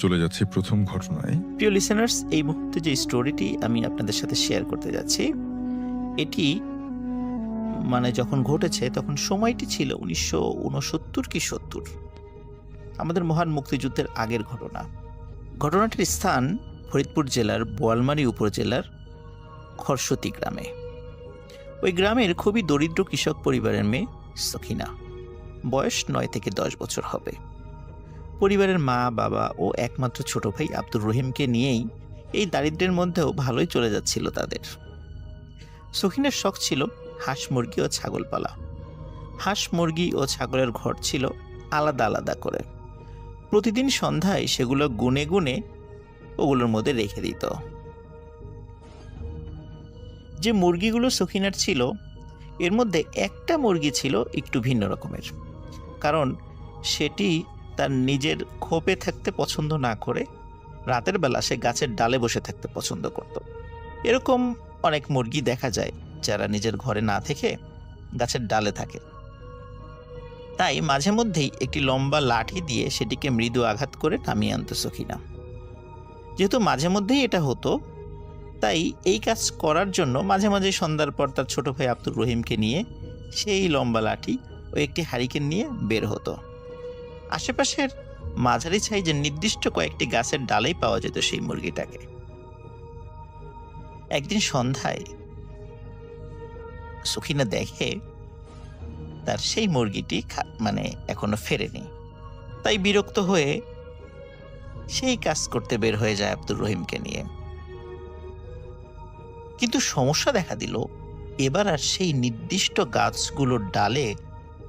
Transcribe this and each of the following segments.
চলে যাচ্ছি প্রথম ঘটনায়। প্রিয় লিসেনার্স, এই মুহূর্তে যে স্টোরিটি আমি আপনাদের সাথে শেয়ার করতে যাচ্ছি, এটি যখন ঘটেছে তখন সময়টি ছিল 1969 কি 70, আমাদের মহান মুক্তিযুদ্ধের আগের ঘটনা। ঘটনাটির স্থান ফরিদপুর জেলার বোয়ালমারী উপজেলার খরসতি গ্রামে। ওই গ্রামের খুবই দরিদ্র কৃষক পরিবারের মেয়ে সখিনা, বয়স 9 থেকে 10 বছর হবে। পরিবারের মা, বাবা ও একমাত্র ছোট ভাই আব্দুর রহিমকে নিয়েই এই দারিদ্র্যের মধ্যেও ভালোই চলে যাচ্ছিল তাদের। সখিনার শখ ছিল হাঁস, মুরগি ও ছাগল পালা। হাঁস, মুরগি ও ছাগলের ঘর ছিল আলাদা আলাদা করে। প্রতিদিন সন্ধ্যায় সেগুলো গুনে গুনে ওগুলোর মধ্যে রেখে দিত। যে মুরগিগুলো সখিনার ছিল, এর মধ্যে একটা মুরগি ছিল একটু ভিন্ন রকমের, কারণ সেটি তার নিজের খোপে থাকতে পছন্দ না করে রাতের বেলা সে গাছের ডালে বসে থাকতে পছন্দ করত। এরকম অনেক মুরগি দেখা যায় যারা নিজের ঘরে না থেকে গাছের ডালে থাকে। তাই মাঝে মধ্যেই একটি লম্বা লাঠি দিয়ে সেটিকে মৃদু আঘাত করে নামিয়ে আনত সখিনা। যেহেতু মাঝে মধ্যেই এটা হতো, তাই এই কাজ করার জন্য মাঝে মাঝে সন্ধ্যার পর তার ছোট ভাই আব্দুর রহিমকে নিয়ে সেই লম্বা লাঠি ও একটি হারিকেন নিয়ে বের হতো। আশেপাশের মাঝারি সাইজের নির্দিষ্ট কয়েকটি গাছের ডালেই পাওয়া যেত সেই মুরগিটাকে। একদিন সন্ধ্যায় সখিনা দেখে তার সেই মুরগিটি এখনো ফেরেনি। তাই বিরক্ত হয়ে সেই কাজ করতে বের হয়ে যায় আব্দুর রহিমকে নিয়ে। কিন্তু সমস্যা দেখা দিল, এবার আর সেই নির্দিষ্ট গাছগুলোর ডালে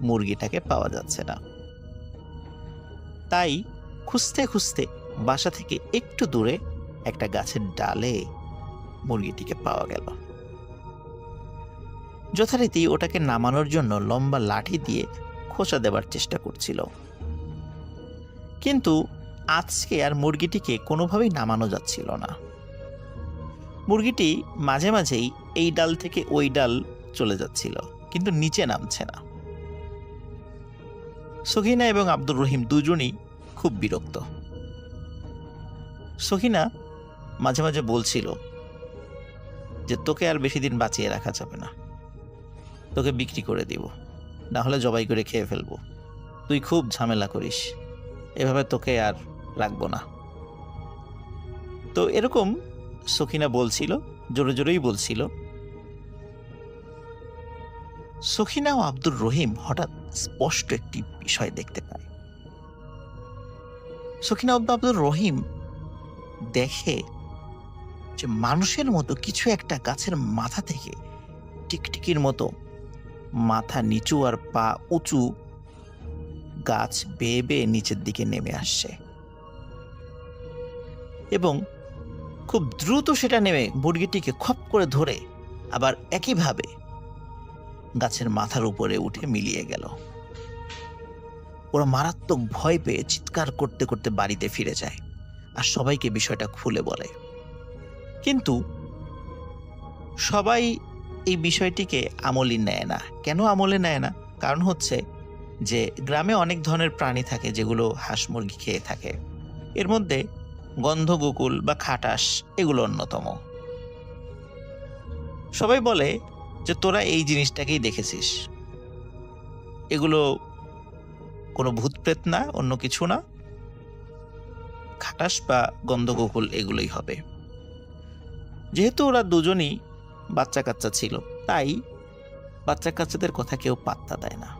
মুরগিটাকে পাওয়া যাচ্ছে না। তাই খুঁজতে খুঁজতে বাসা থেকে একটু দূরে একটা গাছের ডালে মুরগিটিকে পাওয়া গেল। যথারীতি ওটাকে নামানোর জন্য লম্বা লাঠি দিয়ে খোঁচা দেবার চেষ্টা করছিল, কিন্তু আজকে আর মুরগিটিকে কোনোভাবেই নামানো যাচ্ছিল না। মুরগিটি মাঝে মাঝেই এই ডাল থেকে ওই ডাল চলে যাচ্ছিল, কিন্তু নিচে নামছে না। সখিনা এবং আব্দুর রহিম দুজনই খুব বিরক্ত। সখিনা মাঝে মাঝে বলছিল যে তোকে আর বেশি দিন বাঁচিয়ে রাখা যাবে না, তোকে বিক্রি করে দিব, না হলে জবাই করে খেয়ে ফেলবো। তুই খুব ঝামেলা করিস, এভাবে তোকে আর রাখবো না। তো এরকম সখিনা বলছিল, জোরে জোরেই বলছিল। সখিনা ও আব্দুর রহিম হঠাৎ স্পষ্ট একটি বিষয় দেখতে পায়। সখিনা ও আব্দুর রহিম দেখে যে মানুষের মতো কিছু একটা গাছের মাথা থেকে টিকটিকির মতো মাথা নিচু আর পা উঁচু গাছ বেয়ে বেয়ে নিচের দিকে নেমে আসছে, এবং খুব দ্রুত সেটা নেমে মুরগিটিকে খপ করে ধরে আবার একইভাবে গাছের মাথার উপরে উঠে মিলিয়ে গেল। ওরা মারাত্মক ভয় পেয়ে চিৎকার করতে করতে বাড়িতে ফিরে যায় আর সবাইকে বিষয়টা খুলে বলে। কিন্তু সবাই এই বিষয়টিকে আমলে নেয় না। কেন আমলে নেয় না? কারণ হচ্ছে যে গ্রামে অনেক ধরনের প্রাণী থাকে যেগুলো হাঁস মুরগি খেয়ে থাকে। এর মধ্যে গন্ধগোকুল বা খাটাস এগুলো অন্যতম। সবাই বলে যে তোরা এই জিনিসটাকেই দেখেছিস, এগুলো কোনো ভূতপ্রেত না, অন্য কিছু না, খাটাস বা গন্ধগোকুল এগুলোই হবে। যেহেতু ওরা দুজনই বাচ্চা কাচ্চা ছিল, তাই বাচ্চা কাচ্চাদের কথা কেউ পাত্তা দেয় না।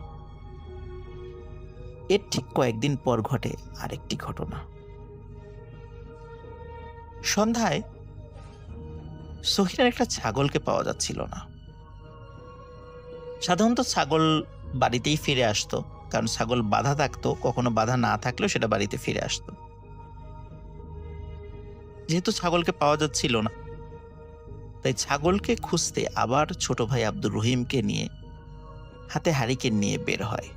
এর ঠিক কয়েকদিন পর ঘটে আরেকটি ঘটনা। সন্ধ্যায় সখিনার একটা ছাগলকে পাওয়া যাচ্ছিল না। সাধারণত ছাগল বাড়িতেই ফিরে আসতো, কারণ ছাগল বাধা থাকতো, কখনো বাধা না থাকলেও সেটা বাড়িতে ফিরে আসতো। যেহেতু ছাগলকে পাওয়া যাচ্ছিল না, তাই ছাগলকে খুঁজতে আবার ছোট ভাই আব্দুর রহিমকে নিয়ে হাতে হারিকেন নিয়ে বের হয়,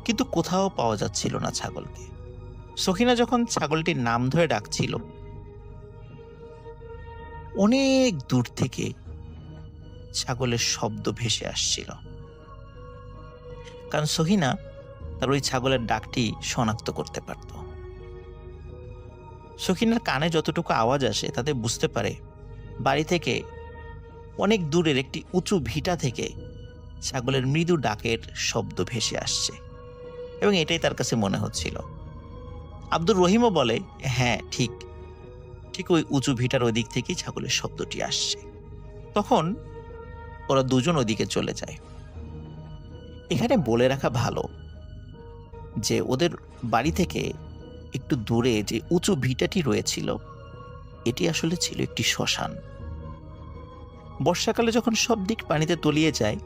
কিন্তু কোথাও পাওয়া যাচ্ছিল না ছাগলকে। সখিনা যখন ছাগলটির নাম ধরে ডাকছিল, অনেক দূর থেকে ছাগলের শব্দ ভেসে আসছিল, কারণ সখিনা তার ওই ছাগলের ডাকটি শনাক্ত করতে পারত। সখিনার কানে যতটুকু আওয়াজ আসে তাতে বুঝতে পারে বাড়ি থেকে অনেক দূরের একটি উঁচু ভিটা থেকে ছাগলের মৃদু ডাকের শব্দ ভেসে আসছে, এবং এটাই তার কাছে মনে হচ্ছিল। আব্দুর রহিমও বলে, হ্যাঁ ঠিক ঠিক ওই উঁচু ভিটার ওই দিক থেকেই ছাগলের শব্দটি আসছে। তখন ওরা দুজন ওদিকে চলে যায়। এখানে বলে রাখা ভালো যে ওদের বাড়ি থেকে একটু দূরে যে উঁচু ভিটাটি রয়েছিল এটি আসলে ছিল একটি শ্মশান। বর্ষাকালে যখন সব দিক পানিতে তলিয়ে যায়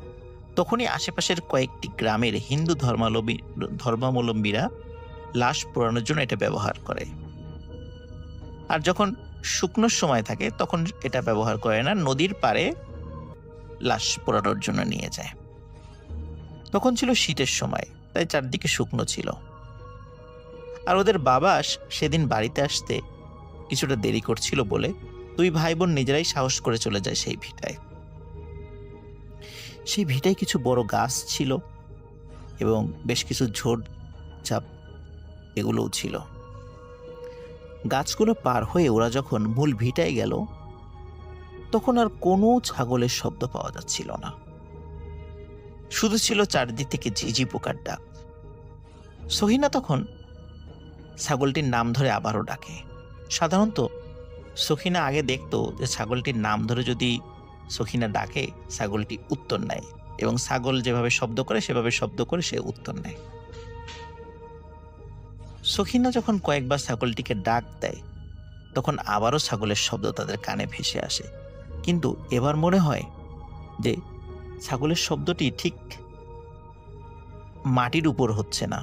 তখনই আশেপাশের কয়েকটি গ্রামের হিন্দু ধর্মাবলম্বীরা লাশ পোড়ানোর জন্য এটা ব্যবহার করে। আর যখন শুকনোর সময় থাকে তখন এটা ব্যবহার করে না, নদীর পাড়ে লাশ পোড়ানোর জন্য নিয়ে যায়। তখন ছিল শীতের সময়, তাই চারদিকে শুকনো ছিল। আর ওদের বাবা সেদিন বাড়িতে আসতে কিছুটা দেরি করছিল বলে দুই ভাই বোন নিজেরাই সাহস করে চলে যায় সেই ভিটায়। সেই ভিটায় কিছু বড় গাছ ছিল এবং বেশ কিছু ঝোড় ঝাপ এগুলোও ছিল। গাছগুলো পার হয়ে ওরা যখন মূল ভিটায় গেল তখন আর কোনো ছাগলের শব্দ পাওয়া যাচ্ছিল না, শুধু ছিল চারদিক থেকে ঝিঝি পোকার ডাক। সহিনা তখন ছাগলটির নাম ধরে আবারও ডাকে। সাধারণত সখিনা আগে দেখতো যে ছাগলটির নাম ধরে যদি সখিনা ডাকে ছাগলটি উত্তর নেয়, এবং ছাগল যেভাবে শব্দ করে সেভাবে শব্দ করে সে উত্তর নেয়। সখিনা যখন কয়েকবার ছাগলটিকে ডাক দেয় তখন আবারও ছাগলের শব্দ তাদের কানে ভেসে আসে, কিন্তু এবার মনে হয় যে ছাগলের শব্দটি ঠিক মাটির উপর হচ্ছে না,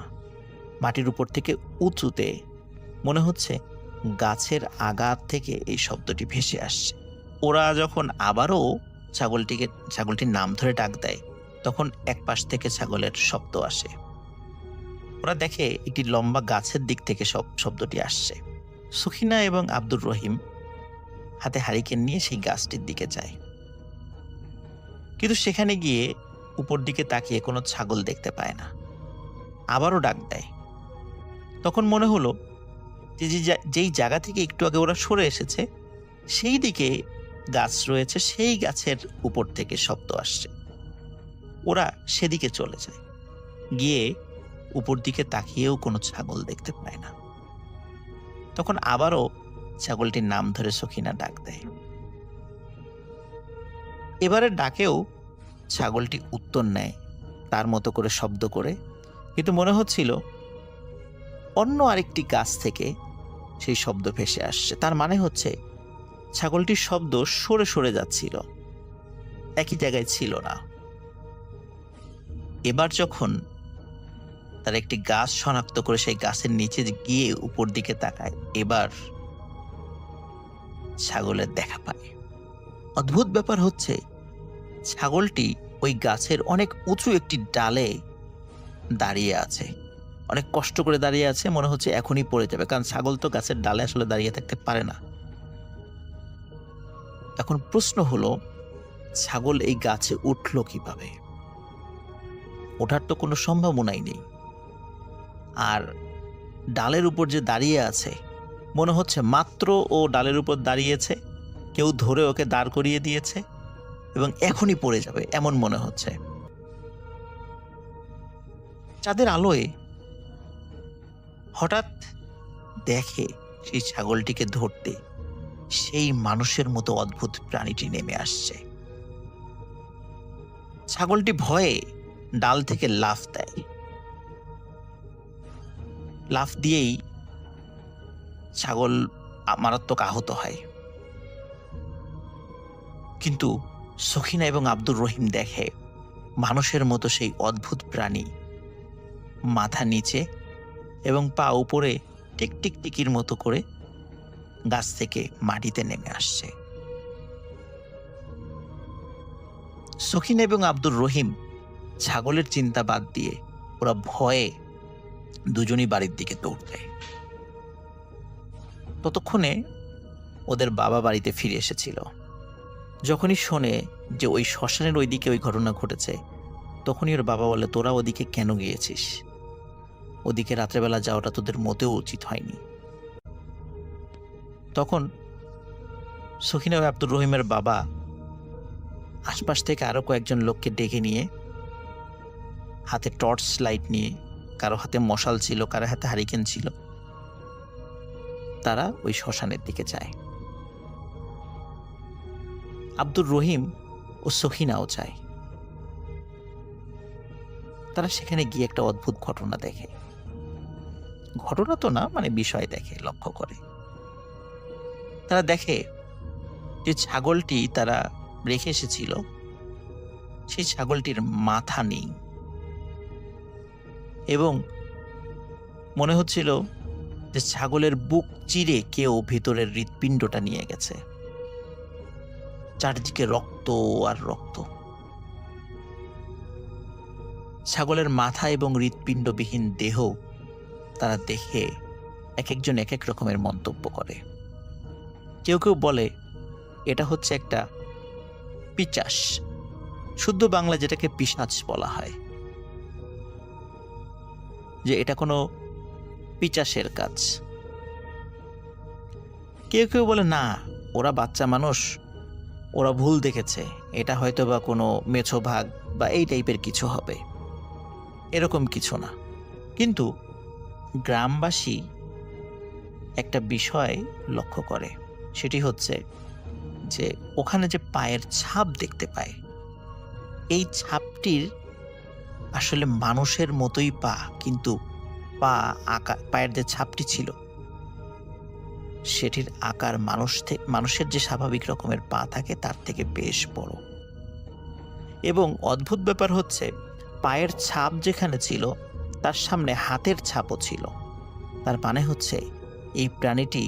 মাটির উপর থেকে উঁচুতে, মনে হচ্ছে গাছের আগাত থেকে এই শব্দটি ভেসে আসছে। ওরা যখন আবারও ছাগলটির নাম ধরে ডাক দেয় তখন এক পাশ থেকে ছাগলের শব্দ আসে। ওরা দেখে একটি লম্বা গাছের দিক থেকে শব্দটি আসছে। সখিনা এবং আব্দুর রহিম হাতে হারিকেন নিয়ে সেই গাছটির দিকে যায়, কিন্তু সেখানে গিয়ে উপর দিকে তাকিয়ে কোনো ছাগল দেখতে পায় না। আবারও ডাক দেয়। তখন মনে হলো যে যেই জায়গা থেকে একটু আগে ওরা সরে এসেছে সেই দিকে গাছ রয়েছে, সেই গাছের উপর থেকে শব্দ আসছে। ওরা সেদিকে চলে যায়, গিয়ে উপর দিকে তাকিয়েও কোনো ছাগল দেখতে পায় না। তখন আবারও ছাগলটির নাম ধরে সখিনা ডাক দেয়। এবারে ডাকেও ছাগলটি উত্তর নেয় তার মতো করে শব্দ করে, কিন্তু মনে হচ্ছিল অন্য আরেকটি গাছ থেকে সেই শব্দ ভেসে আসছে। তার মানে হচ্ছে ছাগলটির শব্দ সরে সরে যাচ্ছিল, একই জায়গায় ছিল না। এবার যখন তার একটি গাছ শনাক্ত করে সেই গাছের নিচে গিয়ে উপর দিকে তাকায়, এবার ছাগলের দেখা পায়। অদ্ভুত ব্যাপার হচ্ছে ছাগলটি ওই গাছের অনেক উঁচু একটি ডালে দাঁড়িয়ে আছে, অনেক কষ্ট করে দাঁড়িয়ে আছে, মনে হচ্ছে এখনই পড়ে যাবে, কারণ ছাগল তো গাছের ডালে আসলে দাঁড়িয়ে থাকতে পারে না। এখন প্রশ্ন হলো ছাগল এই গাছে উঠলো কিভাবে? ওঠার তো কোনো সম্ভাবনাই নেই। আর ডালের উপর যে দাঁড়িয়ে আছে মনে হচ্ছে মাত্র ও ডালের উপর দাঁড়িয়েছে, কেউ ধরে ওকে দাঁড় করিয়ে দিয়েছে এবং এখনই পড়ে যাবে এমন মনে হচ্ছে। চাঁদের আলোয় হঠাৎ দেখে সেই ছাগলটিকে ধরতে সেই মানুষের মতো অদ্ভুত প্রাণীটি নেমে আসছে। ছাগলটি ভয়ে ডাল থেকে লাফ দেয়, লাফ দিয়েই ছাগল মারাত্মক আহত হয়। কিন্তু সখিনা এবং আব্দুর রহিম দেখে মানুষের মতো সেই অদ্ভুত প্রাণী মাথা নিচে এবং পা উপরে টিকটিক টিকির মতো করে গাছ থেকে মাটিতে নেমে আসছে। সখিনা এবং আব্দুর রহিম ছাগলের চিন্তা বাদ দিয়ে ওরা ভয়ে দুজনই বাড়ির দিকে দৌড় দেয়। ততক্ষণে ওদের বাবা বাড়িতে ফিরে এসেছিল। যখনই শোনে যে ওই শ্মশানের ওইদিকে ওই ঘটনা ঘটেছে তখনই ওর বাবা বলে, তোরা ওদিকে কেন গিয়েছিস? ওদিকে রাত্রেবেলা যাওয়াটা তোদের মোটেও উচিত হয়নি। তখন সখিনা ও আব্দুর রহিমের বাবা আশপাশ থেকে আরো কয়েকজন লোককে ডেকে নিয়ে, হাতে টর্চ লাইট নিয়ে, কারো হাতে মশাল ছিল, কারো হাতে হারিকেন ছিল, তারা ওই শ্মশানের দিকে যায়। আব্দুর রহিম ও সখিনাও যায়। তারা সেখানে গিয়ে একটা অদ্ভুত ঘটনা দেখে। ঘটনা তো না, মানে বিষয় দেখে, লক্ষ্য করে। তারা দেখে যে ছাগলটি তারা রেখে এসেছিল, সেই ছাগলটির মাথা নেই, এবং মনে হচ্ছিল যে ছাগলের বুক চিরে কেউ ভিতরের হৃৎপিণ্ডটা নিয়ে গেছে। চারদিকে রক্ত আর রক্ত। ছাগলের মাথা এবং হৃৎপিণ্ডবিহীন দেহ তারা দেখে এক একজন এক এক রকমের মন্তব্য করে। কেউ কেউ বলে এটা হচ্ছে একটা পিচাস, শুদ্ধ বাংলা যেটাকে পিশাচ বলা হয়, যে এটা কোনো পিচাসের কাজ। কেউ কেউ বলে না, ওরা বাচ্চা মানুষ, ওরা ভুল দেখেছে, এটা হয়তো বা কোনো মেছো ভাগ বা এই টাইপের কিছু হবে, এরকম কিছু না। কিন্তু গ্রামবাসী একটা বিষয় লক্ষ্য করে, সেটি হচ্ছে যে ওখানে যে পায়ের ছাপ দেখতে পায়, এই ছাপটির আসলে মানুষের মতোই পা, কিন্তু পায়ের যে ছাপটি ছিল সেটির আকার মানুষের যে স্বাভাবিক রকমের পা থাকে তার থেকে বেশ বড়। এবং অদ্ভুত ব্যাপার হচ্ছে, পায়ের ছাপ যেখানে ছিল তার সামনে হাতের ছাপও ছিল। তার মানে হচ্ছে এই প্রাণীটি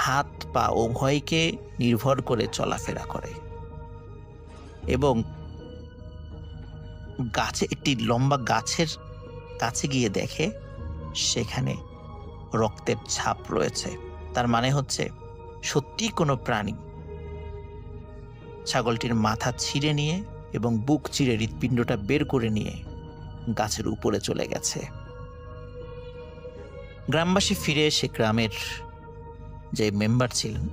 হাত পা উভয়কে নির্ভর করে চলাফেরা করে। এবং একটি লম্বা গাছের কাছে গিয়ে দেখে সেখানে রক্তের ছাপ রয়েছে। তার মানে হচ্ছে সত্যি কোনো প্রাণী ছাগলটির মাথা ছিঁড়ে নিয়ে এবং বুক চিরে হৃৎপিণ্ডটা বের করে নিয়ে গাছের উপরে চলে গেছে। গ্রামবাসী ফিরে এসে গ্রামের যে মেম্বার ছিলেন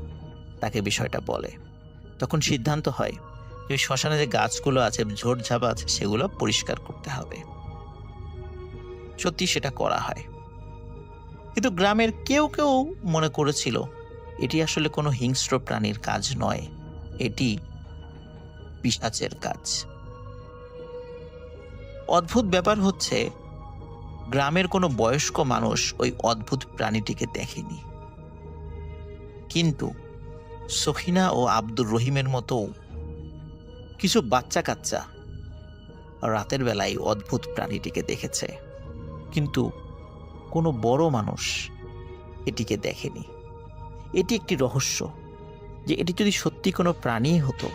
তাকে বিষয়টা বলে। তখন সিদ্ধান্ত হয় যে শ্মশানে যে গাছগুলো আছে, ঝোড়ঝাপ আছে, সেগুলো পরিষ্কার করতে হবে। সত্যি সেটা করা হয়। কিন্তু গ্রামের কেউ কেউ মনে করেছিল এটি আসলে কোনো হিংস্র প্রাণীর কাজ নয়, এটি পিশাচের কাজ। অদ্ভুত ব্যাপার হচ্ছে, গ্রামের কোনো বয়স্ক মানুষ ওই অদ্ভুত প্রাণীটিকে দেখেনি, কিন্তু সখিনা ও আব্দুর রহিমের মতো কিছু বাচ্চা কাচ্চা রাতের বেলায় অদ্ভুত প্রাণীটিকে দেখেছে, কিন্তু কোনো বড় মানুষ এটিকে দেখেনি। এটি একটি রহস্য, যে এটি যদি সত্যি কোনো প্রাণী হতো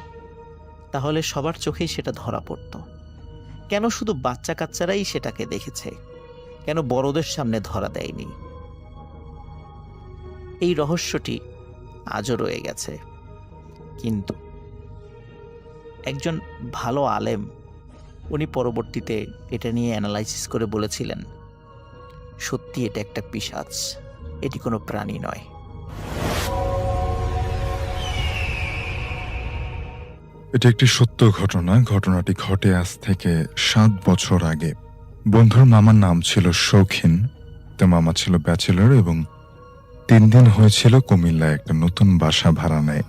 তাহলে সবার চোখেই সেটা ধরা পড়ত। কেন শুধু বাচ্চা কাচ্চারাই সেটাকে দেখেছে, কেন বড়দের সামনে ধরা দেয়নি? এই রহস্যটি আজও রয়ে গেছে। কিন্তু একজন ভালো আলেম, উনি পরবর্তীতে এটা নিয়ে অ্যানালাইসিস করে বলেছিলেন, সত্যি এটা একটা পিশাচ, এটি কোনো প্রাণী নয়। এটি একটি সত্য ঘটনা। ঘটনাটি ঘটে আজ থেকে 7 বছর আগে। বন্ধুর মামার নাম ছিল শৌখিন। তো মামা ছিল ব্যাচেলর এবং 3 দিন হয়েছিল কুমিল্লায় একটা নতুন বাসা ভাড়া নেয়।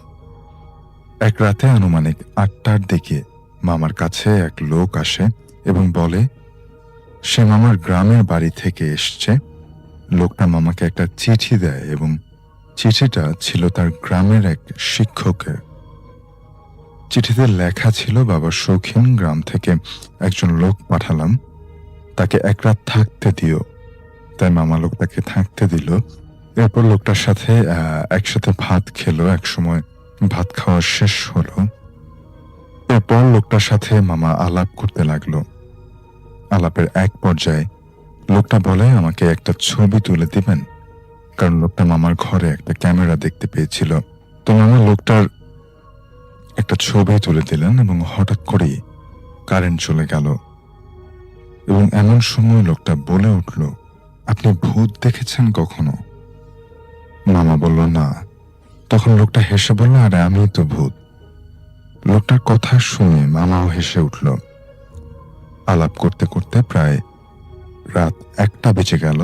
এক রাতে আনুমানিক 8টার দিকে মামার কাছে এক লোক আসে এবং বলে সে মামার গ্রামের বাড়ি থেকে এসছে। লোকটা মামাকে একটা চিঠি দেয় এবং চিঠিটা ছিল তার গ্রামের এক শিক্ষকের। চিঠিতে লেখা ছিল, বাবা শৌখিন, গ্রাম থেকে একজন লোক পাঠালাম, তাকে এক রাত থাকতে দিও। তাই মামা লোকটাকে থাকতে দিল। এরপর লোকটার সাথে একসাথে ভাত খেলো। এক সময় ভাত খাওয়া শেষ হলো। এরপর লোকটার সাথে মামা আলাপ করতে লাগলো। আলাপের এক পর্যায়ে লোকটা বলে, আমাকে একটা ছবি তুলে দিবেন, কারণ লোকটা মামার ঘরে একটা ক্যামেরা দেখতে পেয়েছিল। তো মামা লোকটার একটা ছবি তুলে দিলেন এবং হঠাৎ করেই কারেন্ট চলে গেল। এবং এমন সময় লোকটা বলে উঠল, আপনি ভূত দেখেছেন কখনো? মামা বলল, না। তখন লোকটা হেসে বলল, আরে আমি তো ভূত। লোকটার কথা শুনে মামাও হেসে উঠল। আলাপ করতে করতে প্রায় রাত 1টা বেজে গেল।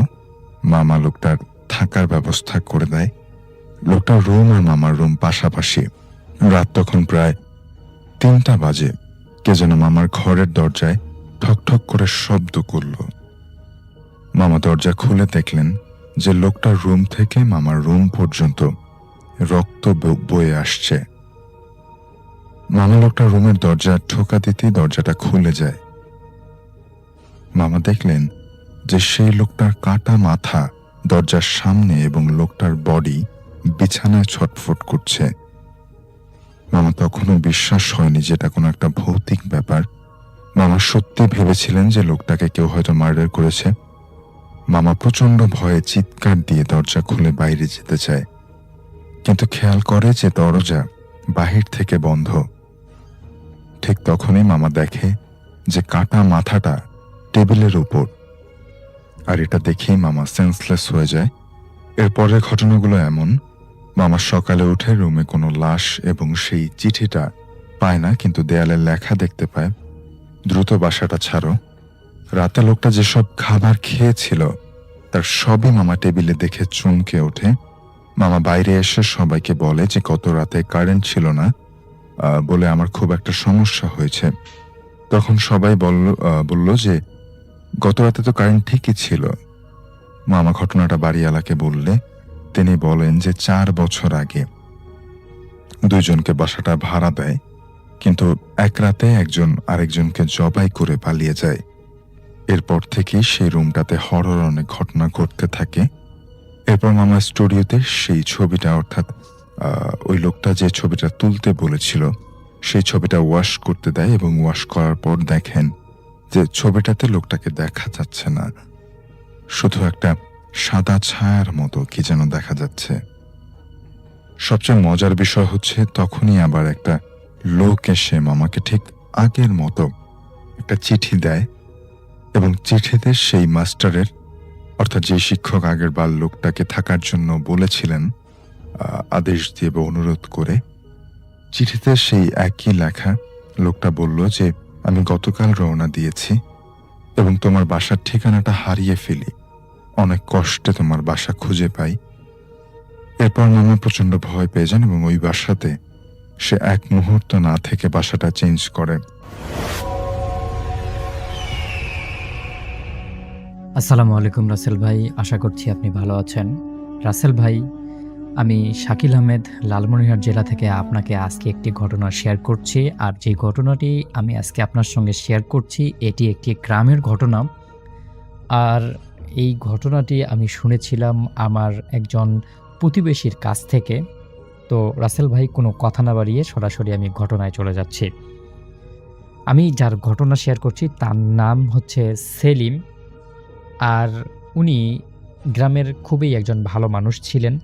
মামা লোকটার থাকার ব্যবস্থা করে দেয়। লোকটার রুম আর মামার রুম পাশাপাশি। রাত তখন প্রায় 3টা বাজে। কে যেন মামার ঘরের দরজায় ঠক ঠক করে শব্দ করল। মামা দরজা খুলে দেখলেন যে লোকটার রুম থেকে মামার রুম পর্যন্ত রক্ত বয়ে আসছে। মামা লোকটার রুমের দরজা ঠোকা দিতেই দরজাটা খুলে যায়। মামা দেখলেন যে সেই লোকটার কাটা মাথা দরজার সামনে এবং লোকটার বডি বিছানায় ছটফট করছে। মামা তখনও বিশ্বাস হয়নি যে এটা কোনো একটা ভৌতিক ব্যাপার। মামা সত্যি ভেবেছিলেন যে লোকটাকে কেউ হয়তো মার্ডার করেছে। মামা প্রচন্ড ভয়ে চিৎকার দিয়ে দরজা খুলে বাইরে যেতে চায়, কিন্তু খেয়াল করে যে দরজা বাহির থেকে বন্ধ। ঠিক তখনই মামা দেখে যে কাটা মাথাটা টেবিলের উপর, আর এটা দেখেই মামা সেন্সলেস হয়ে যায়। এরপরের ঘটনাগুলো এমন: মামা সকালে উঠে রুমে কোনো লাশ এবং সেই চিঠিটা পায় না, কিন্তু দেয়ালে লেখা দেখতে পায়, দ্রুত বাসাটা ছাড়ো। রাতে লোকটা যেসব খাবার খেয়েছিল তার সবই মামা টেবিলে দেখে চমকে ওঠে। মামা বাইরে এসে সবাইকে বলে যে গত রাতে কারেন্ট ছিল না, বলে আমার খুব একটা সমস্যা হয়েছে। তখন সবাই বলল যে গত রাতে তো কারেন্ট ঠিকই ছিল। মামা ঘটনাটা বাড়িওয়ালাকে বললে তিনি বলেন যে 4 বছর আগে দুইজনকে বাসাটা ভাড়া দেয়, কিন্তু এক রাতে একজন আরেকজনকে জবাই করে পালিয়ে যায়। এরপর থেকেই সেই রুমটাতে হরর অনেক ঘটনা ঘটতে থাকে। এরপর মামা স্টুডিওতে সেই ছবিটা, অর্থাৎ ওই লোকটা যে ছবিটা তুলতে বলেছিল সেই ছবিটা ওয়াশ করতে দেয়, এবং ওয়াশ করার পর দেখেন যে ছবিটাতে লোকটাকে দেখা যাচ্ছে না, শুধু একটা সাদা ছায়ার মতো কি যেন দেখা যাচ্ছে। সবচেয়ে মজার বিষয় হচ্ছে তখনই আবার একটা লোক এসে মামাকে ঠিক আগের মতো একটা চিঠি দেয়, এবং চিঠিতে সেই মাস্টারের, অর্থাৎ যে শিক্ষক আগের বার লোকটাকে থাকার জন্য বলেছিলেন আদেশ দিয়ে বা অনুরোধ করে, চিঠিতে সেই একই লেখা। লোকটা বলল যে আমি গতকাল রওনা দিয়েছি এবং তোমার বাসার ঠিকানাটা হারিয়ে ফেলি, অনেক কষ্টে তোমার বাসা খুঁজে পাই। এরপর মামা প্রচন্ড ভয় পেয়ে যান এবং ওই বাসাতে সে এক মুহূর্ত না থেকে বাসাটা চেঞ্জ করে। আসসালামু আলাইকুম রাসেল ভাই, আশা করছি আপনি ভালো আছেন। রাসেল ভাই, আমি শাকিল আহমেদ লালমনিরহাট জেলা থেকে আপনাকে আজকে একটি ঘটনা শেয়ার করছি। আর যে ঘটনাটি আমি আজকে আপনার সঙ্গে শেয়ার করছি এটি একটি গ্রামের ঘটনা। আর এই ঘটনাটি আমি শুনেছিলাম আমার একজন প্রতিবেশীর কাছ থেকে। তো রাসেল ভাই, কোনো কথা না বাড়িয়ে সরাসরি আমি ঘটনায় চলে যাচ্ছি। আমি যার ঘটনা শেয়ার করছি তার নাম হচ্ছে সেলিম। আর উনি গ্রামের খুবই একজন ভালো মানুষ ছিলেন।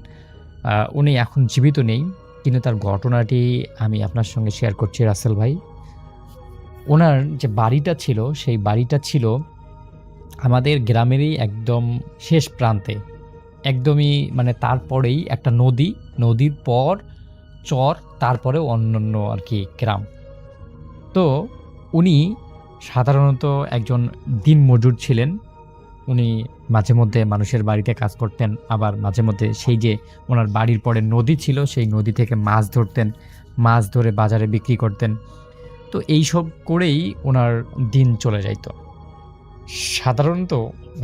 উনি এখন জীবিত নেই, কিন্তু তার ঘটনাটি আমি আপনার সঙ্গে শেয়ার করছি রাসেল ভাই। ওনার যে বাড়িটা ছিল সেই বাড়িটা ছিল আমাদের গ্রামেরই একদম শেষ প্রান্তে, একদমই মানে তারপরেই একটা নদী, নদীর পর চর, তারপরে অন্যান্য আর কি গ্রাম। তো উনি সাধারণত একজন দিনমজুর ছিলেন। উনি মাঝে মধ্যে মানুষের বাড়িতে কাজ করতেন, আবার মাঝে মধ্যে সেই যে ওনার বাড়ির পরে নদী ছিল সেই নদী থেকে মাছ ধরতেন, মাছ ধরে বাজারে বিক্রি করতেন। তো এইসব করেই ওনার দিন চলে যাইত। সাধারণত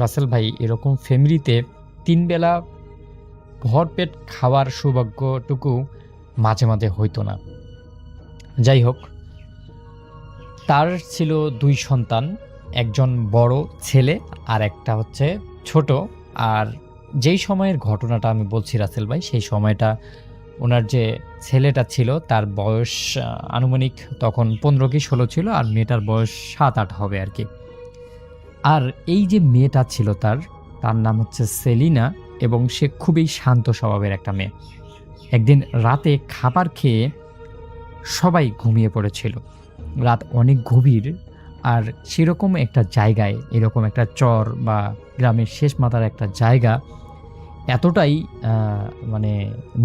রাসেল ভাই, এরকম ফ্যামিলিতে 3 বেলা ভরপেট খাওয়ার সৌভাগ্যটুকু মাঝে মাঝে হইতো না। যাই হোক, তার ছিল 2 সন্তান, একজন বড় ছেলে আর একটা হচ্ছে ছোট। আর যেই সময়ের ঘটনাটা আমি বলছি রাসেল ভাই, সেই সময়টা ওনার যে ছেলেটা ছিল তার বয়স আনুমানিক তখন 15 কি 16 ছিল, আর মেয়েটার বয়স 7-8 হবে আর কি। আর এই যে মেয়েটা ছিল তার নাম হচ্ছে সেলিনা, এবং সে খুবই শান্ত স্বভাবের একটা মেয়ে। একদিন রাতে খাবার খেয়ে সবাই ঘুমিয়ে পড়েছিল। রাত অনেক গভীর, আর সেরকম একটা জায়গায়, এরকম একটা চর বা গ্রামের শেষ মাথার একটা জায়গা, এতটাই মানে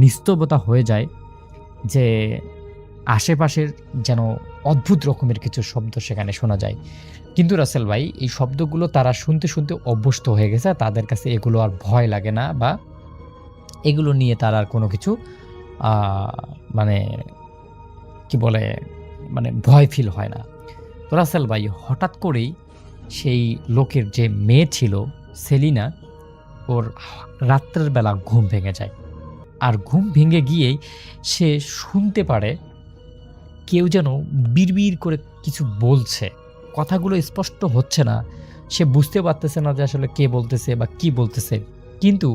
নিস্তবতা হয়ে যায় যে আশেপাশের যেন অদ্ভুত রকমের কিছু শব্দ সেখানে শোনা যায়। কিন্তু রাসেল ভাই এই শব্দগুলো তারা শুনতে শুনতে অভ্যস্ত হয়ে গেছে, তাদের কাছে এগুলো আর ভয় লাগে না, বা এগুলো নিয়ে তার আর কোনো কিছু মানে কি বলে, মানে ভয় ফিল হয় না। তো রাসেল ভাই হঠাৎ করেই সেই লোকের যে মেয়ে ছিল সেলিনা, ওর রাত্রের বেলা ঘুম ভেঙে যায়। আর ঘুম ভেঙে গিয়েই সে শুনতে পারে কেউ যেন বিড়বিড় করে কিছু বলছে। কথাগুলো স্পষ্ট হচ্ছে না, সে বুঝতে পারতেছে না যে আসলে কে বলতেছে বা কি বলতেছে, কিন্তু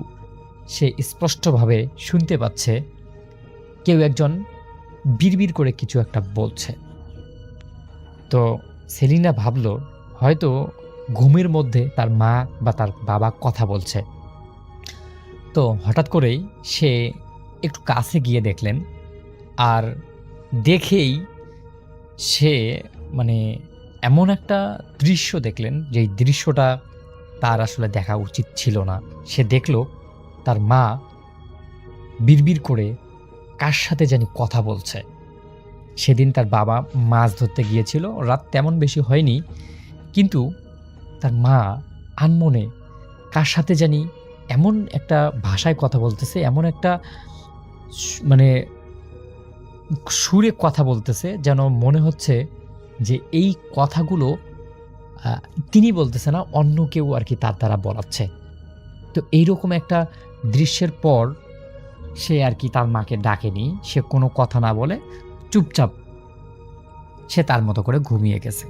সে স্পষ্টভাবে শুনতে পাচ্ছে কেউ একজন বিড়বিড় করে কিছু একটা বলছে। তো সেলিনা ভাবল হয়তো ঘুমের মধ্যে তার মা বা তার বাবা কথা বলছে। তো হঠাৎ করেই সে একটু কাছে গিয়ে দেখলেন, আর দেখেই সে মানে এমন একটা দৃশ্য দেখলেন যেই দৃশ্যটা তার আসলে দেখা উচিত ছিল না। সে দেখল তার মা বিড়বিড় করে কার সাথে জানি কথা বলছে। সেদিন তার বাবা মাছ ধরতে গিয়েছিল, রাত তেমন বেশি হয়নি, কিন্তু তার মা আনমনে কার সাথে জানি এমন একটা ভাষায় কথা বলতেছে, এমন একটা মানে সুরে কথা বলতেছে যেন মনে হচ্ছে যে এই কথাগুলো তিনি বলতেছে না, অন্য কেউ আর কি তার দ্বারা বলাচ্ছে। তো এইরকম একটা দৃশ্যের পর সে আর কি তার মাকে ডাকেনি, সে কোনো কথা না বলে চুপচাপ সে তার মতো করে ঘুমিয়ে গেছে।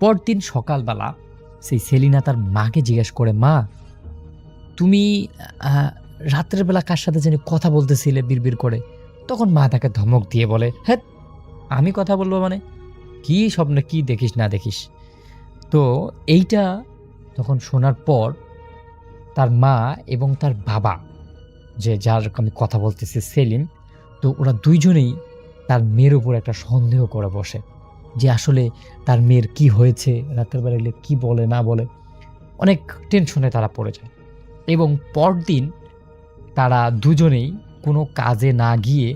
পরদিন সকালবেলা সেই সেলিনা তার মাকে জিজ্ঞেস করে, মা তুমি রাত্রের বেলা কার সাথে জানি কথা বলতেছিলে বিড়বিড় করে? তখন মা তাকে ধমক দিয়ে বলে, হ্যাঁ আমি কথা বলবো মানে, কি স্বপ্নে কি দেখিস না দেখিস। তো এইটা তখন শোনার পর তার মা এবং তার বাবা, যে যার আমি কথা বলতেছি সেলিম, তো ওরা দুইজনেই তার মেয়ের উপর একটা সন্দেহ করে বসে যে আসলে তার মেয়ের কি হয়েছে, রাতের বেলা এলে কি বলে না বলে। অনেক টেনশনে তারা পড়ে যায় এবং পরদিন তারা দুজনেই কোনো কাজে না গিয়ে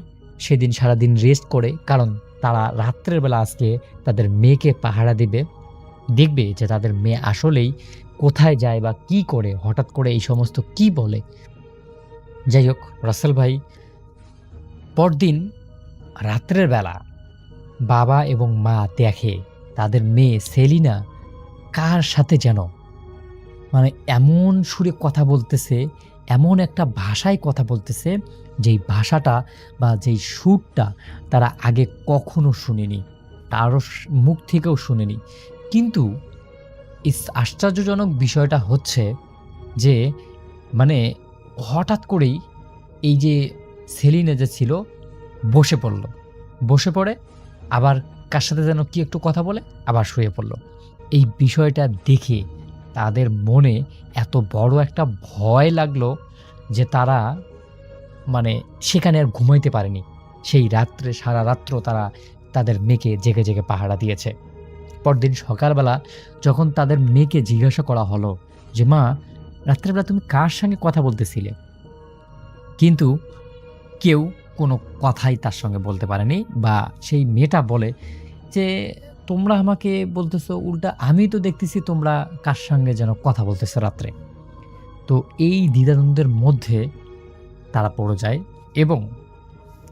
সেদিন সারাদিন রেস্ট করে, কারণ তারা রাত্রের বেলা আজকে তাদের মেয়েকে পাহারা দিবে, দেখবে যে তাদের মেয়ে আসলেই কোথায় যায় বা কি করে, হঠাৎ করে এই সমস্ত কি বলে। যাই হোক রাসেল ভাই, পরদিন রাত্রের বেলা বাবা এবং মা দেখে তাদের মেয়ে সেলিনা কার সাথে যেন মানে এমন সুরে কথা বলতেছে, এমন একটা ভাষায় কথা বলতেছে যেই ভাষাটা বা যেই সুরটা তারা আগে কখনো শুনেনি, কারো মুখ থেকেও শুনেনি। কিন্তু আশ্চর্যজনক বিষয়টা হচ্ছে যে মানে হঠাৎ করেই এই যে সেলিনা যে ছিল বসে পড়ে আবার কার সাথে যেন কি একটু কথা বলে আবার শুয়ে পড়ল। এই বিষয়টা দেখে তাদের মনে এত বড় একটা ভয় লাগলো যে তারা মানে সেখানে আর ঘুমাইতে পারেনি। সেই রাত্রে সারা রাত্র তারা তাদের মেয়েকে জেগে জেগে পাহারা দিয়েছে। পরদিন সকালবেলা যখন তাদের মেয়েকে জিজ্ঞাসা করা হলো যে মা রাত্রেবেলা তুমি কার সঙ্গে কথা বলতেছিলে, কিন্তু কেউ কোনো কথাই তার সঙ্গে বলতে পারেনি। বা সেই মেয়েটা বলে যে তোমরা আমাকে বলতেছো, উল্টা আমি তো দেখতেছি তোমরা কার সঙ্গে যেন কথা বলতেছো রাত্রে। তো এই দ্বিধাদ্বন্দ্বের মধ্যে তারা পড়ে যায় এবং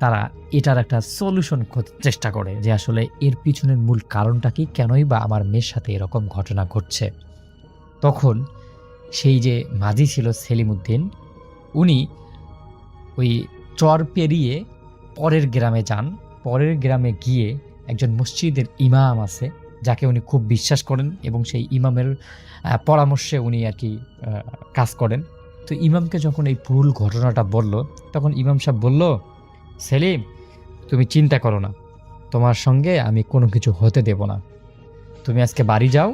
তারা এটার একটা সলিউশন চেষ্টা করে যে আসলে এর পিছনের মূল কারণটা কি, কেনই বা আমার মেয়ের সাথে এরকম ঘটনা ঘটছে। তখন সেই যে মাঝি ছিল সেলিম উদ্দিন, উনি ওই চর পেরিয়ে পরের গ্রামে যান। পরের গ্রামে গিয়ে একজন মসজিদের ইমাম আছে যাকে উনি খুব বিশ্বাস করেন এবং সেই ইমামের পরামর্শে উনি আর কি কাজ করেন। তো ইমামকে যখন এই ভুল ঘটনাটা বলল, তখন ইমাম সাহেব বলল, সেলিম তুমি চিন্তা করো না, তোমার সঙ্গে আমি কোনো কিছু হতে দেব না, তুমি আজকে বাড়ি যাও,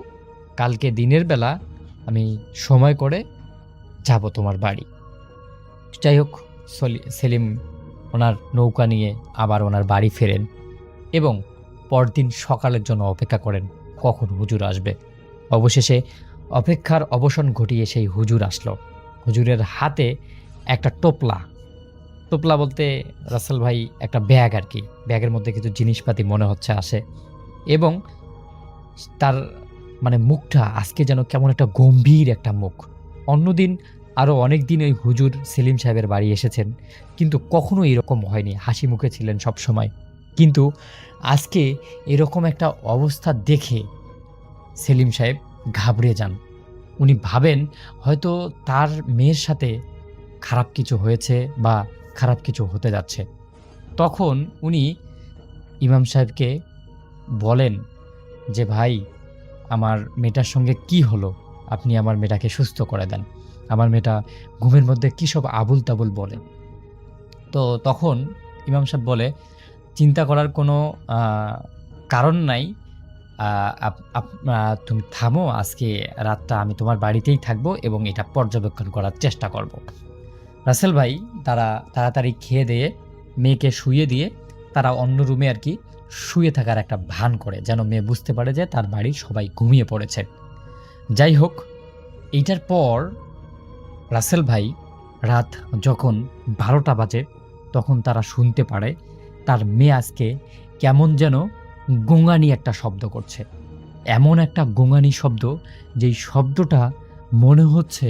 কালকে দিনের বেলা আমি সময় করে যাব তোমার বাড়ি। যাই হোক সেলিম ওনার নৌকা নিয়ে আবার ওনার বাড়ি ফেরেন এবং পরদিন সকালের জন্য অপেক্ষা করেন কখন হুজুর আসবে। অবশেষে অপেক্ষার অবসান ঘটিয়ে সেই হুজুর আসলো। হুজুরের হাতে একটা টোপলা। টোপলা বলতে রাসেল ভাই একটা ব্যাগ আর কি। ব্যাগের মধ্যে কিছু জিনিসপাতি মনে হচ্ছে আসে, এবং তার মানে মুখটা আজকে যেন কেমন একটা গম্ভীর একটা মুখ। অন্যদিন আরও অনেক দিন ওই হুজুর সেলিম সাহেবের বাড়ি এসেছেন, কিন্তু কখনো এরকম হয়নি, হাসি মুখে ছিলেন সব সময়। কিন্তু আজকে এরকম একটা অবস্থা দেখে সেলিম সাহেব ঘাবড়ে যান। উনি ভাবেন হয়তো তার মেয়ের সাথে খারাপ কিছু হয়েছে বা খারাপ কিছু হতে যাচ্ছে। তখন উনি ইমাম সাহেবকে বলেন যে, ভাই, আমার মেয়েটার সঙ্গে কি হলো? আপনি আমার মেয়েটাকে সুস্থ করে দেন। আমার মেয়েটা ঘুমের মধ্যে কী সব আবুল তাবুল বলে। তো তখন ইমাম সাহেব বলে, চিন্তা করার কোনো কারণ নাই। তুমি থামো, আজকে রাতটা আমি তোমার বাড়িতেই থাকবো এবং এটা পর্যবেক্ষণ করার চেষ্টা করব। রাসেল ভাই তারা তাড়াতাড়ি খেয়ে দিয়ে মেয়েকে শুইয়ে দিয়ে তারা অন্য রুমে আর কি শুয়ে থাকার একটা ভান করে, যেন মেয়ে বুঝতে পারে যে তার বাড়ির সবাই ঘুমিয়ে পড়েছে। যাই হোক, এইটার পর রাসেল ভাই রাত যখন 12টা বাজে তখন তারা শুনতে পারে তার মেয়ে আজকে কেমন যেন গোঙানি একটা শব্দ করছে। এমন একটা গোঙানি শব্দ, যেই শব্দটা মনে হচ্ছে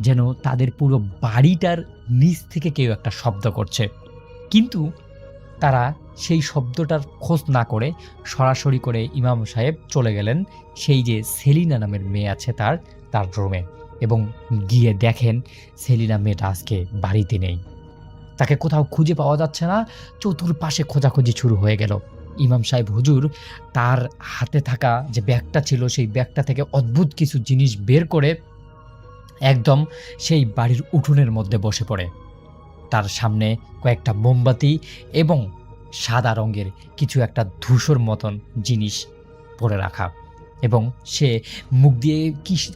যেন তাদের পুরো বাড়িটার নিচ থেকে কেউ একটা শব্দ করছে। কিন্তু তারা সেই শব্দটার খোঁজ না করে সরাসরি করে ইমাম সাহেব চলে গেলেন সেই যে সেলিনা নামের মেয়ে আছে তার রুমে, এবং গিয়ে দেখেন সেলিনা মেয়েটা আজকে বাড়িতে নেই। তাকে কোথাও খুঁজে পাওয়া যাচ্ছে না। চতুর্পাশে খোঁজাখুঁজি শুরু হয়ে গেল। ইমাম সাহেব হুজুর তার হাতে থাকা যে ব্যাগটা ছিল সেই ব্যাগটা থেকে অদ্ভুত কিছু জিনিস বের করে একদম সেই বাড়ির উঠোনের মধ্যে বসে পড়ে। তার সামনে কয়েকটা মোমবাতি এবং সাদা রঙের কিছু একটা ধূসর মতন জিনিস পরে রাখা, এবং সে মুখ দিয়ে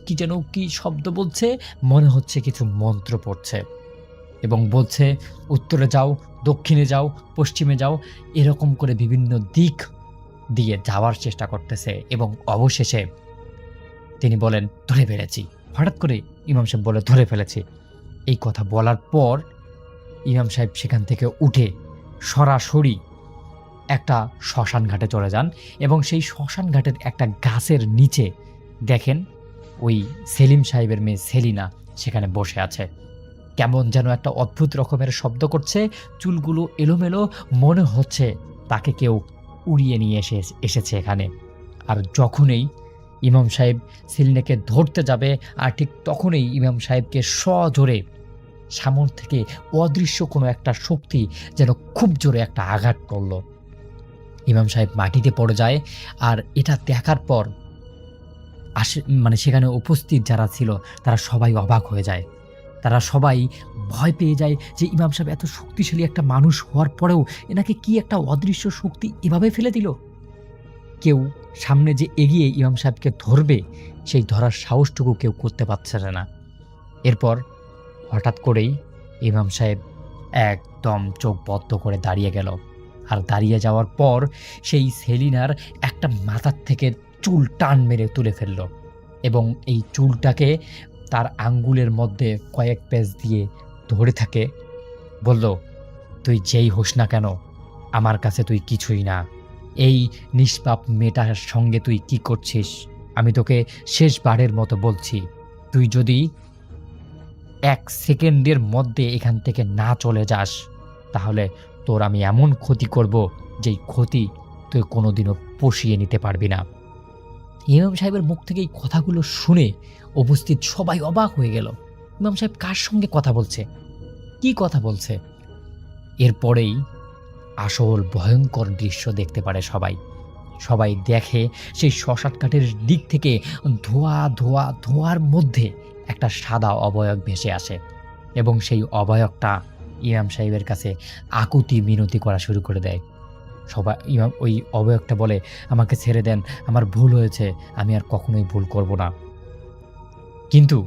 কি যেন কি শব্দ বলছে, মনে হচ্ছে কিছু মন্ত্র পড়ছে, এবং বলছে উত্তরে যাও, দক্ষিণে যাও, পশ্চিমে যাও, এরকম করে বিভিন্ন দিক দিয়ে যাওয়ার চেষ্টা করতেছে। এবং অবশেষে তিনি বলেন, ধরে ফেলেছি। হঠাৎ করে ইমাম সাহেব বলে, ধরে ফেলেছি। এই কথা বলার পর ইমাম সাহেব সেখান থেকে উঠে সরাসরি একটা শ্মশান ঘাটে চলে যান, এবং সেই শ্মশান ঘাটের একটা গাছের নিচে দেখেন ওই সেলিম সাহেবের মেয়ে সেলিনা সেখানে বসে আছে। কেমন যেন একটা অদ্ভুত রকমের শব্দ করছে, চুলগুলো এলোমেলো, মনে হচ্ছে তাকে কেউ উড়িয়ে নিয়ে এসেছে এখানে। আর যখনই ইমাম সাহেব সেলিনাকে ধরতে যাবে, আর ঠিক তখনই ইমাম সাহেবকে সজোরে সামনে থেকে অদৃশ্য কোনো একটা শক্তি যেন খুব জোরে একটা আঘাত করল। ইমাম সাহেব মাটিতে পড়ে যায়। আর এটা দেখার পর সেখানে উপস্থিত যারা ছিল তারা সবাই অবাক হয়ে যায়। তারা সবাই ভয় পেয়ে যায় যে ইমাম সাহেব এত শক্তিশালী একটা মানুষ হওয়ার পরেও এনাকে কি একটা অদৃশ্য শক্তি এভাবে ফেলে দিল। কেউ সামনে যে এগিয়ে ইমাম সাহেবকে ধরবে সেই ধরার সাহসটুকু কেউ করতে পারছে না। এরপর হঠাৎ করেই ইমাম সাহেব একদম চোখ বদ্ধ করে দাঁড়িয়ে গেল। আর দাঁড়িয়ে যাওয়ার পর সেই সেলিনার একটা মাথার থেকে চুল টান মেরে তুলে ফেলল, এবং এই চুলটাকে তার আঙ্গুলের মধ্যে কয়েক পেঁচ দিয়ে ধরে থাকে। বলল, তুই যেই হোস না কেন, আমার কাছে তুই কিছুই না। এই নিষ্পাপ মেয়েটার সঙ্গে তুই কি করছিস? আমি তোকে শেষবারের মতো বলছি, তুই যদি 1 সেকেন্ডের মধ্যে এখান থেকে না চলে যাস, তাহলে তোর আমি এমন ক্ষতি করব যেই ক্ষতি তুই কোনোদিনও পুষিয়ে নিতে পারবি না। ইমাম সাহেবের মুখ থেকে এই কথাগুলো শুনে উপস্থিত সবাই অবাক হয়ে গেল। ইমাম সাহেব কার সঙ্গে কথা বলছে, কি কথা বলছে? এরপরেই আসল ভয়ঙ্কর দৃশ্য দেখতে পারে সবাই দেখে সেই শ্মশান ঘাটের দিক থেকে ধোঁয়ার মধ্যে একটা সাদা অবয়ব ভেসে আসে, এবং সেই অবয়বটা ইমাম সাহেবের কাছে আকুতি মিনতি করা শুরু করে দেয়। ইমাম ওই অবয়বটা বলে, আমাকে ছেড়ে দেন, আমার ভুল হয়েছে, আমি আর কখনোই ভুল করব না। কিন্তু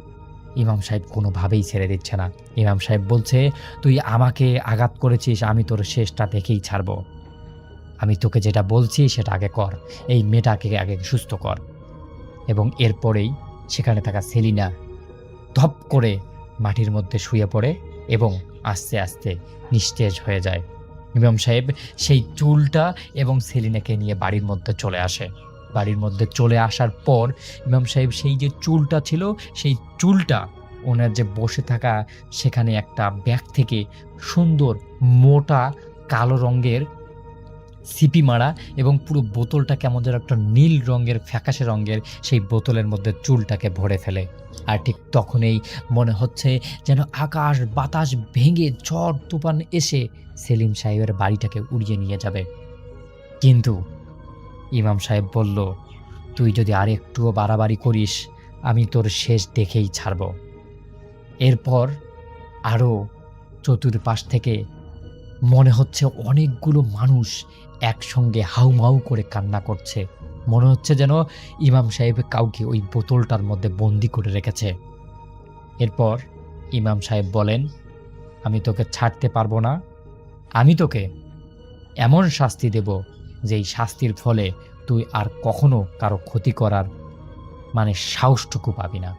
ইমাম সাহেব কোনোভাবেই ছেড়ে দিচ্ছে না। ইমাম সাহেব বলছে, তুই আমাকে আঘাত করেছিস, আমি তোর শেষটা দেখেই ছাড়ব। আমি তোকে যেটা বলছি সেটা আগে কর, এই মেয়েটাকে আগে সুস্থ কর। এবং এরপরেই সেখানে থাকা সেলিনা ধপ করে মাটির মধ্যে শুয়ে পড়ে এবং আস্তে আস্তে নিস্তেজ হয়ে যায়। ইমাম সাহেব সেই চুলটা এবং সেলিনাকে নিয়ে বাড়ির মধ্যে চলে আসে। বাড়ির মধ্যে চলে আসার পর ইমাম সাহেব সেই যে চুলটা ছিল, সেই চুলটা ওনার যে বসে থাকা সেখানে একটা ব্যাগ থেকে সুন্দর মোটা কালো রঙের সিপি মারা এবং পুরো বোতলটা কেমন যেন একটা নীল রঙের ফ্যাকাশে রঙের সেই বোতলের মধ্যে চুলটাকে ভরে ফেলে। আর ঠিক তখনই মনে হচ্ছে যেন আকাশ বাতাস ভেঙে ঝড় তুফান এসে সেলিম সাহেবের বাড়িটাকে উড়িয়ে নিয়ে যাবে। কিন্তু ইমাম সাহেব বলল, তুই যদি আর একটুও বাড়াবাড়ি করিস আমি তোর শেষ দেখেই ছাড়ব। এরপর আরও চতুর্পাশ থেকে মনে হচ্ছে অনেকগুলো মানুষ একসঙ্গে হাউমাউ করে কান্না করছে। মনে হচ্ছে যেন ইমাম সাহেব কাউকে ওই বোতলটার মধ্যে বন্দি করে রেখেছে। এরপর ইমাম সাহেব বলেন, আমি তোকে ছাড়তে পারবো না, আমি তোকে এমন শাস্তি দেব যেই শাস্তির ফলে তুই আর কখনো কারো ক্ষতি করার সাহসটুকু পাবি না।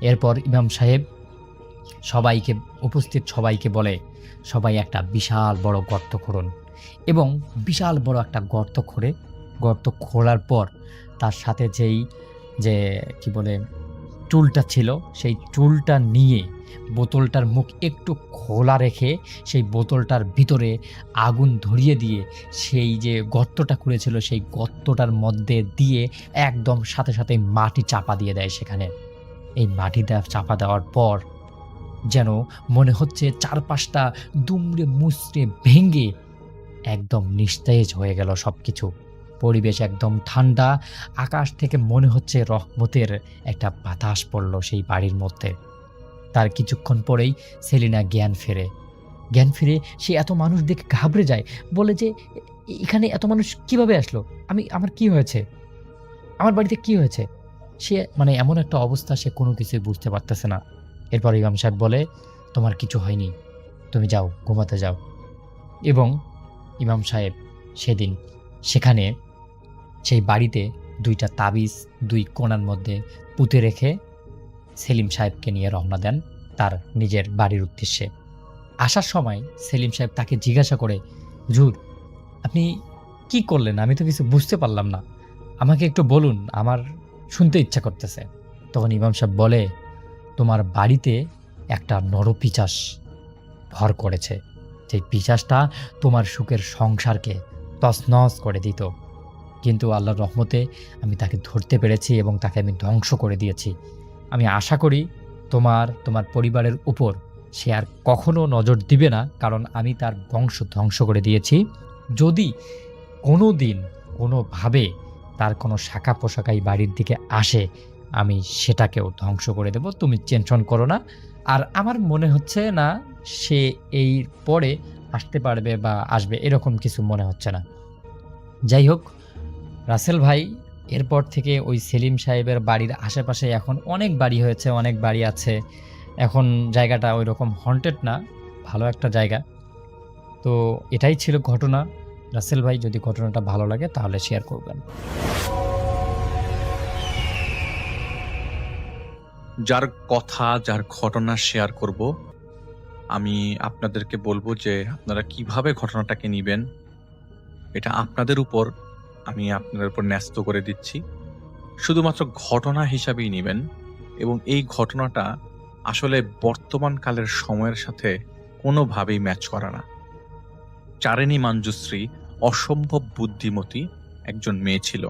এরপর ইমাম সাহেব সবাইকে, উপস্থিত সবাইকে বলে, সবাই একটা বিশাল বড় গর্ত খোঁড়ন। এবং বিশাল বড় একটা গর্ত খোঁড়ার পর তার সাথে যে কি বলে চুলটা ছিল, সেই চুলটা নিয়ে বোতলটার মুখ একটু খোলা রেখে সেই বোতলটার ভিতরে আগুন ধরিয়ে দিয়ে সেই যে গর্তটা করেছিল সেই গর্তটার মধ্যে দিয়ে একদম সাথে সাথে মাটি চাপা দিয়ে দেয় সেখানে। এই মাটিটা চাপা দেওয়ার পর যেন মনে হচ্ছে চারপাশটা দুমড়ে মুচড়ে ভেঙে একদম নিস্তেজ হয়ে গেল সব কিছু। পরিবেশ একদম ঠান্ডা, আকাশ থেকে মনে হচ্ছে রহমতের একটা বাতাস পড়ল সেই বাড়ির মধ্যে। তার কিছুক্ষণ পরেই সেলিনা জ্ঞান ফিরে সে এত মানুষ দেখে ঘাবড়ে যায়, বলে যে এখানে এত মানুষ কিভাবে আসলো, আমার কি হয়েছে, আমার বাড়িতে কি হয়েছে। সে এমন একটা অবস্থা, সে কোনো কিছুই বুঝতে পারতেছে না। এরপর ইমাম সাহেব বলে, তোমার কিছু হয়নি, তুমি যাও, ঘুমাতে যাও। এবং ইমাম সাহেব সেদিন সেখানে সেই বাড়িতে 2টা তাবিজ 2 কোণার মধ্যে পুঁতে রেখে সেলিম সাহেবকে নিয়ে রওনা দেন তার নিজের বাড়ির উদ্দেশ্যে। আসার সময় সেলিম সাহেব তাকে জিজ্ঞাসা করে, হুজুর আপনি কি করলেন, আমি তো কিছু বুঝতে পারলাম না, আমাকে একটু বলুন, আমার শুনতে ইচ্ছা করতেছে। তখন ইমাম সাহেব বলে, তোমার বাড়িতে একটা নরপিশাচ ভর করেছে, যে পিশাচটা তোমার সুখের সংসারকে তছনছ করে দিত, কিন্তু আল্লাহর রহমতে আমি তাকে ধরতে পেরেছি এবং তাকে আমি ধ্বংস করে দিয়েছি। আমি আশা করি তোমার পরিবারের উপর সে আর কখনো নজর দিবে না, কারণ আমি তার বংশ ধ্বংস করে দিয়েছি। যদি কোনো দিন কোনোভাবে তার কোনো শাখা পোশাকাই বাড়ির দিকে আসে, আমি সেটাকেও ধ্বংস করে দেব, তুমি টেনশন করো না। আর আমার মনে হচ্ছে না সে এই পরে আসতে পারবে বা আসবে, এরকম কিছু মনে হচ্ছে না। যাই হোক রাসেল ভাই, এরপর থেকে ওই সেলিম সাহেবের বাড়ির আশেপাশে এখন অনেক বাড়ি হয়েছে, অনেক বাড়ি আছে। এখন জায়গাটা ওই রকম হন্টেড না, ভালো একটা জায়গা। তো এটাই ছিল ঘটনা। রাসেল ভাই, যদি ঘটনাটা ভালো লাগে তাহলে শেয়ার করবেন। যার কথা, যার ঘটনা শেয়ার করব, আমি আপনাদেরকে বলবো যে আপনারা কিভাবে ঘটনাটাকে নিবেন, এটা আপনাদের উপর, আমি আপনাদের উপর ন্যস্ত করে দিচ্ছি। শুধুমাত্র ঘটনা হিসাবেই নেবেন এবং এই ঘটনাটা আসলে বর্তমান কালের সময়ের সাথে কোনোভাবেই ম্যাচ করে না। চারেনি মঞ্জুশ্রী অসম্ভব বুদ্ধিমতী একজন মেয়ে ছিল।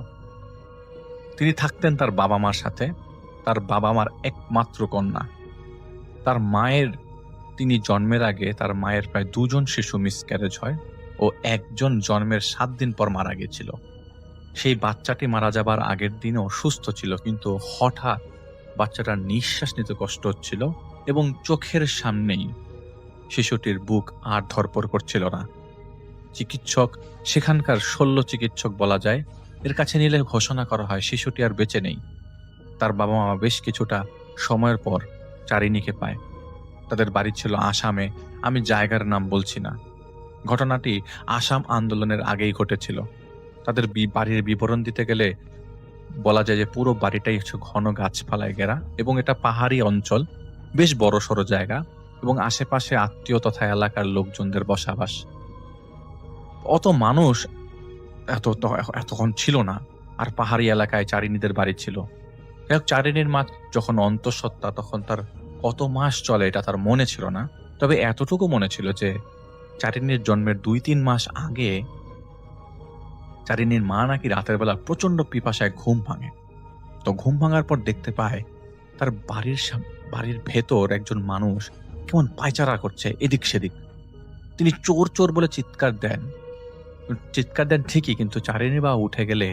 তিনি থাকতেন তার বাবা মার সাথে, তার বাবা মার একমাত্র কন্যা। তার মায়ের, তিনি জন্মের আগে তার মায়ের প্রায় 2 জন শিশু মিসক্যারেজ হয় ও একজন জন্মের 7 দিন পর মারা গেছিল। সেই বাচ্চাটি মারা যাবার আগের দিনও সুস্থ ছিল, কিন্তু হঠাৎ বাচ্চাটার নিঃশ্বাস নিতে কষ্ট হচ্ছিল এবং চোখের সামনেই শিশুটির বুক আর ধড়পড় করছিল না। চিকিৎসক, সেখানকার শল্য চিকিৎসক বলা যায়, এর কাছে নিলে ঘোষণা করা হয় শিশুটি আর বেঁচে নেই। তার বাবা মা বেশ কিছুটা সময়ের পর চারিনীকে পায়। তাদের বাড়ি ছিল আসামে, আমি জায়গার নাম বলছি না। ঘটনাটি আসাম আন্দোলনের আগেই ঘটেছিল। তাদের বাড়ির বিবরণ দিতে গেলে বলা যায় যে পুরো বাড়িটাই ঘন গাছপালায় ঘেরা এবং এটা পাহাড়ি অঞ্চল, বেশ বড় সড়ো জায়গা। এবং আশেপাশে আত্মীয় তথা এলাকার লোকজনদের বসবাস। অত মানুষ এতক্ষণ ছিল না। আর পাহাড়ি এলাকায় চারিনীদের বাড়ি ছিল। যাই হোক, চারিনীর মা যখন অন্তঃসত্ত্বা, তখন তার কত মাস চলে এটা তার মনে ছিল না। তবে এতটুকু মনে ছিল যে চারিনীর জন্মের 2-3 মাস আগে চারিনীর মা নাকি রাতের বেলা প্রচন্ড পিপাসায় ঘুম ভাঙে। তো ঘুম ভাঙার পর দেখতে পায় তার বাড়ির ভেতর একজন মানুষ কেমন পায়চারা করছে এদিক সেদিক। তিনি চোর চোর বলে চিৎকার দেন ঠিকই, কিন্তু চারিনী বা উঠে গেলে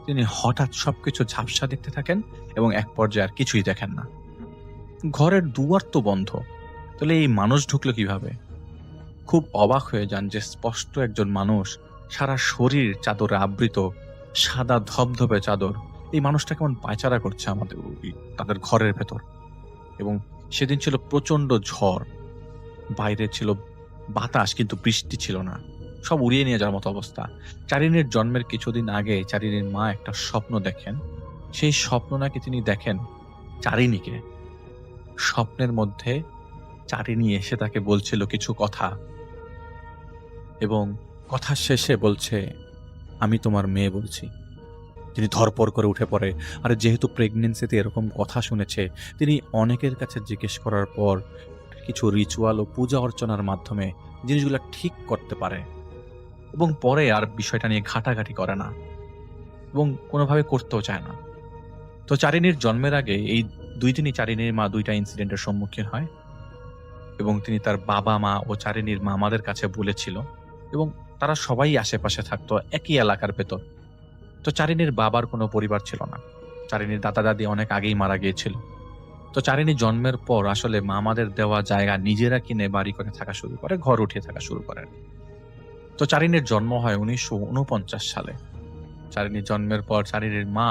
তিনি হঠাৎ সবকিছু ঝাপসা দেখতে থাকেন এবং এক পর্যায়ে আর কিছুই দেখেন না। ঘরের দুয়ার তো বন্ধ, তাহলে এই মানুষ ঢুকলো কিভাবে? খুব অবাক হয়ে যান যে স্পষ্ট একজন মানুষ, সারা শরীর চাদরে আবৃত, সাদা ধবধবে চাদর, এই মানুষটা কেমন পায়চারা করছে তাদের ঘরের ভেতর। এবং সেদিন ছিল প্রচন্ড ঝড়, বাইরে ছিল বাতাস, কিন্তু বৃষ্টি ছিল না, সব উড়িয়ে নিয়ে যাওয়ার মতো অবস্থা। চারিনীর জন্মের কিছুদিন আগে চারিনীর মা একটা স্বপ্ন দেখেন। সেই স্বপ্ন নাকি তিনি দেখেন চারিনীকে। স্বপ্নের মধ্যে চারিনী এসে তাকে বলছিল কিছু কথা, এবং কথা শেষে বলছে, আমি তোমার মেয়ে বলছি। তিনি ধরপড় করে উঠে পড়ে। আর যেহেতু প্রেগনেন্সিতে এরকম কথা শুনেছে, তিনি অনেকের কাছে জিজ্ঞেস করার পর কিছু রিচুয়াল ও পূজা অর্চনার মাধ্যমে জিনিসগুলো ঠিক করতে পারে, এবং পরে আর বিষয়টা নিয়ে ঘাটাঘাটি করে না এবং কোনোভাবে করতেও চায় না। তো চারিনীর জন্মের আগে এই 2 দিনই চারিনীর মা 2টা ইনসিডেন্টের সম্মুখীন হয়, এবং তিনি তার বাবা মা ও চারিনীর মামাদের কাছে বলেছিল, এবং তারা সবাই আশেপাশে থাকতো একই এলাকার ভেতর। তো চারিনীর বাবার কোনো পরিবার ছিল না, চারিনীর দাদা দাদি অনেক আগেই মারা গিয়েছিল। তো চারিনী জন্মের পর আসলে মামাদের দেওয়া জায়গা নিজেরা কিনে বাড়ি করে থাকা শুরু করে, ঘর উঠিয়ে থাকা শুরু করে। তো চারিনীর জন্ম হয় 1949 সালে। চারিনীর জন্মের পর চারিনীর মা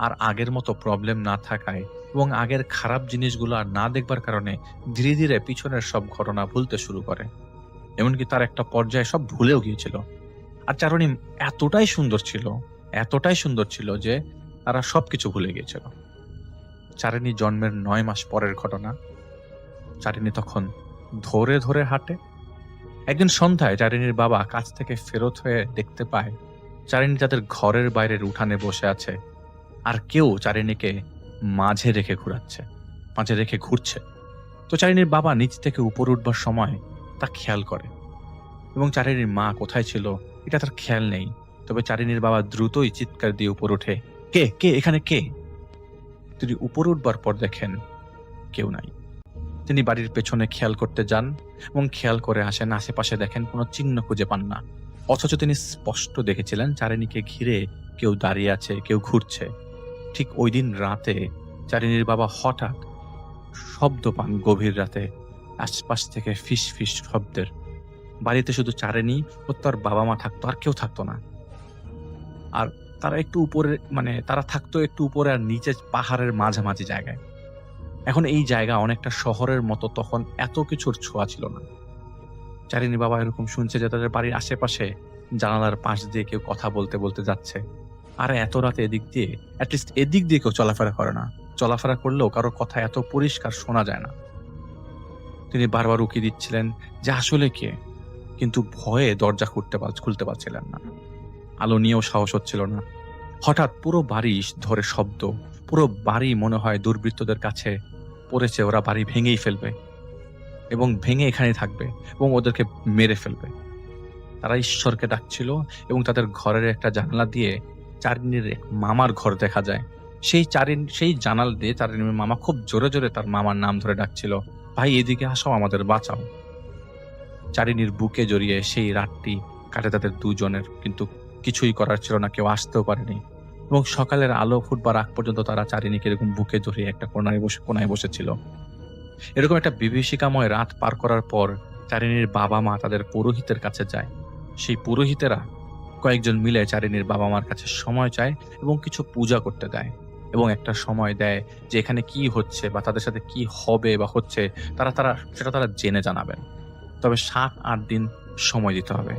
আর আগের মতো প্রবলেম না থাকায় এবং আগের খারাপ জিনিসগুলো আর না দেখবার কারণে ধীরে ধীরে পিছনের সব ঘটনা ভুলতে শুরু করে। এমনকি তার একটা পর্যায়ে সব ভুলেও গিয়েছিল। আর চারিনী এতটাই সুন্দর ছিল যে তারা সবকিছু ভুলে গিয়েছিল। চারিনী জন্মের 9 মাস পরের ঘটনা। চারিনী তখন ধরে ধরে হাঁটে। একদিন সন্ধ্যায় চারিনীর বাবা কাজ থেকে ফেরত হয়ে দেখতে পায় চারিনী তাদের ঘরের বাইরের উঠানে বসে আছে, আর কেউ চারিনীকে মাঝে রেখে ঘুরছে। তো চারিনীর বাবা নিচ থেকে উপর উঠবার সময় তা খেয়াল করে, এবং চারিনীর মা কোথায় ছিল এটা তার খেয়াল নেই। তবে চারিনীর বাবা দ্রুতই চিৎকার দিয়ে উপর ওঠে, কে কে এখানে কে? তিনি উপরে উঠবার পর দেখেন কেউ নাই। তিনি বাড়ির পেছনে খেয়াল করতে যান এবং খেয়াল করে আসেন, আশেপাশে দেখেন কোনো চিহ্ন খুঁজে পান না। অথচ তিনি স্পষ্ট দেখেছিলেন চারিনীকে ঘিরে কেউ দাঁড়িয়ে আছে, কেউ ঘুরছে। ঠিক ওই দিন রাতে চারিনীর বাবা হঠাৎ শব্দ পান, গভীর রাতে আশপাশ থেকে ফিস ফিস শব্দের। বাড়িতে শুধু চারিনী ও তার বাবা মা থাকতো, আর কেউ থাকতো না। আর তারা থাকতো একটু উপরে আর নিচে পাহাড়ের মাঝামাঝি জায়গায়। এখন এই জায়গা অনেকটা শহরের মতো, তখন এত কিছুর ছোঁয়া ছিল না। চারিনী বাবা এরকম শুনছে যে তাদের বাড়ির আশেপাশে জানালার পাশ দিয়ে কেউ কথা বলতে বলতে যাচ্ছে। আর এত রাতে এদিক দিয়ে কেউ চলাফেরা করে না। চলাফেরা করলেও কারো কথা এত পরিষ্কার শোনা যায় না। তিনি বারবার উকি দিচ্ছিলেন যে আসলে কে, কিন্তু ভয়ে দরজা খুলতে পারছিলেন না। আলো নিয়েও সাহস হচ্ছিল না। হঠাৎ পুরো বাড়ি ধরে শব্দ, পুরো বাড়ি মনে হয় দুর্বৃত্তদের কাছে পড়েছে, ওরা বাড়ি ভেঙেই ফেলবে এবং ভেঙে এখানেই থাকবে এবং ওদেরকে মেরে ফেলবে। তারা ঈশ্বরকে ডাকছিল, এবং তাদের ঘরের একটা জানালা দিয়ে চারিনীর মামার ঘর দেখা যায়। সেই জানালা দিয়ে চারিনীর মামা খুব জোরে জোরে তার মামার নাম ধরে ডাকছিল, ভাই এদিকে আসো, আমাদের বাঁচাও। চারিনীর বুকে জড়িয়ে সেই রাতটি কাটে তাদের দুজনের, কিন্তু কিছুই করার ছিল না, কেউ আসতেও পারেনি। এবং সকালের আলো ফুটবার আগ পর্যন্ত তারা চারিনীকে এরকম বুকে জড়িয়ে একটা কোনায় বসেছিল। এরকম একটা বিভীষিকাময় রাত পার করার পর চারিনীর বাবা মা তাদের পুরোহিতের কাছে যায়। সেই পুরোহিতেরা কয়েকজন মিলে চারিনীর বাবা মার কাছে সময় চায় এবং কিছু পূজা করতে দেয়, এবং একটা সময় দেয় যে এখানে কি হচ্ছে বা তাদের সাথে কি হবে বা হচ্ছে সেটা তারা জেনে জানাবেন। তবে 7-8 দিন সময় দিতে হবে।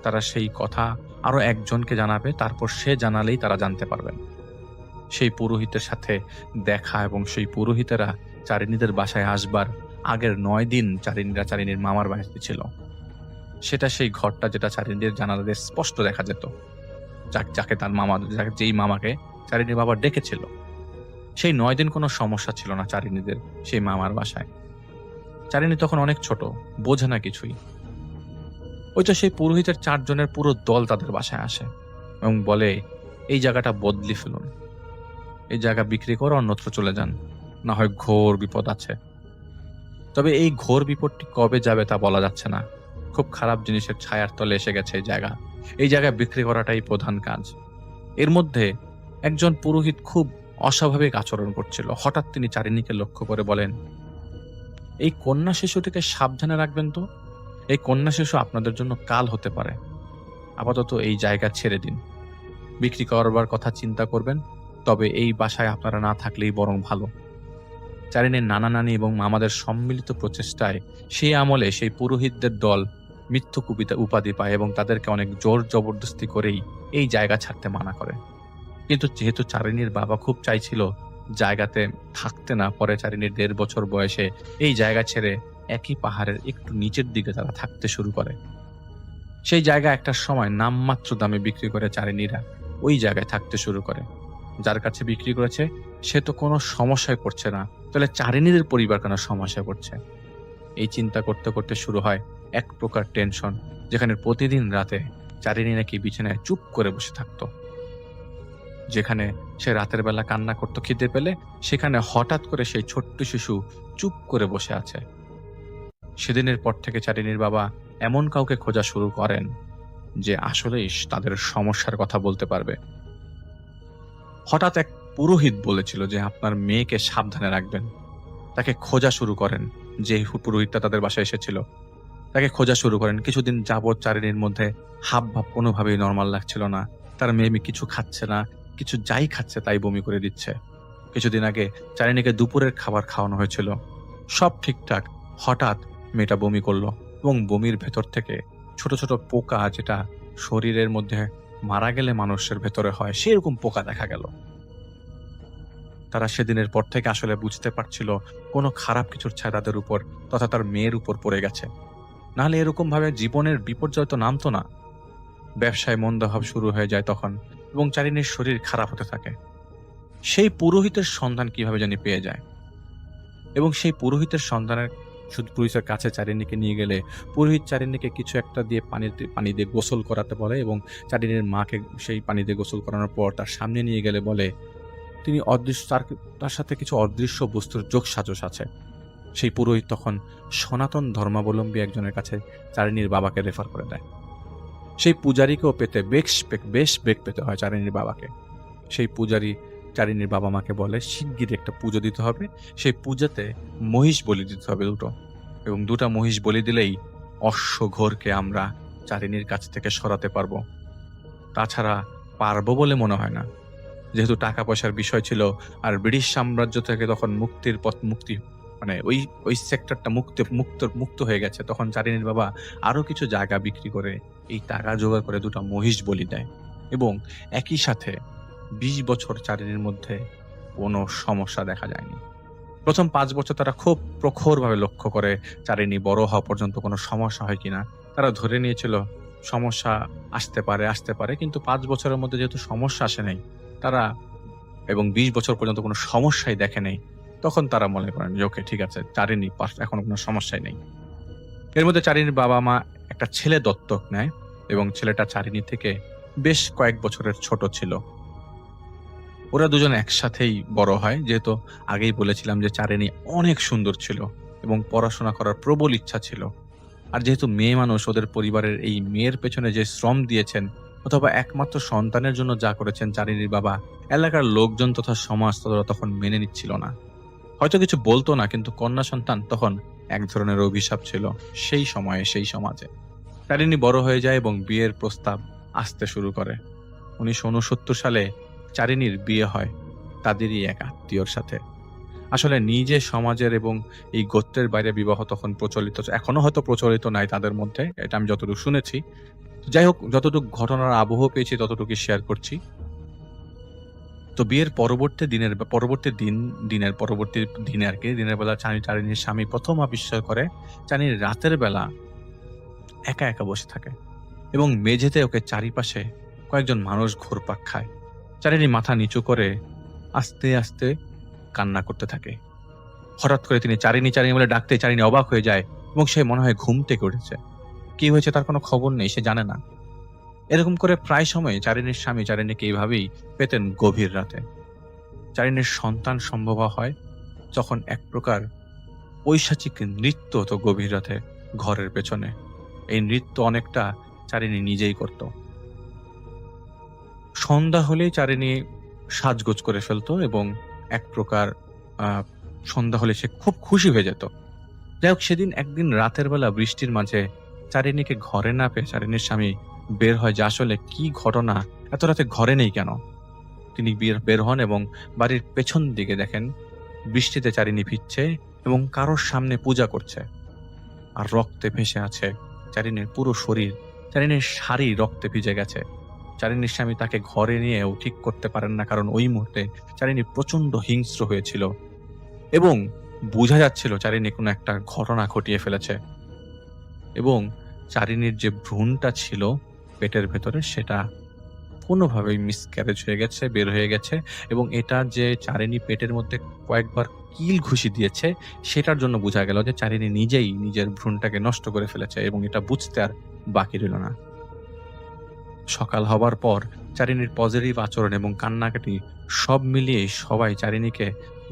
তারা সেই কথা আরো একজনকে জানাবে, তারপর সে জানালেই তারা জানতে পারবেন। সেই পুরোহিতের সাথে দেখা এবং সেই পুরোহিতেরা চারিনীদের বাসায় আসবার আগের 9 দিন চারিনীরা চারিনীর মামার বাড়িতে ছিল। সেটা সেই ঘরটা যেটা চারিনীর জানালা দিয়ে স্পষ্ট দেখা যেত। যাকে তার মামা, যেই মামাকে চারিনীর বাবা ডেকেছিল, সেই 9 দিন কোনো সমস্যা ছিল না চারিনীদের সেই মামার বাসায়। চারিনী তখন অনেক ছোট, বোঝে না কিছুই। ওই তো সেই পুরোহিতের 4 জনের পুরো দল তাদের বাসায় আসে এবং বলে, এই জায়গাটা বদলি ফেলুন, এই জায়গা বিক্রি করে অন্যত্র চলে যান, না হয় ঘোর বিপদ আছে। তবে এই ঘোর বিপদটি কবে যাবে তা বলা যাচ্ছে না। খুব খারাপ জিনিসের ছায়ার তলে এসে গেছে এই জায়গা বিক্রি করাটাই প্রধান কাজ। এর মধ্যে একজন পুরোহিত খুব অস্বাভাবিক আচরণ করছিল। হঠাৎ তিনি চারিণীকে লক্ষ্য করে বলেন, এই কন্যা শিশুটিকে সাবধানে রাখবেন তো, এই কন্যা শিশু আপনাদের জন্য কাল হতে পারে। আপাতত এই জায়গা ছেড়ে দিন, বিক্রি করবার কথা চিন্তা করবেন, তবে এই বাসায় আপনারা না থাকলেই বরং ভালো। চারিণীর নানা নানি এবং মামাদের সম্মিলিত প্রচেষ্টায় সেই আমলে সেই পুরোহিতদের দল মিথ্যু উপাধি পায় এবং তাদেরকে অনেক জোর জবরদস্তি করেই এই জায়গা ছাড়তে মানা করে। কিন্তু যেহেতু চারিণীর বাবা খুব চাইছিল জায়গাতে থাকতে, না পরে চারিণীর 1.5 বছর বয়সে এই জায়গা ছেড়ে একই পাহাড়ের একটু নিচের দিকে তারা থাকতে শুরু করে। সেই জায়গা একটা সময় নামমাত্র দামে বিক্রি করে চারিণীরা ওই জায়গায় থাকতে শুরু করে। যার কাছে বিক্রি করেছে সে তো কোনো সমস্যায় পড়ছে না, তাহলে চারিণীদের পরিবার কেন সমস্যায় পড়ছে? এই চিন্তা করতে করতে শুরু হয় এক প্রকার টেনশন, যেখানে প্রতিদিন রাতে চারিণী নাকি বিছানায় চুপ করে বসে থাকতো। যেখানে সে রাতের বেলা কান্না করতো খিদে পেলে, সেখানে হঠাৎ করে সেই ছোট্ট শিশু চুপ করে বসে আছে। সেদিনের পর থেকে চারিণীর বাবা এমন কাউকে খোঁজা শুরু করেন যে আসলেই তাদের সমস্যার কথা বলতে পারবে। হঠাৎ এক পুরোহিত বলেছিল যে আপনার মেয়েকে সাবধানে রাখবেন। তাকে খোঁজা শুরু করেন, যে পুরোহিতটা তাদের বাসায় এসেছিল তাকে খোঁজা শুরু করেন। কিছুদিন যাবৎ চারিণীর মধ্যে হাব ভাব কোনোভাবেই নর্মাল লাগছিল না। তার মেয়ে কিছু খাচ্ছে না, কিছু যাই খাচ্ছে তাই বমি করে দিচ্ছে। কিছুদিন আগে চারিণীকে দুপুরের খাবার খাওয়ানো হয়েছিল, সব ঠিকঠাক। হঠাৎ মেয়েটা বমি করলো এবং বমির ভেতর থেকে ছোট ছোট পোকা, যেটা শরীরের মধ্যে মারা গেলে মানুষের ভেতরে হয়, সেরকম পোকা দেখা গেল। তারা সেদিনের পর থেকে আসলে বুঝতে পারছিল কোনো খারাপ কিছুর ছায়া তাদের উপর তথা তার মেয়ের উপর পড়ে গেছে। নাহলে এরকম ভাবে জীবনের বিপর্যয় তো নামতো না। ব্যবসায় মন্দাভাব শুরু হয়ে যায় তখন, এবং চারিণীর শরীর খারাপ হতে থাকে। সেই পুরোহিতের সন্ধান কিভাবে জানি পেয়ে যায়, এবং সেই পুরোহিতের সন্ধানের পুরোহিতের কাছে চারিণীকে নিয়ে গেলে পুরোহিত চারিণীকে কিছু একটা দিয়ে পানি দিয়ে গোসল করাতে বলে, এবং চারিণীর মাকে সেই পানি দিয়ে গোসল করানোর পর তার সামনে নিয়ে গেলে বলে তিনি অদৃশ্য, তার সাথে কিছু অদৃশ্য বস্তুর যোগ সাজস আছে। সেই পুরোহিত তখন সনাতন ধর্মাবলম্বী একজনের কাছে চারিণীর বাবাকে রেফার করে দেয়। সেই পূজারীকেও পেতে বেশ বেগ পেতে হয় চারিণীর বাবাকে। সেই পূজারী চারিণীর বাবা মাকে বলে শিগগির একটা পুজো দিতে হবে, সেই পূজাতে মহিষ বলি দিতে হবে 2টো, এবং 2টা মহিষ বলি দিলেই অশ্বঘোরকে আমরা চারিণীর কাছ থেকে সরাতে পারবো। তাছাড়া পারবো বলে মনে হয় না, যেহেতু টাকা পয়সার বিষয় ছিল, আর ব্রিটিশ সাম্রাজ্য থেকে তখন মুক্তি মানে ওই সেক্টরটা মুক্ত হয়ে গেছে। তখন চারিণীর বাবা আরো কিছু জায়গা বিক্রি করে এই টাকা জোগাড় করে 2টা মহিষ বলি দেয়, এবং একই সাথে 20 বছর চারিণীর মধ্যে কোনো সমস্যা দেখা যায়নি। প্রথম 5 বছর তারা খুব প্রখরভাবে লক্ষ্য করে চারিণী বড় হওয়া পর্যন্ত কোনো সমস্যা হয় কিনা। তারা ধরে নিয়েছিল সমস্যা আসতে পারে, কিন্তু 5 বছরের মধ্যে যেহেতু সমস্যা আসে নাই তারা, এবং 20 বছর পর্যন্ত কোনো সমস্যাই দেখে নেই, তখন তারা মনে করেন যে ওকে ঠিক আছে, চারিণী এখন কোনো সমস্যাই নেই। এর মধ্যে চারিণীর বাবা মা একটা ছেলে দত্তক নেয়, এবং ছেলেটা চারিণী থেকে বেশ কয়েক বছরের ছোট ছিল। ওরা দুজন একসাথেই বড় হয়, যেহেতু আগেই বলেছিলাম যে চারিণী অনেক সুন্দর ছিল এবং পড়াশোনা করার প্রবল ইচ্ছা ছিল। আর যেহেতু মেয়ে মানুষ, ওদের পরিবারের এই মেয়ের পেছনে যে শ্রম দিয়েছেন অথবা একমাত্র সন্তানের জন্য যা করেছেন চারিণীর বাবা, এলাকার লোকজন তথা সমাজ তারা তখন মেনে নিচ্ছিল না। হয়তো কিছু বলতো না, কিন্তু কন্যা সন্তান তখন এক ধরনের অভিশাপ ছিল সেই সময়ে সেই সমাজে। চারিণী বড় হয়ে যায় এবং বিয়ের প্রস্তাব আসতে শুরু করে। 1969 সালে চারিণীর বিয়ে হয় তাদেরই এক আত্মীয়র সাথে। আসলে নিজে সমাজের এবং এই গোত্রের বাইরে বিবাহ তখন প্রচলিত, এখনো হয়তো প্রচলিত নাই তাদের মধ্যে, এটা আমি যতটুকু শুনেছি। যাই হোক, যতটুকু ঘটনার আবহ পেয়েছি ততটুকু শেয়ার করছি। তো বিয়ের পরবর্তী দিনে আর কি, দিনের বেলা চারিনীর স্বামী প্রথম আবিষ্কার করে চারিনী রাতের বেলা একা একা বসে থাকে এবং মেঝেতে ওকে চারিপাশে কয়েকজন মানুষ ঘুরপাক খায়। চারিনী মাথা নিচু করে আস্তে আস্তে কান্না করতে থাকে। হঠাৎ করে তিনি চারিনী চারিনী বলে ডাকতে চারিনী অবাক হয়ে যায় এবং সে মনে হয় ঘুম থেকে উঠেছে। কি হয়েছে তার কোনো খবর নেই, সে জানে না। এরকম করে প্রায় সময় চারিনীর স্বামী চারিনীকে এইভাবেই পেতেন গভীর রাতে। চারিনীর সন্তান সম্ভব হয় যখন এক প্রকার পৈশাচিক নৃত্য হতো গভীর রাতে ঘরের পেছনে। এই নৃত্য অনেকটা চারিনী নিজেই করত। সন্ধ্যা হলেই চারিনী সাজগোজ করে ফেলতো এবং এক প্রকার সন্ধ্যা হলে সে খুব খুশি হয়ে যেত। যাই হোক, সেদিন একদিন রাতের বেলা বৃষ্টির মাঝে চারিনীকে ঘরে না পেয়ে চারিনীর স্বামী বের হয় যে আসলে কি ঘটনা, এত রাতে ঘরে নেই কেন। তিনি বের হন এবং বাড়ির পেছন দিকে দেখেন বৃষ্টিতে চারিনী ভিজছে এবং কারোর সামনে পূজা করছে, আর রক্তে ভেসে আছে চারিনীর পুরো শরীর। চারিনীর শাড়ি রক্তে ভিজে গেছে। চারিনীর স্বামী তাকে ঘরে নিয়েও ঠিক করতে পারেন না, কারণ ওই মুহূর্তে চারিনী প্রচন্ড হিংস্র হয়েছিল এবং বোঝা যাচ্ছিল চারিনী কোনো একটা ঘটনা ঘটিয়ে ফেলেছে। এবং চারিনীর যে ভ্রূণটা ছিল পেটের ভেতরে, সেটা কোনোভাবেই মিসক্যারেজ হয়ে গেছে, বের হয়ে গেছে। এবং এটা যে চারিনী পেটের মধ্যে কয়েকবার কিল ঘুষি দিয়েছে, সেটার জন্য বোঝা গেল যে চারিনী নিজেই নিজের ভ্রূণটাকে নষ্ট করে ফেলেছে এবং এটা বুঝতে আর বাকি রইল না। সকাল হবার পর চারিনীর পজিটিভ আচরণ এবং কান্নাকাটি সব মিলিয়ে সবাই চারিনীকে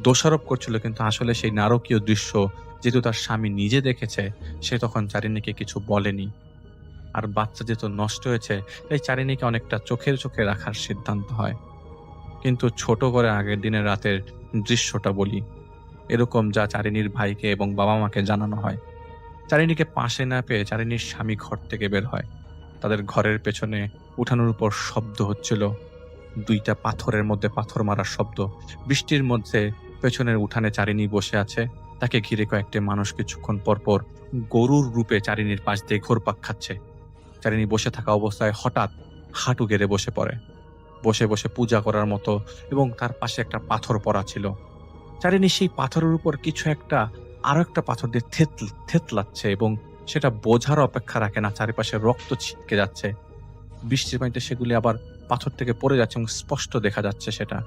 দোষারোপ করছিল, কিন্তু আসলে সেই নারকীয় দৃশ্য যেহেতু তার স্বামী নিজে দেখেছে, সে তখন চারিনীকে কিছু বলেনি। আর বাচ্চা যেহেতু নষ্ট হয়েছে, তাই চারিনীকে অনেকটা চোখে রাখার সিদ্ধান্ত হয়। কিন্তু ছোট করে আগের দিনের রাতের দৃশ্যটা বলি, এরকম যা চারিনীর ভাইকে এবং বাবা মাকে জানানো হয়। চারিনীকে পাশে না পেয়ে চারিনীর স্বামী ঘর থেকে বের হয়। তাদের ঘরের পেছনে উঠানোর উপর শব্দ হচ্ছিল, দুইটা পাথরের মধ্যে পাথর মারার শব্দ। বৃষ্টির মধ্যে পেছনের উঠানে চারিনী বসে আছে, তাকে ঘিরে কয়েকটি মানুষ কিছুক্ষণ পরপর গরুর রূপে চারিনীর পাশ দিয়ে ঘোরপাক খাচ্ছে। চারিনী বসে থাকা অবস্থায় হঠাৎ হাঁটু গেড়ে বসে পড়ে, বসে বসে পূজা করার মতো, এবং তার পাশে একটা পাথর পড়া ছিল। চারিনী সেই পাথরের উপর কিছু একটা আরো একটা পাথর দিয়ে থেতলাচ্ছে এবং সেটা বোঝার অপেক্ষা রাখে না। চারিপাশে রক্ত ছিটকে যাচ্ছে, বৃষ্টির পানিতে সেগুলি আবার পাথর থেকে পড়ে যাচ্ছে এবং স্পষ্ট দেখা যাচ্ছে সেটা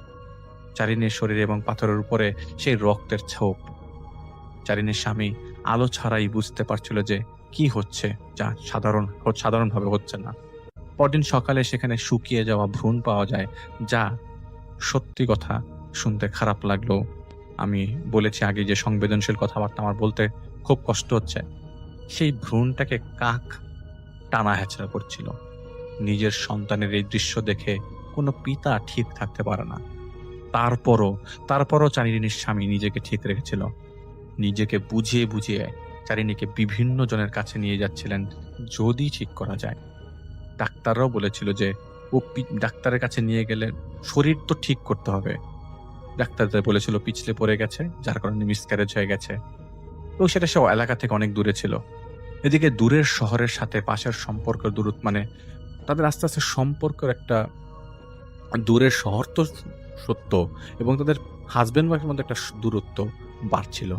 চারিনীর শরীরে এবং পাথরের উপরে সেই রক্তের ছোপ। চারিনীর স্বামী আলো ছাড়াই বুঝতে পারছিল যে কি হচ্ছে, যা সাধারণভাবে হচ্ছে না। পরদিন সকালে সেখানে শুকিয়ে যাওয়া ভ্রূণ পাওয়া যায়, যা সত্যি কথা শুনতে খারাপ লাগলো। আমি বলেছি আগে যে সংবেদনশীল কথাবার্তা আমার বলতে খুব কষ্ট হচ্ছে। সেই ভ্রূণটাকে কাক টানা হেঁচড়া করছিল। নিজের সন্তানের এই দৃশ্য দেখে কোনো পিতা ঠিক থাকতে পারে না। তারপরও চারিনীর স্বামী নিজেকে ঠিক রেখেছিল। নিজেকে বুঝিয়ে চারিনীকে বিভিন্ন জনের কাছে নিয়ে যাচ্ছিলেন যদি ঠিক করা যায়। ডাক্তাররাও বলেছিল যে ডাক্তারের কাছে নিয়ে গেলে শরীর তো ঠিক করতে হবে। ডাক্তারদের বলেছিল পিছলে পড়ে গেছে, যার কারণে মিসক্যারেজ হয়ে গেছে, এবং সেটা সে এলাকা থেকে অনেক দূরে ছিল। এদিকে দূরের শহরের সাথে পাশের সম্পর্কের দূরত্ব, মানে তাদের আস্তে আস্তে সম্পর্কের একটা, দূরের শহর তো সত্য, এবং তাদের হাজবেন্ড ওয়াইফের মধ্যে একটা দূরত্ব বাড়ছিল।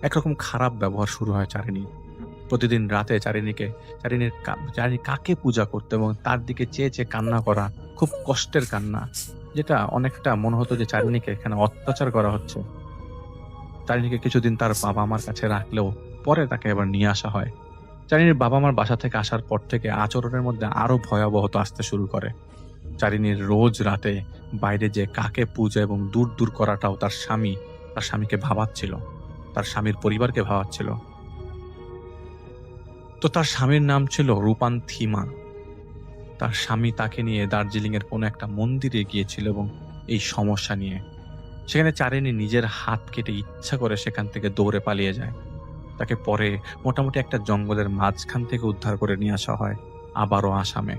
একরকম খারাপ ব্যবহার শুরু হয় চারিনী। প্রতিদিন রাতে চারিনী কাকে পূজা করতে এবং তার দিকে চেয়ে চেয়ে কান্না করা, খুব কষ্টের কান্না, যেটা অনেকটা মনে হতো যে চারিনীকে এখানে অত্যাচার করা হচ্ছে। চারিনীকে কিছুদিন তার বাবা মার কাছে রাখলেও পরে তাকে আবার নিয়ে আসা হয়। চারিনীর বাবা মার বাসা থেকে আসার পর থেকে আচরণের মধ্যে আরো ভয়াবহতা আসতে শুরু করে। চারিনীর রোজ রাতে বাইরে যে কাকে পূজা এবং দূর করাটাও তার স্বামীকে ভাবাচ্ছিল, তার স্বামীর পরিবারকে ভাবাচ্ছিল। তো তার স্বামীর নাম ছিল রূপান থিমা। তার স্বামী তাকে নিয়ে দার্জিলিং এর কোনো একটা মন্দিরে গিয়েছিল এবং এই সমস্যা নিয়ে সেখানে চারিনী নিজের হাত কেটে ইচ্ছা করে সেখান থেকে দৌড়ে পালিয়ে যায়। তাকে পরে মোটামুটি একটা জঙ্গলের মাঝখান থেকে উদ্ধার করে নিয়ে আসা হয় আবারও আসামে।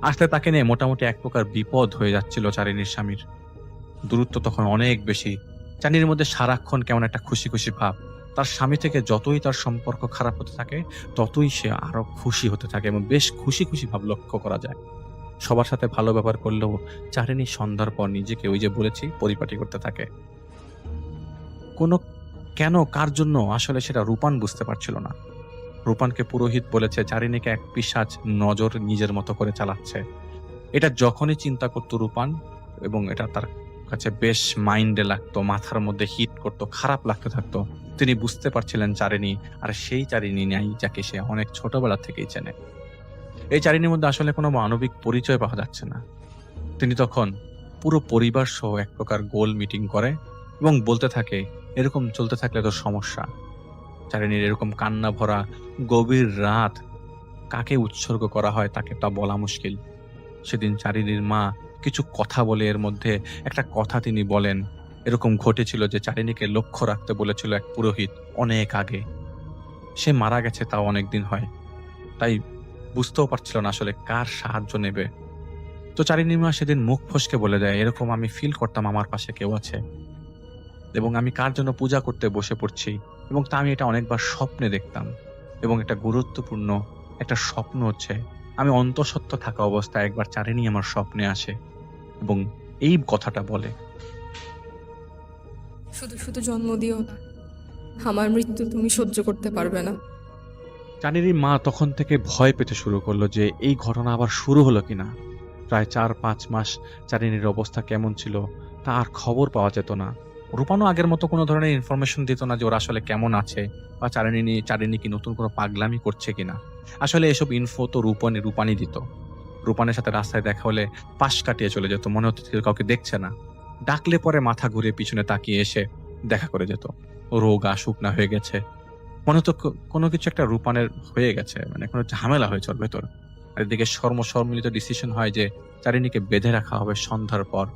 আসলে তাকে নিয়ে মোটামুটি এক প্রকার বিপদ হয়ে যাচ্ছিল চারিনীর স্বামীর। দূরত্ব তখন অনেক বেশি। চারিনীর মধ্যে সারাক্ষণ কেমন একটা খুশি খুশি ভাব। তার স্বামী থেকে যতই তার সম্পর্ক খারাপ হতে থাকে, ততই সে আরো খুশি হতে থাকে এবং বেশ খুশি খুশি ভাব লক্ষ্য করা যায়। সবার সাথে ভালো ব্যবহার করলেও চারিনী সন্ধ্যার পর নিজেকে ওই যে বলেছি পরিপাটি করতে থাকে। কোনো কেন কার জন্য আসলে সেটা রূপান বুঝতে পারছিল না। রূপানকে পুরোহিত বলেছে চারিনীকে এক পিশাচ নজর নিজের মতো করে চালাচ্ছে। এটা যখনই চিন্তা করতো রূপান, এবং এটা তার কাছে বেশ মাইন্ডে লাগতো, মাথার মধ্যে হিট করতো, খারাপ লাগতে থাকতো, তিনি বুঝতে পারছিলেন চারিনী আর সেই চারিনী নাই যাকে সে অনেক ছোটবেলা থেকেই চেনে। এই চারিনীর মধ্যে আসলে কোনো মানবিক পরিচয় পাওয়া যাচ্ছে না। তিনি তখন পুরো পরিবার সহ এক প্রকার গোল মিটিং করে এবং বলতে থাকে, এরকম চলতে থাকলে তো সমস্যা। চারিনীর এরকম কান্না ভরা গভীর রাত কাকে উৎসর্গ করা হয় তাকে তা বলা মুশকিল। সেদিন চারিনীর মা কিছু কথা বলে, এর মধ্যে একটা কথা তিনি বলেন, এরকম ঘটেছিল যে চারিনীকে লক্ষ্য রাখতে বলেছিল এক পুরোহিত অনেক আগে। সে মারা গেছে তাও অনেক দিন হয়, তাই বুঝতেও পারছিল না আসলে কার সাহায্য নেবে। তো চারিনীর মা সেদিন মুখ ফসকে বলে দেয়, এরকম আমি ফিল করতাম আমার পাশে কেউ আছে এবং আমি কার জন্য পূজা করতে বসে পড়ছি, এবং তা আমি এটা অনেকবার স্বপ্নে দেখতাম। এবং একটা গুরুত্বপূর্ণ একটা স্বপ্ন হচ্ছে, আমি অন্তঃসত্ত্বা থাকা অবস্থায় একবার চারিনী আমার স্বপ্নে আসে এবং এই কথাটা বলে। শুধু শুধু জন্ম দিও না, আমার মৃত্যু তুমি সহ্য করতে পারবে না। চারিনীর মা তখন থেকে ভয় পেতে শুরু করলো যে এই ঘটনা আবার শুরু হলো কিনা। প্রায় 4-5 মাস চারিনীর অবস্থা কেমন ছিল তার খবর পাওয়া যেত না। রূপানও আগের মতো কোনো ধরনের ইনফরমেশন দিত না যে ওরা আসলে কেমন আছে বা চারিনী কি নতুন কোনো পাগলামি করছে কিনা। আসলে এসব ইনফো তো রূপানি দিত। রূপানের সাথে রাস্তায় দেখা হলে পাশ কাটিয়ে চলে যেত, মনে হতো কেউ কাউকে দেখছে না। ডাকলে পরে মাথা ঘুরে পিছনে তাকিয়ে এসে দেখা করে যেত। রোগা শুকনা হয়ে গেছে, মনে হতো কোনো কিছু একটা রূপানের হয়ে গেছে, মানে কোনো ঝামেলা হয়েছে ওর ভেতর। আর এদিকে সম্মিলিত ডিসিশন হয় যে চারিনীকে বেঁধে রাখা হবে সন্ধ্যার পর।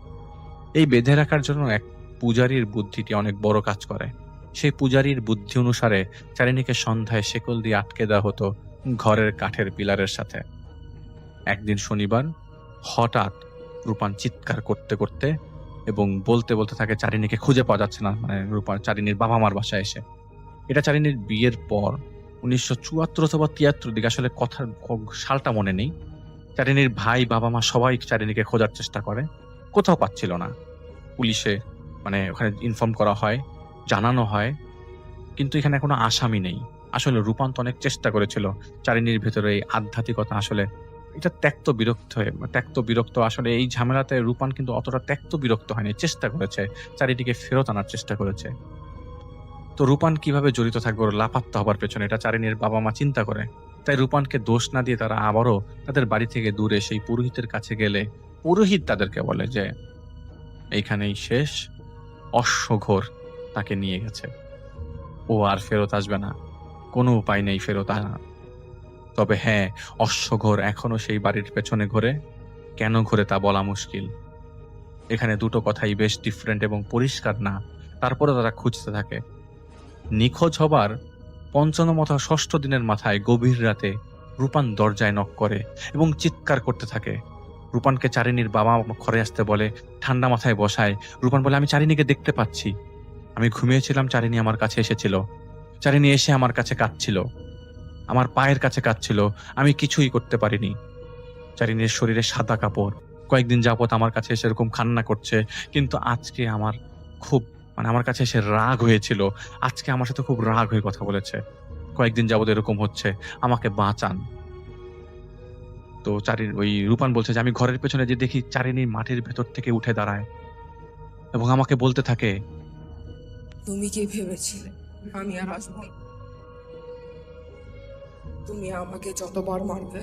এই বেঁধে রাখার জন্য এক পূজারীর বুদ্ধিটি অনেক বড় কাজ করে। সেই পূজারীর বুদ্ধি অনুসারে চারিনীকে সন্ধ্যায় শেকল দিয়ে আটকে দেওয়া হতো ঘরের কাঠের পিলারের সাথে। একদিন শনিবার হঠাৎ রূপান চিৎকার করতে করতে এবং বলতে বলতে থাকে চারিনীকে খুঁজে পাওয়া যাচ্ছে না, মানে রূপান চারিনীর বাবা মার বাসায় এসে। এটা চারিনীর বিয়ের পর 1974 অথবা 73 দিকে, আসলে কথার সালটা মনে নেই। চারিনীর ভাই বাবা মা সবাই চারিনীকে খোঁজার চেষ্টা করে, কোথাও পাচ্ছিল না। পুলিশে মানে ওখানে ইনফর্ম করা হয়, জানানো হয়, কিন্তু এখানে কোনো আসামি নেই। আসলে রূপান তো অনেক চেষ্টা করেছিল চারিনীর ভেতরে এই আধ্যাত্মিকতা, আসলে এটা ত্যক্ত বিরক্ত আসলে এই ঝামেলাতে রূপান কিন্তু অতটা ত্যক্ত বিরক্ত হয়নি, চেষ্টা করেছে, চারিদিকে ফেরত আনার চেষ্টা করেছে। তো রূপান কিভাবে জড়িত থাকবে ওর লাপাত্তা হবার পেছনে, এটা চারিনীর বাবা মা চিন্তা করে। তাই রূপানকে দোষ না দিয়ে তারা আবারও তাদের বাড়ি থেকে দূরে সেই পুরোহিতের কাছে গেলে পুরোহিত তাদেরকে বলে যে এইখানেই শেষ, অশ্বঘোর তাকে নিয়ে গেছে, ও আর ফেরত আসবে না, কোনো উপায় নেই ফেরত আনা। তবে হ্যাঁ, অশ্বঘোর এখনো সেই বাড়ির পেছনে ঘোরে, কেন ঘোরে তা বলা মুশকিল। এখানে দুটো কথাই বেশ ডিফারেন্ট এবং পরিষ্কার না, তারপরে তারা খুঁজতে থাকে। নিখোঁজ হবার ৫৫ অথবা ৬ষ্ঠ দিনের মাথায় গভীর রাতে রূপান দরজায় নক করে এবং চিৎকার করতে থাকে। রূপানকে চারিনীর বাবা ঘরে আসতে বলে, ঠান্ডা মাথায় বসায়। রূপান বলে, আমি চারিনীকে দেখতে পাচ্ছি, আমি ঘুমিয়েছিলাম, চারিনী আমার কাছে এসেছিল, চারিনী এসে আমার কাছে কাঁদছিল, আমার পায়ের কাছে কাঁদছিল, আমি কিছুই করতে পারিনি। চারিনীর শরীরে সাদা কাপড়, কয়েকদিন যাবত আমার কাছে এসে এরকম কান্না করছে, কিন্তু আজকে আমার খুব আমার কাছে এসে রাগ হয়েছিল, আজকে আমার সাথে খুব রাগ হয়ে কথা বলেছে, কয়েকদিন যাবত এরকম হচ্ছে, আমাকে বাঁচান। তো ওই রূপান বলছে যে আমি ঘরের পেছনে যে দেখি চারিনী মাটির ভেতর থেকে উঠে দাঁড়ায় এবং আমাকে বলতে থাকে, তুমি কি ভেবেছিলে আমি আর আসবো না? তুমি আমাকে যতবার মারবে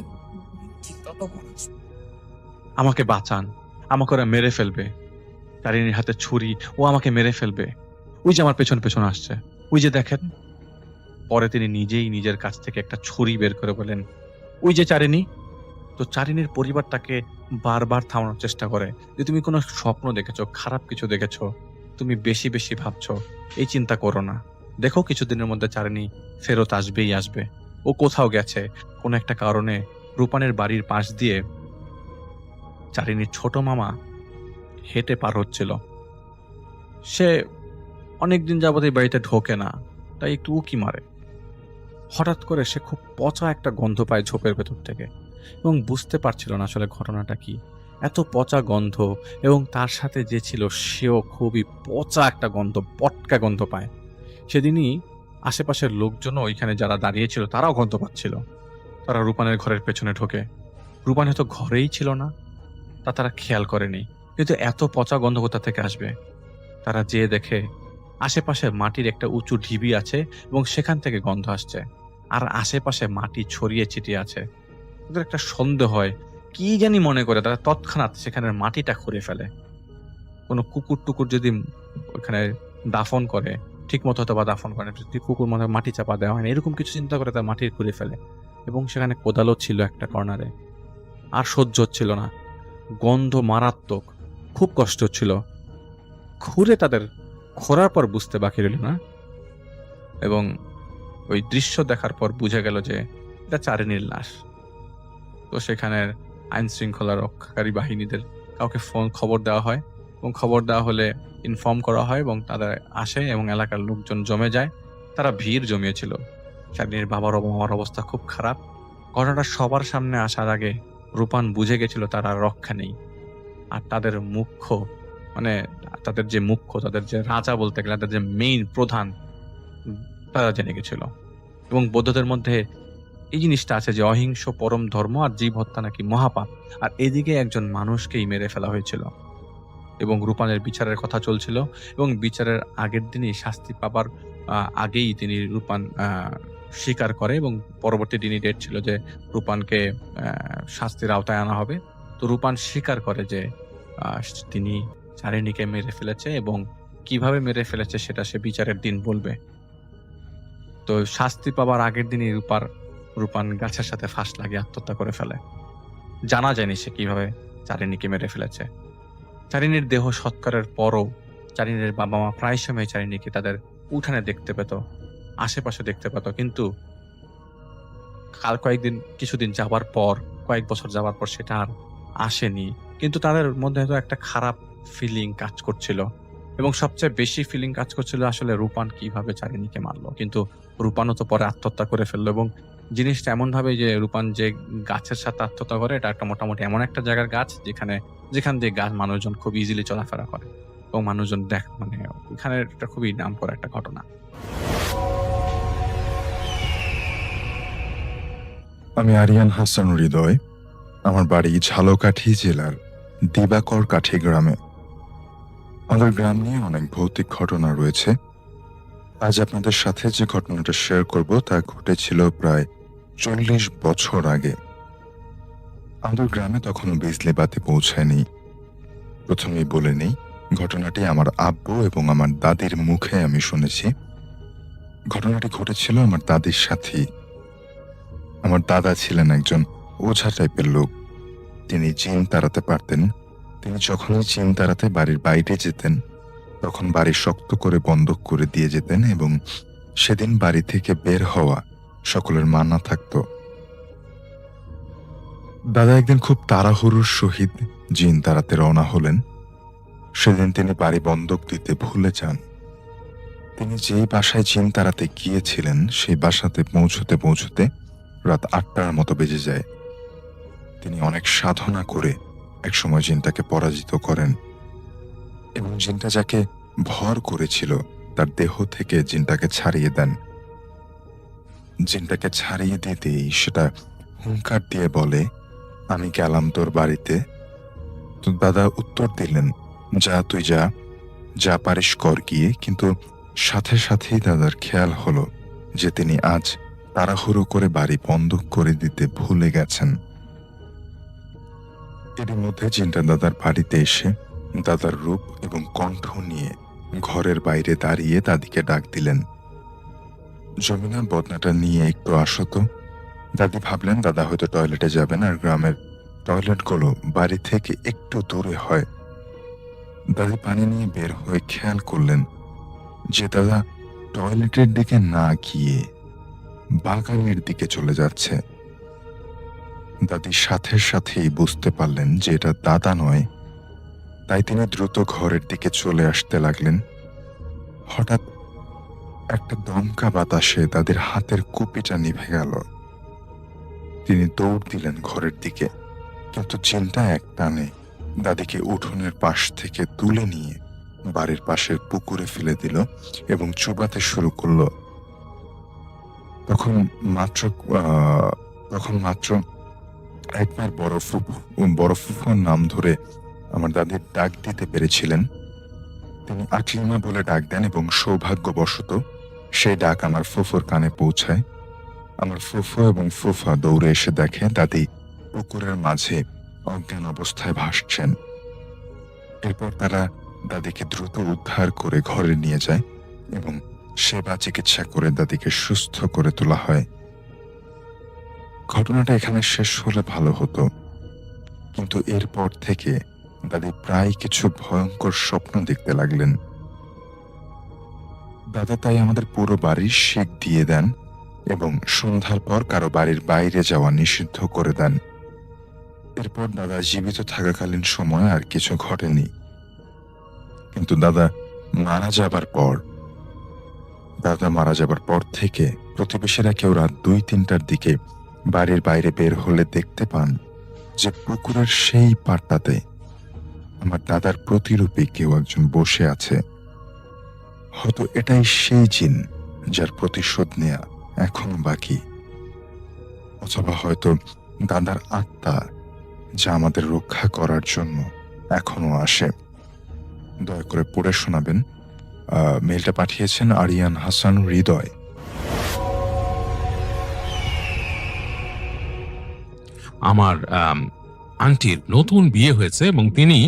ঠিক ততবার আসবো। আমাকে বাঁচান, আমাকে ওরা মেরে ফেলবে, চারিনীর হাতে ছুরি, ও আমাকে মেরে ফেলবে, ওই যে আমার পেছন পেছন আসছে, ওই যে দেখেন। পরে তিনি নিজেই নিজের কাছ থেকে একটা ছুরি বের করে বলেন, ওই যে চারিনী। তো চারিনীর পরিবার তাকে বারবার থামানোর চেষ্টা করে যে তুমি কোনো স্বপ্ন দেখেছো, খারাপ কিছু দেখেছো, তুমি বেশি বেশি ভাবছো, এই চিন্তা করো না, দেখো কিছুদিনের মধ্যে চারিনী ফেরত আসবেই আসবে, ও কোথাও গেছে। কোনো একটা কারণে রূপানের বাড়ির পাশ দিয়ে চারিনীর ছোট মামা হেঁটে পার হচ্ছিল। সে অনেকদিন যাবত এই বাড়িতে ঢোকে না, তাই একটু উকি মারে। হঠাৎ করে সে খুব পচা একটা গন্ধ পায় ঝোপের ভেতর থেকে। এবং বুঝতে পারছিল না আসলে ঘটনাটা কি। এত পচা গন্ধ, এবং তার সাথে যে ছিল সেও খুবই পচা একটা গন্ধ, পটকা গন্ধ পায়। সেদিনই আশেপাশের লোকজনও ওইখানে যারা দাঁড়িয়ে ছিল তারাও গন্ধ পাচ্ছিল। তারা রূপানের ঘরের পেছনে ঢোকে। রূপান হয়তো ঘরেই ছিল না, তা তারা খেয়াল করেনি। কিন্তু এত পচা গন্ধ কোথা থেকে আসবে? তারা যেয়ে দেখে আশেপাশে মাটির একটা উঁচু ঢিবি আছে এবং সেখান থেকে গন্ধ আসছে। আর আশেপাশে মাটি ছড়িয়ে ছিটিয়ে আছে। ওদের একটা সন্দেহ হয়, কি জানি মনে করে তারা তৎক্ষণাৎ সেখানের মাটিটা খুঁড়ে ফেলে। কোনো কুকুর-টুকুর যদি ওখানে দাফন করে, ঠিকমতো হয়তোবা দাফন করে না, যদি কুকুর মনে হয় মাটি চাপা দেওয়া হয় না, এরকম কিছু চিন্তা করে তারা মাটি খুঁড়ে ফেলে। এবং সেখানে কোদালও ছিল একটা কর্নারে। আর সহ্য হচ্ছিল না। গন্ধ মারাত্মক। খুব কষ্ট হচ্ছিল। খুঁড়ে তাদের খোঁড়ার পর বুঝতে বাকি রইল না, এবং ওই দৃশ্য দেখার পর বুঝে গেল যে এটা চারিনীর লাশ। তো সেখানের আইন শৃঙ্খলা রক্ষাকারী বাহিনীদের কাউকে খবর দেওয়া হয়, এবং খবর দেওয়া হলে ইনফর্ম করা হয় এবং তারা আসে এবং এলাকার লোকজন জমে যায়। তারা ভিড় জমিয়েছিল। চারিনীর বাবার মামার অবস্থা খুব খারাপ। ঘটনাটা সবার সামনে আসার আগে রূপান বুঝে গেছিল তার আর রক্ষা নেই। আর তাদের মুখ্য, মানে তাদের যে রাজা বলতে গেলে, তাদের যে মেইন প্রধান, তারা জেনে গেছিল। এবং বৌদ্ধদের মধ্যে এই জিনিসটা আছে যে অহিংস পরম ধর্ম, আর জীব হত্যা নাকি মহাপাপ। আর এদিকে একজন মানুষকেই মেরে ফেলা হয়েছিল, এবং রূপানের বিচারের কথা চলছিল। এবং বিচারের আগের দিনই শাস্তি পাবার আগেই তিনি রূপান স্বীকার করে, এবং পরবর্তী দিনই ডেট ছিল যে রূপানকে শাস্তির আওতায় আনা হবে। তো রূপান স্বীকার করে যে তিনি চারিণীকে মেরে ফেলেছে, এবং কিভাবে মেরে ফেলেছে সেটা সে বিচারের দিন বলবে। তো শাস্তি পাবার আগের দিনই রূপান গাছের সাথে ফাঁস লাগিয়ে আত্মহত্যা করে ফেলে। জানা যায়নি সে কিভাবে চারিণীকে মেরে ফেলেছে। চারিণীর দেহ সৎকারের পরও চারিণীর বাবা মা প্রায় সময় চারিণীকে তাদের উঠানে দেখতে পেত, আশেপাশে দেখতে পেত। কিন্তু কিছুদিন যাবার পর, কয়েক বছর যাবার পর সেটা আর আসেনি। কিন্তু তাদের মধ্যে হয়তো একটা খারাপ ফিলিং কাজ করছিল, এবং সবচেয়ে বেশি ফিলিং কাজ করছিল আসলে রূপান কিভাবে চারিণীকে মারলো। কিন্তু রূপানও তো পরে আত্মহত্যা করে ফেললো, এবং জিনিসটা এমন ভাবে যে রূপান যে গাছের সাথে আত্মহত্যা করে, এটা একটা মোটামুটি এমন একটা জায়গার গাছ যেখান দিয়ে মানুষজন খুব ইজিলি চলাফেরা করে, এবং মানুষজন এখানে এটা খুবই নাম করা একটা ঘটনা। আমি আরিয়ান হাসান হৃদয়। আমার বাড়ি ঝালকাঠি জেলার দিবাকর কাঠি গ্রামে। আমাদের গ্রাম নিয়ে অনেক ভৌতিক ঘটনা রয়েছে। আজ আপনাদের সাথে যে ঘটনাটা শেয়ার করব তা ঘটেছিল প্রায় 40 বছর আগে। আমাদের গ্রামে তখনও বিজলি বাতি পৌঁছায়নি। প্রথমেই বলে নেই, ঘটনাটি আমার আব্বু এবং আমার দাদির মুখে আমি শুনেছি। ঘটনাটি ঘটেছিল আমার দাদির সাথেই। আমার দাদা ছিলেন একজন ওঝা টাইপের লোক। তিনি জিন তাড়াতে পারতেন। তিনি যখনই জিন তাড়াতে বাড়ির বাইরে যেতেন, তখন বাড়ি শক্ত করে বন্ধ করে দিয়ে যেতেন, এবং সেদিন বাড়ি থেকে বের হওয়া সকলের মানা থাকত। দাদা একদিন খুব তাড়াহুড়োর সহিত জিন তাড়াতে রওনা হলেন। সেদিন তিনি বাড়ি বন্ধক দিতে ভুলে যান। তিনি যেই বাসায় জিন তাড়াতে গিয়েছিলেন সেই বাসাতে পৌঁছতে রাত 8টার মতো বেজে যায়। তিনি অনেক সাধনা করে একসময় জিনটাকে পরাজিত করেন, এবং জিনটা যাকে ভর করেছিল তার দেহ থেকে জিনটাকে ছাড়িয়ে দেন। জিনটাকে ছাড়িয়ে দিতেই সেটা হুঙ্কার দিয়ে বলে, আমি গেলাম তোর বাড়িতে। তো দাদা উত্তর দিলেন, যা তুই যা পারিস কর গিয়ে। কিন্তু সাথে সাথেই দাদার খেয়াল হলো যে তিনি আজ তাড়াহুড়ো করে বাড়ি বন্ধ করে দিতে ভুলে গেছেন। এর মধ্যে জিনটা দাদার বাড়িতে এসে দাদার রূপ এবং কণ্ঠ নিয়ে ঘরের বাইরে দাঁড়িয়ে দাদিকে ডাক দিলেন, জমিনা বদনাটা নিয়ে একটু আসো তো। দাদি ভাবলেন দাদা হয়তো টয়লেটে যাবেন, আর গ্রামের টয়লেটগুলো বাড়ি থেকে একটু দূরে হয়। দাদি পানি নিয়ে বের হয়ে খেয়াল করলেন যে দাদা টয়লেটের দিকে না গিয়ে বাগানের দিকে চলে যাচ্ছে। দাদি সাথে সাথেই বুঝতে পারলেন যে এটা দাদা নয়, তাই তিনি দ্রুত ঘরের দিকে চলে আসতে লাগলেন। হঠাৎ একটা দমকা বাতাসে দাদির হাতের কুপিটা নিভে গেল। তিনি দৌড় দিলেন ঘরের দিকে, কিন্তু জিনটা এক টানে দাদিকে উঠোনের পাশ থেকে তুলে নিয়ে বাড়ির পাশের পুকুরে ফেলে দিল এবং চুবাতে শুরু করলো। তখন মাত্র একবার বড় ফুফুর নাম ধরে আমার দাদির ডাক দিতে পেরেছিলেন। তিনি আকলিমা বলে ডাক দেন এবং সৌভাগ্যবশত সেই ডাক আমার ফুফুর কানে পৌঁছায়। আমার ফুফু এবং ফুফা দৌড়ে এসে দেখে দাদি পুকুরের মাঝে অজ্ঞান অবস্থায় ভাসছেন। এরপর তারা দাদিকে দ্রুত উদ্ধার করে ঘরে নিয়ে যায় এবং সেবা চিকিৎসা করে দাদিকে সুস্থ করে তোলা হয়। ঘটনাটা এখানে শেষ হলে ভালো হতো, কিন্তু এরপর থেকে দাদি প্রায় কিছু ভয়ঙ্কর স্বপ্ন দেখতে লাগলেন। দাদা তাই আমাদের পুরো বাড়ির শিক দিয়ে দেন এবং সন্ধ্যার পর কারো বাড়ির বাইরে যাওয়া নিষিদ্ধ করে দেন। এরপর দাদা জীবিত থাকাকালীন সময় আর কিছু ঘটেনি, কিন্তু দাদা মারা যাবার পর থেকে প্রতিবেশীরা কেউ রাত 2-3টার দিকে বাড়ির বাইরে বের হলে দেখতে পান যে পুকুরের সেই পাড়টাতে আমার দাদার প্রতিরূপে কেউ একজন বসে আছে। হয়তো এটাই সেই জিন যার প্রতিশোধ নেয়া এখনো বাকি, অথবা হয়তো দাদার আত্মা যা আমাদের রক্ষা করার জন্য এখনো আসে। দয়া করে পড়ে শোনাবেন। মেলটা পাঠিয়েছেন আরিয়ান হাসান হৃদয়। আমার আন্টির নতুন বিয়ে হয়েছে এবং তিনি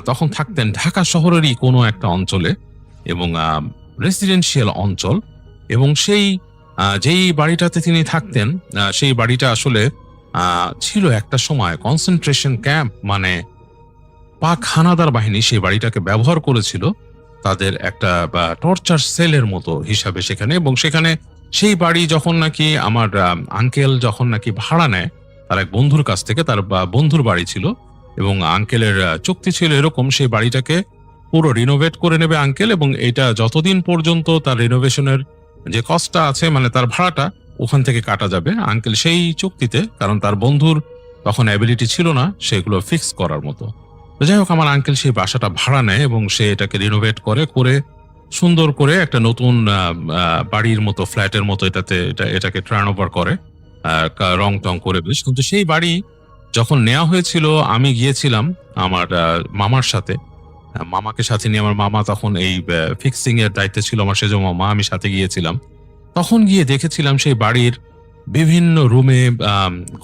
তখন থাকতেন ঢাকা শহরেরই কোনো একটা অঞ্চলে এবং রেসিডেন্সিয়াল অঞ্চল, এবং সেই যেই বাড়িটাতে তিনি থাকতেন সেই বাড়িটা আসলে ছিল একটা সময় কনসেন্ট্রেশন ক্যাম্প, মানে পাক হানাদার বাহিনী সেই বাড়িটাকে ব্যবহার করেছিল তাদের একটা টর্চার সেলের মতো হিসাবে সেখানে। এবং সেখানে সেই বাড়ি যখন নাকি আমার আঙ্কেল যখন নাকি ভাড়া নেয় তার এক বন্ধুর কাছ থেকে, তার বন্ধুর বাড়ি ছিল এবং আঙ্কেলের চুক্তি ছিল এরকম সেই বাড়িটাকে পুরো রিনোভেট করে নেবে আঙ্কেল, এবং এটা যতদিন পর্যন্ত তার রিনোভেশনের যে কস্টটা আছে মানে তার ভাড়াটা ওখান থেকে কাটা যাবে। আঙ্কেল সেই চুক্তিতে, কারণ তার বন্ধুর তখন অ্যাবিলিটি ছিল না সেগুলো ফিক্স করার মতো, তো যাই হোক আমার আঙ্কেল সেই বাসাটা ভাড়া নেয় এবং সে এটাকে রিনোভেট করে সুন্দর করে একটা নতুন বাড়ির মতো ফ্ল্যাটের মতো এটাকে টার্ন ওভার করে, রং টং করে বেশ। কিন্তু সেই বাড়ি যখন নেওয়া হয়েছিল আমি গিয়েছিলাম আমার মামার সাথে, মামাকে সাথে নিয়ে, আমার মামা তখন এই ফিক্সিং এর দায়িত্বে ছিল আমার সেজ মামা, আমি সাথে গিয়েছিলাম। তখন গিয়ে দেখেছিলাম সেই বাড়ির বিভিন্ন রুমে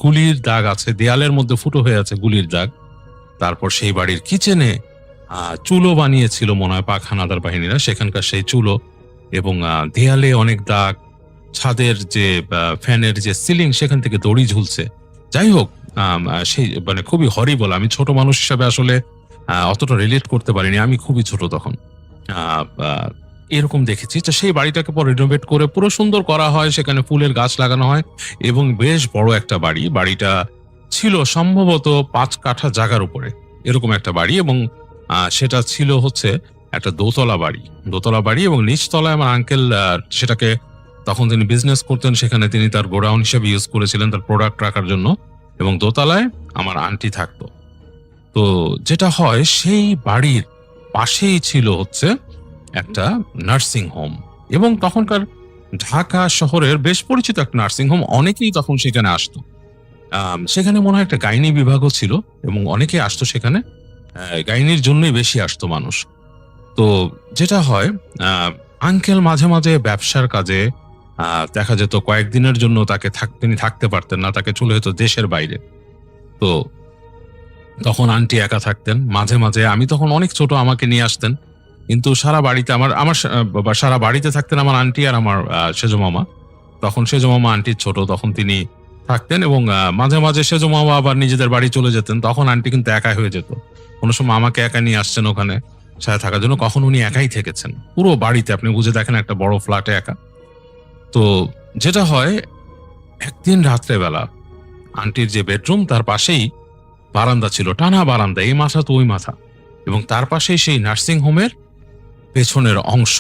গুলির দাগ আছে, দেয়ালের মধ্যে ফুটো হয়ে আছে গুলির দাগ। তারপর সেই বাড়ির কিচেনে চুলো বানিয়েছিল মনে হয় পাক হানাদার বাহিনীরা, সেখানকার সেই চুলো, এবং দেয়ালে অনেক দাগ, ছাদের যে ফ্যানের যে সিলিং সেখান থেকে দড়ি ঝুলছে। যাই হোক সেই মানে খুবই হরিবল। আমি ছোট মানুষ হিসাবে আসলে অতটা রিলেট করতে পারিনি, আমি খুবই ছোট তখন। এরকম দেখেছি। তো সেই বাড়িটাকে পর রিনোভেট করে পুরো সুন্দর করা হয়, সেখানে ফুলের গাছ লাগানো হয় এবং বেশ বড় একটা বাড়ি। বাড়িটা ছিল সম্ভবত 5 কাঠা জায়গার উপরে এরকম একটা বাড়ি, এবং সেটা ছিল হচ্ছে একটা দোতলা বাড়ি এবং নিচতলায় আমার আঙ্কেল সেটাকে তখন তিনি বিজনেস করতেন, সেখানে তিনি তার গোডাউন হিসেবে ইউজ করেছিলেন তার প্রোডাক্ট রাখার জন্য, এবং দোতলায় আমার আন্টি থাকতো। তো যেটা হয় সেই বাড়ির পাশেই ছিল হচ্ছে একটা নার্সিং হোম, এবং তখনকার ঢাকা শহরের বেশ পরিচিত একটা নার্সিং হোম, অনেকেই তখন সেখানে আসতো। সেখানে মনে হয় একটা গাইনি বিভাগও ছিল এবং অনেকেই আসতো সেখানে, গাইনির জন্যই বেশি আসতো মানুষ। তো যেটা হয় আঙ্কেল মাঝে মাঝে ব্যবসার কাজে দেখা যেত কয়েকদিনের জন্য তিনি থাকতে পারতেন না, তাকে চলে যেত দেশের বাইরে। তো তখন আন্টি একা থাকতেন মাঝে মাঝে, আমি তখন অনেক ছোট, আমাকে নিয়ে আসতেন। কিন্তু সারা বাড়িতে সারা বাড়িতে থাকতেন আমার আন্টি আর আমার সেজো মামা। তখন সেজো মামা আন্টির ছোট, তখন তিনি থাকতেন, এবং মাঝে মাঝে সেজো মামা আবার নিজেদের বাড়ি চলে যেতেন। তখন আন্টি কিন্তু একাই হয়ে যেত, কোনো সময় আমাকে একা নিয়ে আসছেন ওখানে সাথে থাকার জন্য, কখন উনি একাই থেকেছেন পুরো বাড়িতে, আপনি বুঝে দেখেন একটা বড় ফ্ল্যাটে একা। তো যেটা হয় একদিন রাত্রেবেলা আন্টির যে বেডরুম তার পাশেই বারান্দা ছিল, টানা বারান্দা, এই মাথা তো ওই মাথা, এবং তার পাশেই সেই নার্সিং হোমের পেছনের অংশ।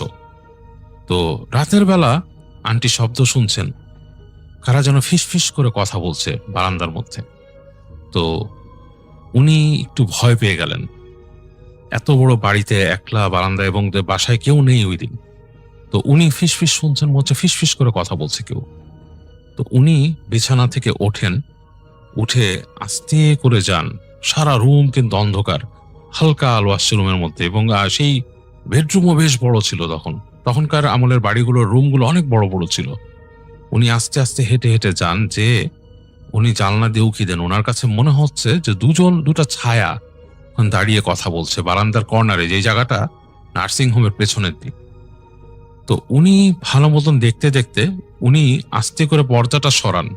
তো রাতের বেলা আন্টি শব্দ শুনছেন, কারা যেন ফিস করে কথা বলছে বারান্দার মধ্যে। তো উনি একটু ভয় পেয়ে গেলেন। এত বড় বাড়িতে একলা বারান্দা এবং বাসায় কেউ নেই ওই দিন। তো উনি ফিস শুনছেন, মনে হচ্ছে ফিস করে কথা বলছে কেউ। তো উনি বিছানা থেকে ওঠেন, উঠে আস্তে করে যান। সারা রুম কিন্তু অন্ধকার, হালকা আলো আসছে রুমের মধ্যে, এবং সেই বেডরুমও বেশ বড় ছিল। তখনকার আমলের বাড়িগুলোর রুমগুলো অনেক বড় বড় ছিল। উনি আস্তে আস্তে হেঁটে যান, যে উনি জানলা দিয়ে উকি দেন। ওনার কাছে মনে হচ্ছে যে দুটা ছায়া দাঁড়িয়ে কথা বলছে বারান্দার কর্নারে, যে জায়গাটা নার্সিং হোমের পেছনের দিক। তো উনি ভালো মতন দেখতে উনি আস্তে করে পর্দাটা সরান।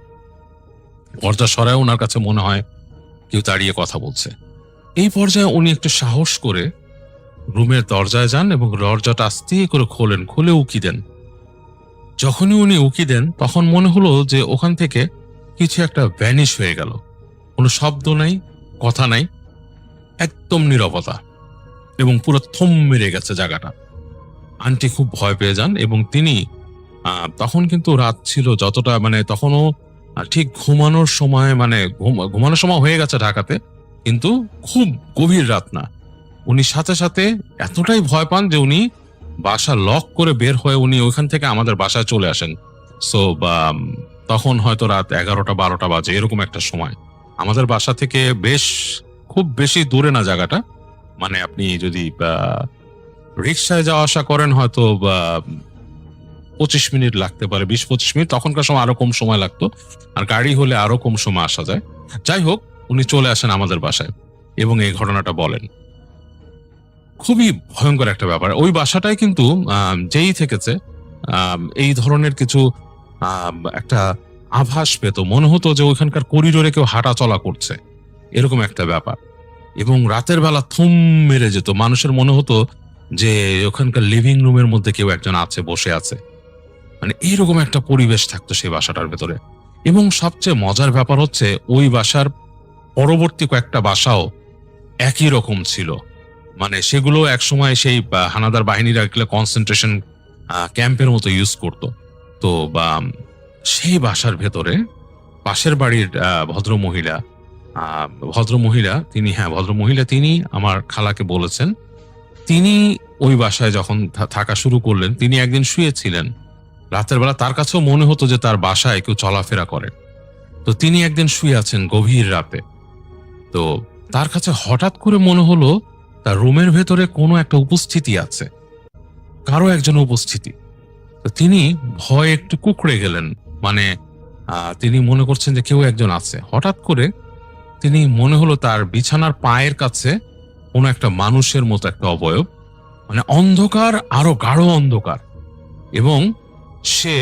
পর্দা সরায় ওনার কাছে মনে হয় কেউ দাঁড়িয়ে কথা বলছে। এই পর্যায়ে উনি একটু সাহস করে রুমের দরজায় যান এবং দরজাটা আস্তে করে খোলেন, খুলে উকি দেন। যখনই উনি উকি দেন তখন মনে হলো যে ওখান থেকে কিছু একটা ভ্যানিশ হয়ে গেল। কোনো শব্দ নাই, কথা নাই, একদম নীরবতা, এবং পুরো থম মেরে গেছে জায়গাটা। আন্টি খুব ভয় পেয়ে যান, এবং তিনি তখন কিন্তু রাত ছিল যতটা, মানে তখনও ঠিক ঘুমানোর সময়, মানে ঘুমানোর সময় হয়ে গেছে ঢাকাতে, কিন্তু খুব গভীর রাত না। উনি সাথে এতটাই ভয় পান যে উনি বাসা লক করে বের হয়ে উনি ওইখান থেকে আমাদের বাসায় চলে আসেন। সো তখন হয়তো রাত 11টা-12টা বাজে, এরকম একটা সময়। আমাদের বাসা থেকে খুব বেশি দূরে না জায়গাটা, মানে আপনি যদি রিক্সায় যাওয়া আসা করেন হয়তো 25 মিনিট লাগতে পারে, 20-25 মিনিট। তখনকার সময় আরো কম সময় লাগতো, আর গাড়ি হলে আরো কম সময় আসা যায়। যাই হোক, উনি চলে আসেন আমাদের বাসায় এবং এই ঘটনাটা বলেন। খুবই ভয়ঙ্কর একটা ব্যাপার। ওই বাসাটায় কিন্তু যেই থেকেছে এই ধরনের কিছু একটা আভাস পেত, মনে হতো যে ওইখানকার করিডোরে কেউ হাঁটা চলা করছে, এরকম একটা ব্যাপার। এবং রাতের বেলা থুম মেরে যেত, মানুষের মনে হতো যে ওখানকার লিভিং রুমের মধ্যে কেউ একজন আছে, বসে আছে, মানে এইরকম একটা পরিবেশ থাকতো সেই বাসাটার ভেতরে। এবং সবচেয়ে মজার ব্যাপার হচ্ছে ওই বাসার পরবর্তী কয়েকটা বাসাও একই রকম ছিল। মানে সেগুলো একসময় সেই হানাদার বাহিনীরা কনসেন্ট্রেশন ক্যাম্পের মতো ইউজ করত। তো সেই বাসার ভেতরে পাশের বাড়ির ভদ্রমহিলা তিনি আমার খালাকে বলেছেন, তিনি ওই বাসায় যখন থাকা শুরু করলেন, তিনি একদিন শুয়েছিলেন রাতের বেলা। তার কাছেও মনে হতো যে তার বাসায় কেউ চলাফেরা করে। তো তিনি একদিন শুয়ে আছেন গভীর রাতে, তো তার কাছে হঠাৎ করে মনে হলো তার রুমের ভেতরে কোনো একটা উপস্থিতি আছে, কারো একজন উপস্থিতি। তো তিনি ভয়ে একটু কুঁকড়ে গেলেন, মানে তিনি মনে করছেন যে কেউ একজন আছে। হঠাৎ করে তিনি মনে হলো তার বিছানার পায়ের কাছে কোনো একটা মানুষের মতো একটা অবয়ব, মানে অন্ধকার, আরো গাঢ় অন্ধকার, এবং সে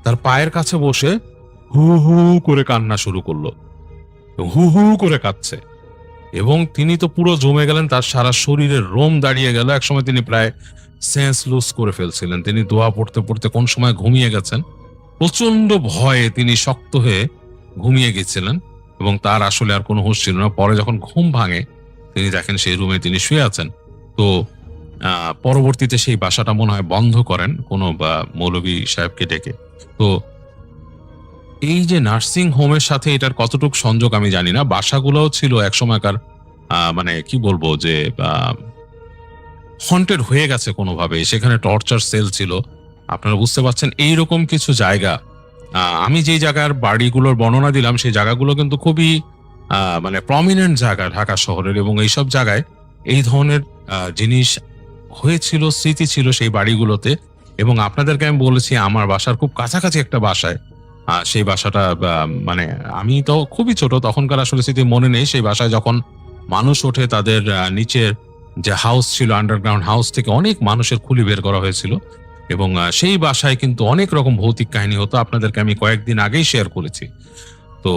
তার পায়ের কাছে বসে হু হু করে কান্না শুরু করলো, হু হু করে কাঁদছে। এবং তিনি তো পুরো জমে গেলেন, তার সারা শরীরের রোম দাঁড়িয়ে গেল। একসময় তিনি প্রায় সেন্স লুজ করে ফেলছিলেন। তিনি দোয়া পড়তে কোন সময় ঘুমিয়ে গেছেন। প্রচন্ড ভয়ে তিনি শক্ত হয়ে ঘুমিয়ে গেছিলেন এবং তার আসলে আর কোনো হুঁশ ছিল না। পরে যখন ঘুম ভাঙে তিনি দেখেন সেই রুমে তিনি শুয়ে আছেন। তো পরবর্তীতে সেই বাসাটা মনে হয় বন্ধ করেন কোনো মৌলভী সাহেবকে ডেকে। তো এই যে নার্সিং হোমের সাথে এটার কতটুকু সংযোগ আমি জানি না। বাসাগুলোও ছিল এক সময়কার মানে কি বলবো যে হন্টেড হয়ে গেছে কোনোভাবে। সেখানে টর্চার সেল ছিল, আপনারা বুঝতে পারছেন। এইরকম কিছু জায়গা, আমি যেই জায়গার বাড়িগুলোর বর্ণনা দিলাম সেই জায়গাগুলো কিন্তু খুবই মানে প্রমিনেন্ট জায়গা ঢাকা শহরের, এবং এইসব জায়গায় এই ধরনের জিনিস হয়েছিল, স্মৃতি ছিল সেই বাড়িগুলোতে। এবং আপনাদেরকে আমি বলেছি আমার বাসার খুব কাছাকাছি একটা বাসায়, সেই বাসাটা মানে আমি তো খুবই ছোট, তখনকার আসলে স্মৃতি মনে নেই। সেই বাসায় যখন মানুষ ওঠে তাদের নিচের যে হাউস ছিল, আন্ডারগ্রাউন্ড হাউস থেকে অনেক মানুষের খুলি বের করা হয়েছিল, এবং সেই বাসায় কিন্তু অনেক রকম ভৌতিক কাহিনী হতো। আপনাদেরকে আমি কয়েকদিন আগেই শেয়ার করেছি। তো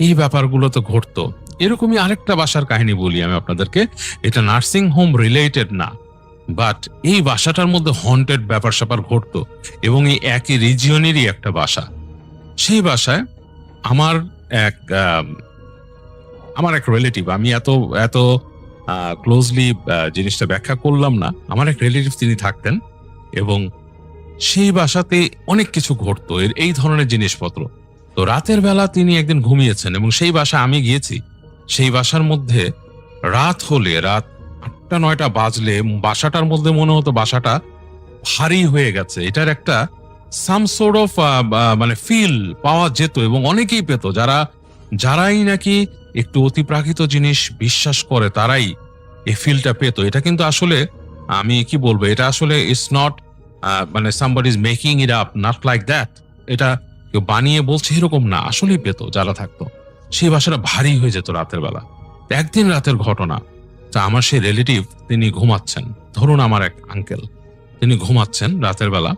এই ব্যাপারগুলো তো ঘটতো। এরকমই আরেকটা বাসার কাহিনী বলি আমি আপনাদেরকে। এটা নার্সিং হোম রিলেটেড না, বাট এই বাসাটার মধ্যে হন্টেড ব্যাপার স্যাপার ঘটতো, এবং এই একই রিজিয়নেরই একটা বাসা। সেই বাসায় আমার এক রিলেটিভ, আমি এত ক্লোজলি জিনিসটা ব্যাখ্যা করলাম না, আমার এক রিলেটিভ তিনি থাকতেন, এবং সেই বাসাতে অনেক কিছু ঘটতো, এই ধরনের জিনিসপত্র। তো রাতের বেলা তিনি একদিন ঘুমিয়েছেন এবং সেই বাসা আমি গিয়েছি। সেই বাসার মধ্যে রাত 8টা-9টা বাজলে বাসাটার মধ্যে মনে হতো বাসাটা ভারী হয়ে গেছে। এটার একটা সাম সোর্ট অফ মানে ফিল পাওয়া যেত এবং অনেকেই পেত, যারাই নাকি একটু অতিপ্রাকৃত জিনিস বিশ্বাস করে তারাই এই ফিলটা পেত। এটা কিন্তু আসলে আমি কি বলবো, এটা আসলে ইটস নট মানে somebody is making it up, not like that. এটা কেউ বানিয়ে বলছে এরকম না, আসলেই পেত যারা থাকতো। সেই বাসাটা ভারী হয়ে যেত রাতের বেলা। একদিন রাতের ঘটনা, তা আমার সেই রিলেটিভ তিনি ঘুমাচ্ছেন, ধরুন আমার এক আঙ্কেল, তিনি ঘুমাচ্ছেন রাতের বেলা।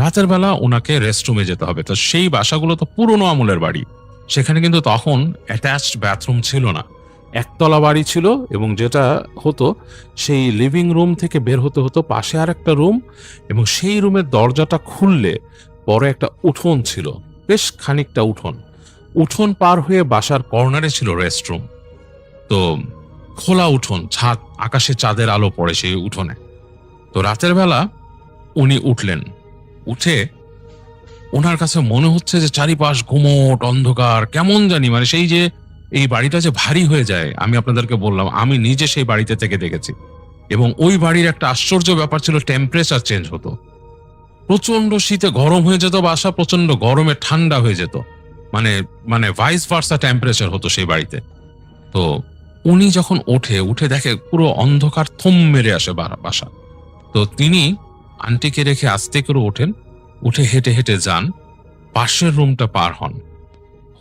রাতের বেলা ওনাকে রেস্টরুমে যেতে হবে। তো সেই বাসাগুলো তো পুরোনো আমলের বাড়ি, সেখানে কিন্তু তখন অ্যাটাচড বাথরুম ছিল না, একতলা বাড়ি ছিল। এবং যেটা হতো, সেই লিভিং রুম থেকে বের হতে হতো পাশে আর একটা রুম, এবং সেই রুমের দরজাটা খুললে বড় একটা উঠোন ছিল, বেশ খানিকটা উঠোন পার হয়ে বাসার কর্নারে ছিল রেস্টরুম। তো খোলা উঠোন, ছাদ, আকাশে চাঁদের আলো পড়ে সেই উঠোনে। তো রাতের বেলা উনি উঠলেন, উঠে ওনার কাছে মনে হচ্ছে যে চারিপাশ ঘুমট অন্ধকার, কেমন জানি, মানে সেই যে এই বাড়িটা যে ভারী হয়ে যায়। আমি আপনাদেরকে বললাম আমি নিজে সেই বাড়িতে থেকে দেখেছি, এবং ওই বাড়ির একটা আশ্চর্য ব্যাপার ছিল, টেম্পারেচার চেঞ্জ হতো। প্রচন্ড শীতে গরম হয়ে যেত বাসা, প্রচন্ড গরমে ঠান্ডা হয়ে যেত, মানে ভাইস ভার্সা টেম্পারেচার হতো সেই বাড়িতে। তো উনি যখন উঠে দেখে পুরো অন্ধকার, থম মেরে আসে বাসা। তো তিনি আন্টিকে রেখে আস্তে করে ওঠেন, উঠে হেঁটে হেঁটে যান, পাশের রুমটা পার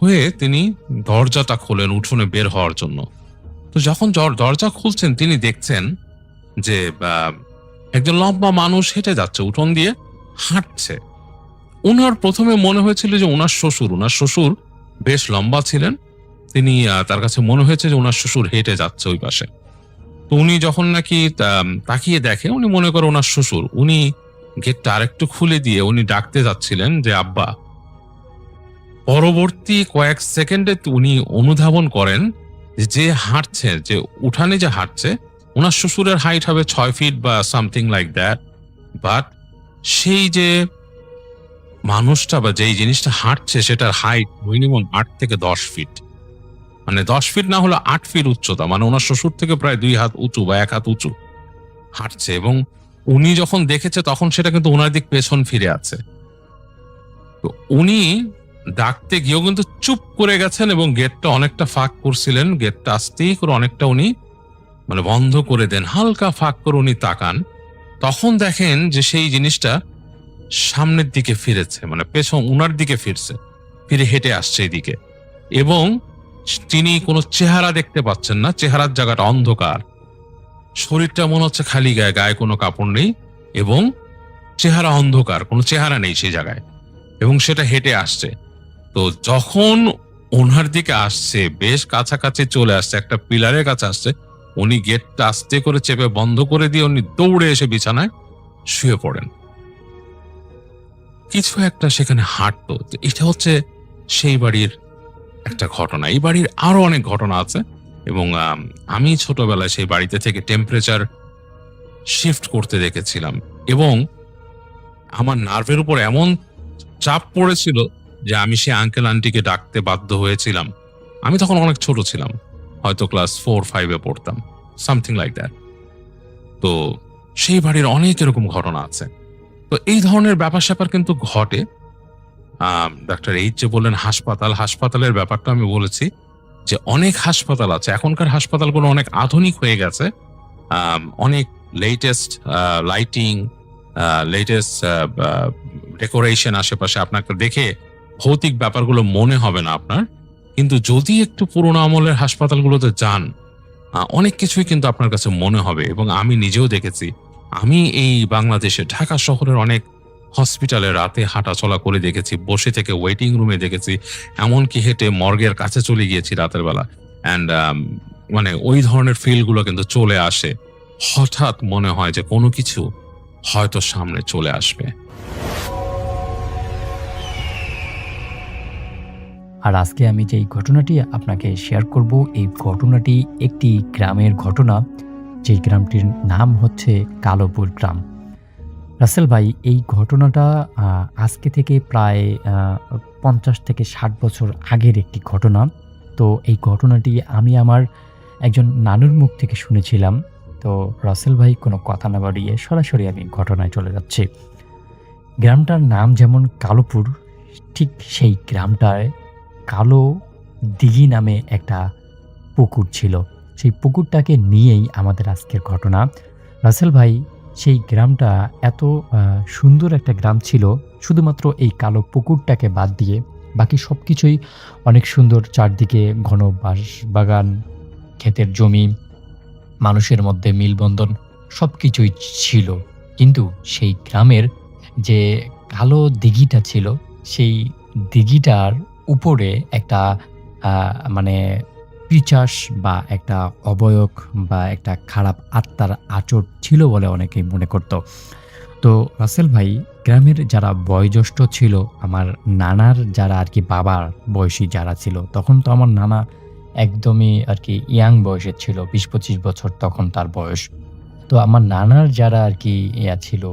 হয়ে তিনি দরজাটা খোলেন উঠোনে বের হওয়ার জন্য। তো যখন দরজা খুলছেন, তিনি দেখছেন যে একজন লম্বা মানুষ হেঁটে যাচ্ছে, উঠোন দিয়ে হাঁটছে। উনার প্রথমে মনে হয়েছিল যে ওনার শ্বশুর বেশ লম্বা ছিলেন, তিনি তার কাছে মনে হয়েছে যে ওনার শ্বশুর হেঁটে যাচ্ছে ওই পাশে। তো উনি যখন নাকি তাকিয়ে দেখে, উনি মনে করে ওনার শ্বশুর। উনি গেটটা আরেকটু খুলে দিয়ে উনি ডাকতে যাচ্ছিলেন যে আব্বা। পরবর্তী কয়েক সেকেন্ডে উনি অনুধাবন করেন যে হাঁটছে, যে উঠানে যে হাঁটছে, ওনার শ্বশুরের হাইট হবে 6 ফিট বা সামথিং লাইক দ্যাট। বাট সেই যে মানুষটা বা যেই জিনিসটা হাঁটছে, সেটার হাইট মিনিমাম 8 থেকে 10 ফিট, মানে 10 ফিট না হলে 8 ফিট উচ্চতা, মানে ওনার শ্বশুর থেকে প্রায় 2 হাত উঁচু বা 1 হাত উঁচু হাঁটছে। এবং উনি যখন দেখেছে তখন সেটা কিন্তু ওনার দিক পেছন ফিরে আছে। তো উনি ডাকতে গিয়েও কিন্তু চুপ করে গেছেন এবং গেটটা অনেকটা ফাঁক করছিলেন, গেটটা আস্তেই করে অনেকটা উনি মানে বন্ধ করে দেন, হালকা ফাঁক করে উনি তাকান। তখন দেখেন যে সেই জিনিসটা সামনের দিকে ফিরেছে, মানে পেছন উনার দিকে ফিরে হেঁটে আসছে এইদিকে। এবং তিনি কোনো চেহারা দেখতে পাচ্ছেন না, চেহারার জায়গাটা অন্ধকার, শরীরটা মনে হচ্ছে খালি গায়ে কোনো কাপড় নেই, এবং চেহারা অন্ধকার, কোনো চেহারা নেই সেই জায়গায়, এবং সেটা হেঁটে আসছে। তো যখন ওনার দিকে আসছে, বেশ কাছাকাছি চলে আসছে, একটা পিলারের কাছে আসছে, উনি গেটটা আস্তে করে চেপে বন্ধ করে দিয়ে উনি দৌড়ে এসে বিছানায় শুয়ে পড়েন। কিছু একটা সেখানে হাঁটতো। এটা হচ্ছে সেই বাড়ির একটা ঘটনা। এই বাড়ির আরো অনেক ঘটনা আছে, এবং আমি ছোটবেলায় সেই বাড়িতে থেকে টেম্পারেচার শিফট করতে দেখেছিলাম, এবং আমার নার্ভের উপর এমন চাপ পড়েছিল যে আমি সেই আঙ্কেল আন্টিকে ডাকতে বাধ্য হয়েছিলাম। আমি তখন অনেক ছোট ছিলাম, হয়তো ক্লাস 4-5-এ পড়তাম, সামথিং লাইক দ্যাট। তো সেই বাড়ির অনেক এরকম ঘটনা আছে। তো এই ধরনের ব্যাপার স্যাপার কিন্তু ঘটে। ডাক্তার এইচ যে বললেন হাসপাতালের ব্যাপারটা আমি বলেছি যে অনেক হাসপাতাল আছে, এখনকার হাসপাতালগুলো অনেক আধুনিক হয়ে গেছে, অনেক লেটেস্ট লাইটিং, লেটেস্ট ডেকোরেশন আশেপাশে। আপনাকে দেখে ভৌতিক ব্যাপারগুলো মনে হবে না আপনার, কিন্তু যদি একটু পুরোনো আমলের হাসপাতালগুলোতে যান, অনেক কিছুই কিন্তু আপনার কাছে মনে হবে। এবং আমি নিজেও দেখেছি, আমি এই বাংলাদেশে ঢাকা শহরের অনেক হসপিটালে রাতে হাঁটাচলা করে দেখেছি, বসে থেকে ওয়েটিং রুমে দেখেছি, এমনকি হেঁটে মর্গের কাছে চলে গিয়েছি রাতের বেলা। অ্যান্ড মানে ওই ধরনের ফিলগুলো কিন্তু চলে আসে, হঠাৎ মনে হয় যে কোনো কিছু হয়তো সামনে চলে আসবে। আর আজকে আমি যেই ঘটনাটি আপনাকে শেয়ার করব, এই ঘটনাটি একটি গ্রামের ঘটনা, যেই গ্রামটির নাম হচ্ছে কালোপুর গ্রাম। রাসেল ভাই, এই ঘটনাটা আজকে থেকে প্রায় ৫০ থেকে ৬০ বছর আগের একটি ঘটনা। তো এই ঘটনাটি আমি আমার একজন নানুর মুখ থেকে শুনেছিলাম। তো রাসেল ভাই, কোনো কথা না বাড়িয়ে সরাসরি আমি ঘটনায় চলে যাচ্ছি। গ্রামটার নাম যেমন কালোপুর, ঠিক সেই গ্রামটায় কালো দিঘি নামে একটা পুকুর ছিল। সেই পুকুরটাকে নিয়েই আমাদের আজকের ঘটনা। রাসেল ভাই, সেই গ্রামটা এত সুন্দর একটা গ্রাম ছিল, শুধুমাত্র এই কালো পুকুরটাকে বাদ দিয়ে বাকি সব কিছুই অনেক সুন্দর। চারদিকে ঘন বাঁশবাগান, ক্ষেতের জমি, মানুষের মধ্যে মিলবন্ধন সব কিছুই ছিল। কিন্তু সেই গ্রামের যে কালো দিঘিটা ছিল, সেই দিঘিটার উপরে একটা মানে পিচাস বা একটা অবয়ব বা একটা খারাপ আত্মার আচর ছিল বলে অনেকেই মনে করত। তো রাসেল ভাই, গ্রামের যারা বয়োজ্যেষ্ঠ ছিল, আমার নানার যারা আর কি বাবার বয়সী যারা ছিল, তখন তো আমার নানা একদমই আর কি ইয়াং বয়সের ছিল, ২০-২৫ বছর তখন তার বয়স। তো আমার নানার যারা আর কি ছিল,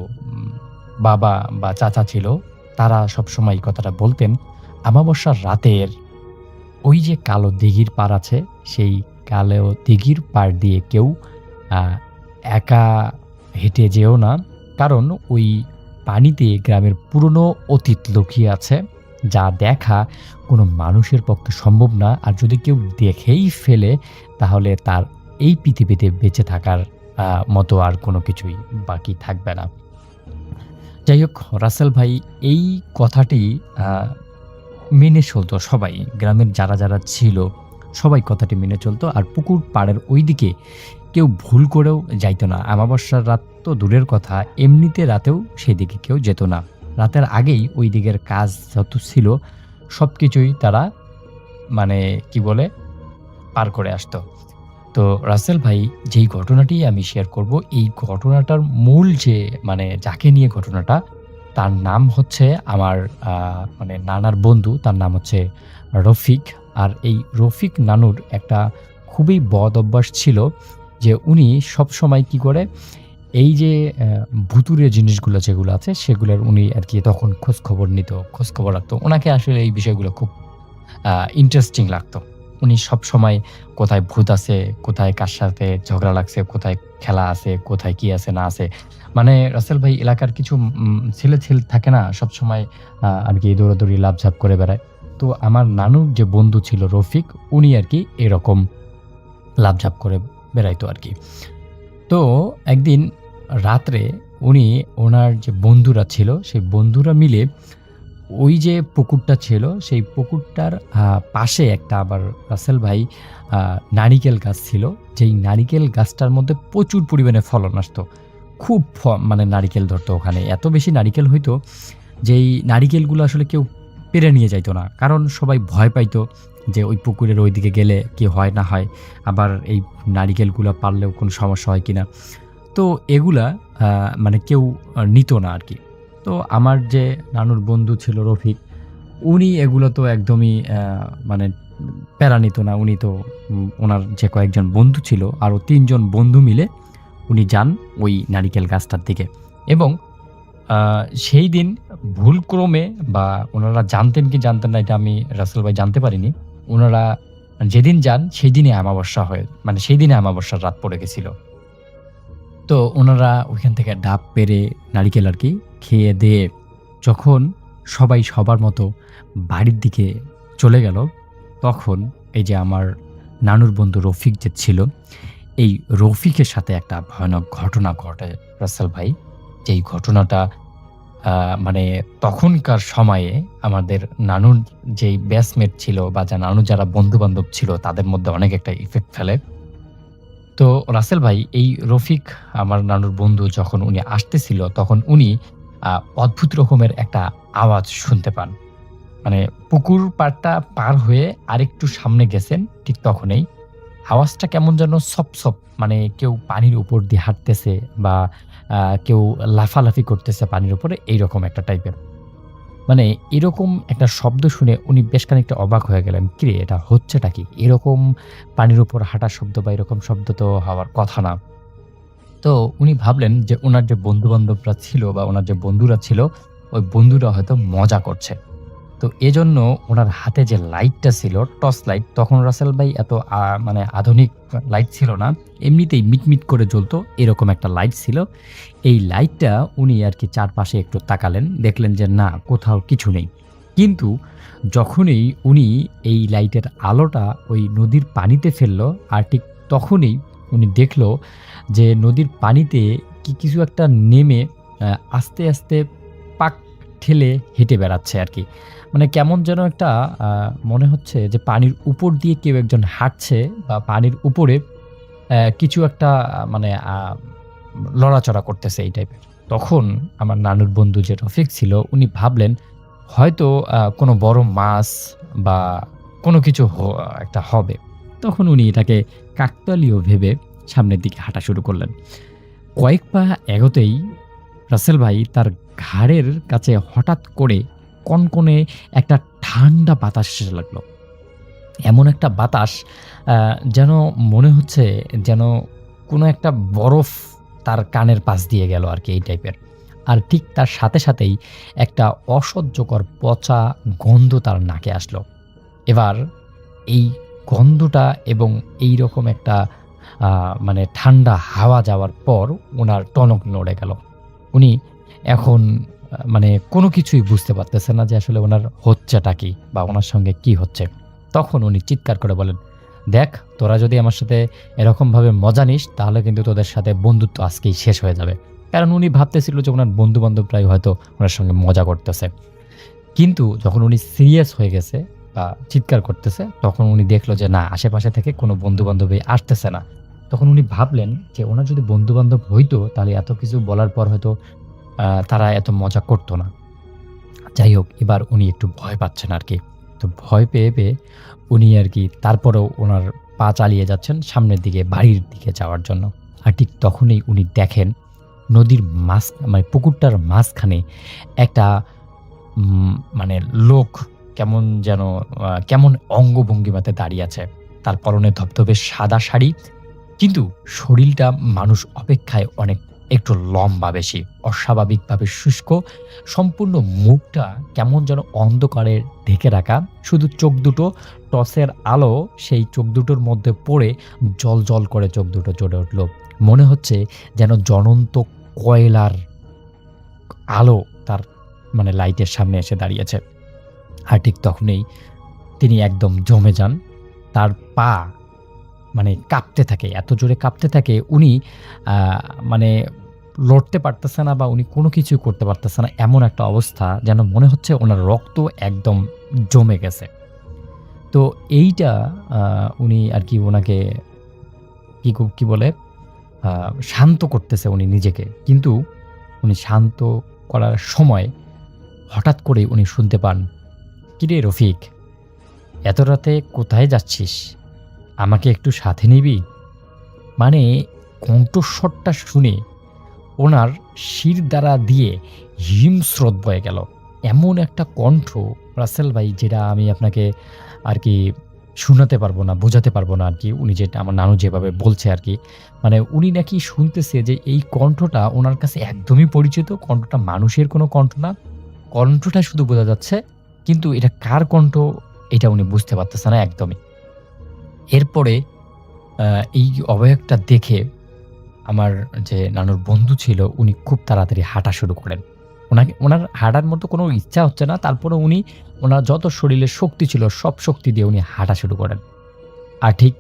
বাবা বা চাচা ছিল, তারা সবসময় এই কথাটা বলতেন, আমাবস্যার রাতের ওই যে কালো দিঘির পাড় আছে, সেই কালো দিঘির পাড় দিয়ে কেউ একা হেঁটে যেও না, কারণ ওই পানিতে গ্রামের পুরনো অতীত লুকিয়ে আছে, যা দেখা কোনো মানুষের পক্ষে সম্ভব না। আর যদি কেউ দেখেই ফেলে, তাহলে তার এই পৃথিবীতে বেঁচে থাকার মতো আর কোনো কিছুই বাকি থাকবে না। যাই হোক, রাসেল ভাই, এই কথাটি মেনে চলতো সবাই। গ্রামের যারা যারা ছিল সবাই কথাটি মেনে চলতো। আর পুকুর পাড়ের ওই দিকে কেউ ভুল করেও যাইতো না। আমাবস্যার রাত তো দূরের কথা, এমনিতে রাতেও সেদিকে কেউ যেত না। রাতের আগেই ওই দিকের কাজ যত ছিল সব কিছুই তারা মানে কি বলে পার করে আসতো। তো রাসেল ভাই, যেই ঘটনাটি আমি শেয়ার করব, এই ঘটনাটার মূল যে মানে যাকে নিয়ে ঘটনাটা, তার নাম হচ্ছে আমার মানে নানার বন্ধু, তার নাম হচ্ছে রফিক। আর এই রফিক নানুর একটা খুবই বদ অভ্যাস ছিল যে উনি সবসময় কি করে, এই যে ভুতুরে জিনিসগুলো যেগুলো আছে সেগুলোর উনি আর কি তখন খোঁজখবর নিত, খোঁজখবর রাখতো। ওনাকে আসলে এই বিষয়গুলো খুব ইন্টারেস্টিং লাগতো। উনি সবসময় কোথায় ভূত আছে, কোথায় কার সাথে ঝগড়া লাগছে, কোথায় খেলা আছে, কোথায় কি আছে না আছে, মানে রাসেল ভাই এলাকার কিছু ছেলে থাকে না, সবসময় আর কি দৌড়াদৌড়ি লাফঝাপ করে বেড়ায়। তো আমার নানুর যে বন্ধু ছিল রফিক, উনি আর কি এরকম লাফঝাপ করে বেড়াইতো আর কি। তো একদিন রাত্রে উনি ওনার যে বন্ধুরা ছিল, সেই বন্ধুরা মিলে ওই যে পুকুরটা ছিল, সেই পুকুরটার পাশে একটা আবার রাসেল ভাই নারিকেল গাছ ছিল, যেই নারিকেল গাছটার মধ্যে প্রচুর পরিমাণে ফলন আসতো। খুব মানে নারিকেল ধরতো ওখানে, এত বেশি নারিকেল হইতো যেই নারিকেলগুলো আসলে কেউ পেরে নিয়ে যাইতো না, কারণ সবাই ভয় পাইতো যে ওই পুকুরের ওই দিকে গেলে কি হয় না হয়, আবার এই নারিকেলগুলো পারলেও কোনো সমস্যা হয় কিনা। তো এগুলা মানে কেউ নিত না আর কি। তো আমার যে নানুর বন্ধু ছিল রফিক, উনি এগুলো তো একদমই মানে প্যারা নিত না। উনি তো ওনার যে কয়েকজন বন্ধু ছিল, আরও ৩ জন বন্ধু মিলে উনি যান ওই নারিকেল গাছটার দিকে। এবং সেই দিন ভুলক্রমে, বা ওনারা জানতেন কি জানতেন না এটা আমি রাসেল ভাই জানতে পারিনি, ওনারা যেদিন যান সেই দিনে আমাবস্যা হয়, মানে সেই দিনে আমাবস্যার রাত পড়ে গেছিল। তো ওনারা ওইখান থেকে ডাব পেরে নারিকেল আর কি খেয়ে দিয়ে যখন সবাই সবার মতো বাড়ির দিকে চলে গেল, তখন এই যে আমার নানুর বন্ধু রফিক যে ছিল, এই রফিকের সাথে একটা ভয়ানক ঘটনা ঘটে রাসেল ভাই। যেই ঘটনাটা মানে তখনকার সময়ে আমাদের নানুর যেই ব্যাচমেট ছিল বা নানুর যারা বন্ধু বান্ধব ছিল তাদের মধ্যে অনেক একটা ইফেক্ট ফেলে। তো রাসেল ভাই, এই রফিক আমার নানুর বন্ধু যখন উনি আসতেছিল, তখন উনি অদ্ভুত রকমের একটা আওয়াজ শুনতে পান। মানে পুকুর পাড়টা পার হয়ে আরেকটু সামনে গেছেন, ঠিক তখনই আওয়াজটা কেমন যেন সপ মানে কেউ পানির উপর দিয়ে হাঁটতেছে বা কেউ লাফালাফি করতেছে পানির উপরে, এইরকম একটা টাইপের। মানে এরকম একটা শব্দ শুনে উনি বেশ খানিকটা অবাক হয়ে গেলেন। কিরে, এটা হচ্ছেটা কি? এরকম পানির উপর হাঁটার শব্দ বা এরকম শব্দ তো হওয়ার কথা না। তো উনি ভাবলেন যে ওনার যে বন্ধু-বান্ধবরা ছিল বা ওনার যে বন্ধুরা ছিল, ওই বন্ধুরা হয়তো মজা করছে। তো এজন্য ওনার হাতে যে লাইটটা ছিল, টর্চ লাইট, তখন রাসেল ভাই এত মানে আধুনিক লাইট ছিল না। এমনিতেই মিটমিট করে জ্বলতো এরকম একটা লাইট ছিল। এই লাইটটা উনি আরকি চারপাশে একটু তাকালেন। দেখলেন যে না, কোথাও কিছু নেই। কিন্তু যখনই উনি এই লাইটের আলোটা ওই নদীর পানিতে ফেললো, আর ঠিক তখনই উনি দেখলো যে নদীর পানিতে কিছু একটা নেমে আস্তে, আস্তে পাক ঠেলে হেঁটে বেড়াচ্ছে আরকি। মানে কেমন যেন একটা মনে হচ্ছে যে পানির উপর দিয়ে কেউ একজন হাঁটছে বা পানির উপরে কিছু একটা মানে লড়াচড়া করতেছে এই টাইপের। তখন আমার নানুর বন্ধু যে রফিক ছিল, উনি ভাবলেন হয়তো কোনো বড় মাছ বা কোনো কিছু একটা হবে। তখন উনি এটাকে কাকতালীয় ভেবে সামনের দিকে হাঁটা শুরু করলেন। কয়েক পা এগোতেই রাসেল ভাই তার ঘাড়ের কাছে হঠাৎ করে কনকনে একটা ঠান্ডা বাতাস এসে লাগলো। এমন একটা বাতাস যেন মনে হচ্ছে যেন কোনো একটা বরফ তার কানের পাশ দিয়ে গেল আরকি, এই টাইপের। আর ঠিক তার সাথে সাথেই একটা অসহ্যকর পচা গন্ধ তার নাকে আসলো। এবার এই গন্ধটা এবং এইরকম একটা মানে ঠান্ডা হাওয়া যাওয়ার পর উনার টনক নড়ে গেল। উনি এখন মানে কোনো কিছুই বুঝতে পারতেছেন না যে আসলে উনার হচ্ছেটা কি বা উনার সঙ্গে কি হচ্ছে। তখন উনি চিৎকার করে বলেন, "দেখ, তোরা যদি আমার সাথে এরকমভাবে মজা নিস তাহলে কিন্তু তোদের সাথে বন্ধুত্ব আজকেই শেষ হয়ে যাবে।" কারণ উনি ভাবতেছিল যে উনার বন্ধু-বান্ধবরাই হয়তো উনার সঙ্গে মজা করতেছে। কিন্তু যখন উনি সিরিয়াস হয়ে গেছে বা চিৎকার করতেছে, তখন উনি দেখলো যে না, আশেপাশে থেকে কোনো বন্ধু-বান্ধবই আসতেছে না। তখন উনি ভাবলেন যে ওনার যদি বন্ধু-বান্ধব হইতো তাহলে এত কিছু বলার পর হয়তো তারা এত মজা করত না। যাই হোক, এবার উনি একটু ভয় পাচ্ছেন আরকি। তো ভয় পেয়ে উনি আরকি তারপরেও উনার পা চালিয়ে যাচ্ছেন সামনের দিকে, বাড়ির দিকে যাওয়ার জন্য। আর ঠিক তখনই উনি দেখেন নদীর মানে পুকুরটার মাঝখানে একটা মানে লোক কেমন যেন কেমন অঙ্গভঙ্গিমাতে দাঁড়িয়ে আছে। তার পরনে ধবধবে সাদা শাড়ি, কিন্তু শরীরটা মানুষ অপেক্ষায় অনেক একটু লম্বা বেশি, অস্বাভাবিকভাবে শুষ্ক। সম্পূর্ণ মুখটা কেমন যেন অন্ধকারে ঢেকে রাখা। শুধু চোখ দুটো, টর্চের আলো সেই চোখ দুটোর মধ্যে পড়ে জ্বলজ্বল করে চোখ দুটো জ্বলে উঠল। মনে হচ্ছে যেন জ্বলন্ত কয়লার আলো তার মানে লাইটের সামনে এসে দাঁড়িয়েছে। আর ঠিক তখনই তিনি একদম জমে যান। তার পা মানে কাঁপতে থাকে, এত জোরে কাঁপতে থাকে উনি মানে লড়তে পারতেছে না বা উনি কোনো কিছুই করতে পারতেছে না। এমন একটা অবস্থা যেন মনে হচ্ছে উনার রক্ত একদম জমে গেছে। তো এইটা উনি আরকি উনাকে কি বলে শান্ত করতেছে উনি নিজেকে। কিন্তু উনি শান্ত করার সময় হঠাৎ করেই উনি শুনতে পান, "কিরে রফিক, এত রাতে কোথায় যাচ্ছিস? আমাকে একটু সাথে নিবি?" মানে কণ্ঠস্বরটা শুনে ওনার শিরদাঁড়া দিয়ে হিমস্রোত বয়ে গেল। এমন একটা কণ্ঠ রাসেল ভাই, যেটা আমি আপনাকে আরকি শোনাতে পারবো না, বোঝাতে পারবো না আরকি। উনি যেটা আমার নানু যেভাবে বলছে আরকি। মানে উনি নাকি শুনতেছে যে এই কণ্ঠটা উনার কাছে একদমই পরিচিত। কণ্ঠটা মানুষের কোনো কণ্ঠ না। কণ্ঠটা শুধু বোঝা যাচ্ছে, কিন্তু এটা কার কণ্ঠ এটা উনি বুঝতে পারতেছে না একদমই। এরপরে এই অবয়বটা দেখে আমার যে নানুর বন্ধু ছিল উনি খুব তাড়াতাড়ি হাঁটা শুরু করেন। উনার হাঁটার মতো কোনো ইচ্ছা হচ্ছে না। তারপরেও উনি উনার যত শরীরে শক্তি ছিল সব শক্তি দিয়ে উনি হাঁটা শুরু করেন। আর ঠিক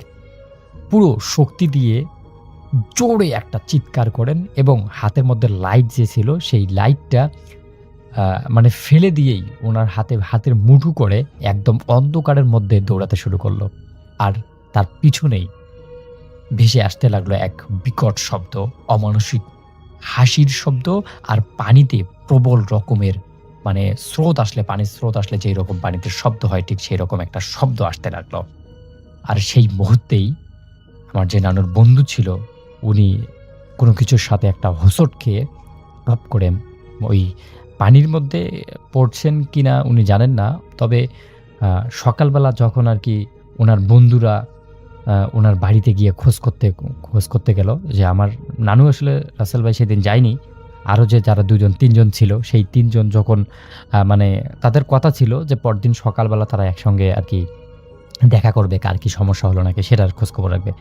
পুরো শক্তি দিয়ে জোরে একটা চিৎকার করেন এবং হাতের মধ্যে লাইট যে ছিল সেই লাইটটা মানে ফেলে দিয়েই উনার হাতের মুঠো করে একদম অন্ধকারের মধ্যে দৌড়াতে শুরু করলো। আর তার পিছনেই ভেসে আসতে লাগলো এক বিকট শব্দ, অমানুষিক হাসির শব্দ, আর পানিতে প্রবল রকমের মানে পানির স্রোত আসলে যেই রকম পানিতে শব্দ হয় ঠিক সেই রকম একটা শব্দ আসতে লাগলো। আর সেই মুহূর্তেই আমার যে নানুর বন্ধু ছিল উনি কোনো কিছুর সাথে একটা হোঁচট খেয়ে টপ করে ওই পানির মধ্যে পড়ছেন কিনা উনি জানেন না। তবে সকালবেলা যখন আরকি উনার বন্ধুরা ওনার বাড়িতে গিয়ে খোঁজ করতে গেল যে আমার নানু আসলে রাসেল ভাই সেদিন যায়নি। আরও যে যারা ২ জন ৩ জন ছিল সেই ৩ জন যখন মানে তাদের কথা ছিল যে পরদিন সকালবেলা তারা একসঙ্গে আরকি দেখা করবে, কার কি সমস্যা হলো নাকি সেটার খোঁজখবর রাখবে।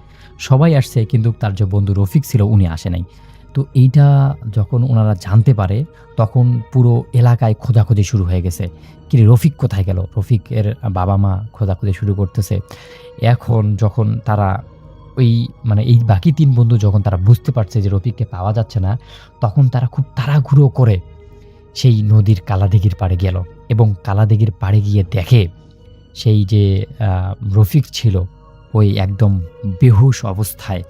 সবাই আসছে কিন্তু তার যে বন্ধু রফিক ছিল উনি আসে নাই। তো এইটা যখন ওনারা জানতে পারে তখন পুরো এলাকায় খোঁজাখুঁজি শুরু হয়ে গেছে। কিরে রফিক কোথায় গেল? রফিকের বাবা-মা খোঁজাখুঁজি শুরু করতেছে। এখন যখন তারা ওই মানে এই বাকি ৩ বন্ধু যখন তারা বুঝতে পারছে যে রফিককে পাওয়া যাচ্ছে না, তখন তারা খুব তাড়াহুড়ো করে সেই নদীর কালাদিঘির পাড়ে গেল এবং কালাদিঘির পাড়ে গিয়ে দেখে সেই যে রফিক ছিল ওই একদম বেহুশ অবস্থায়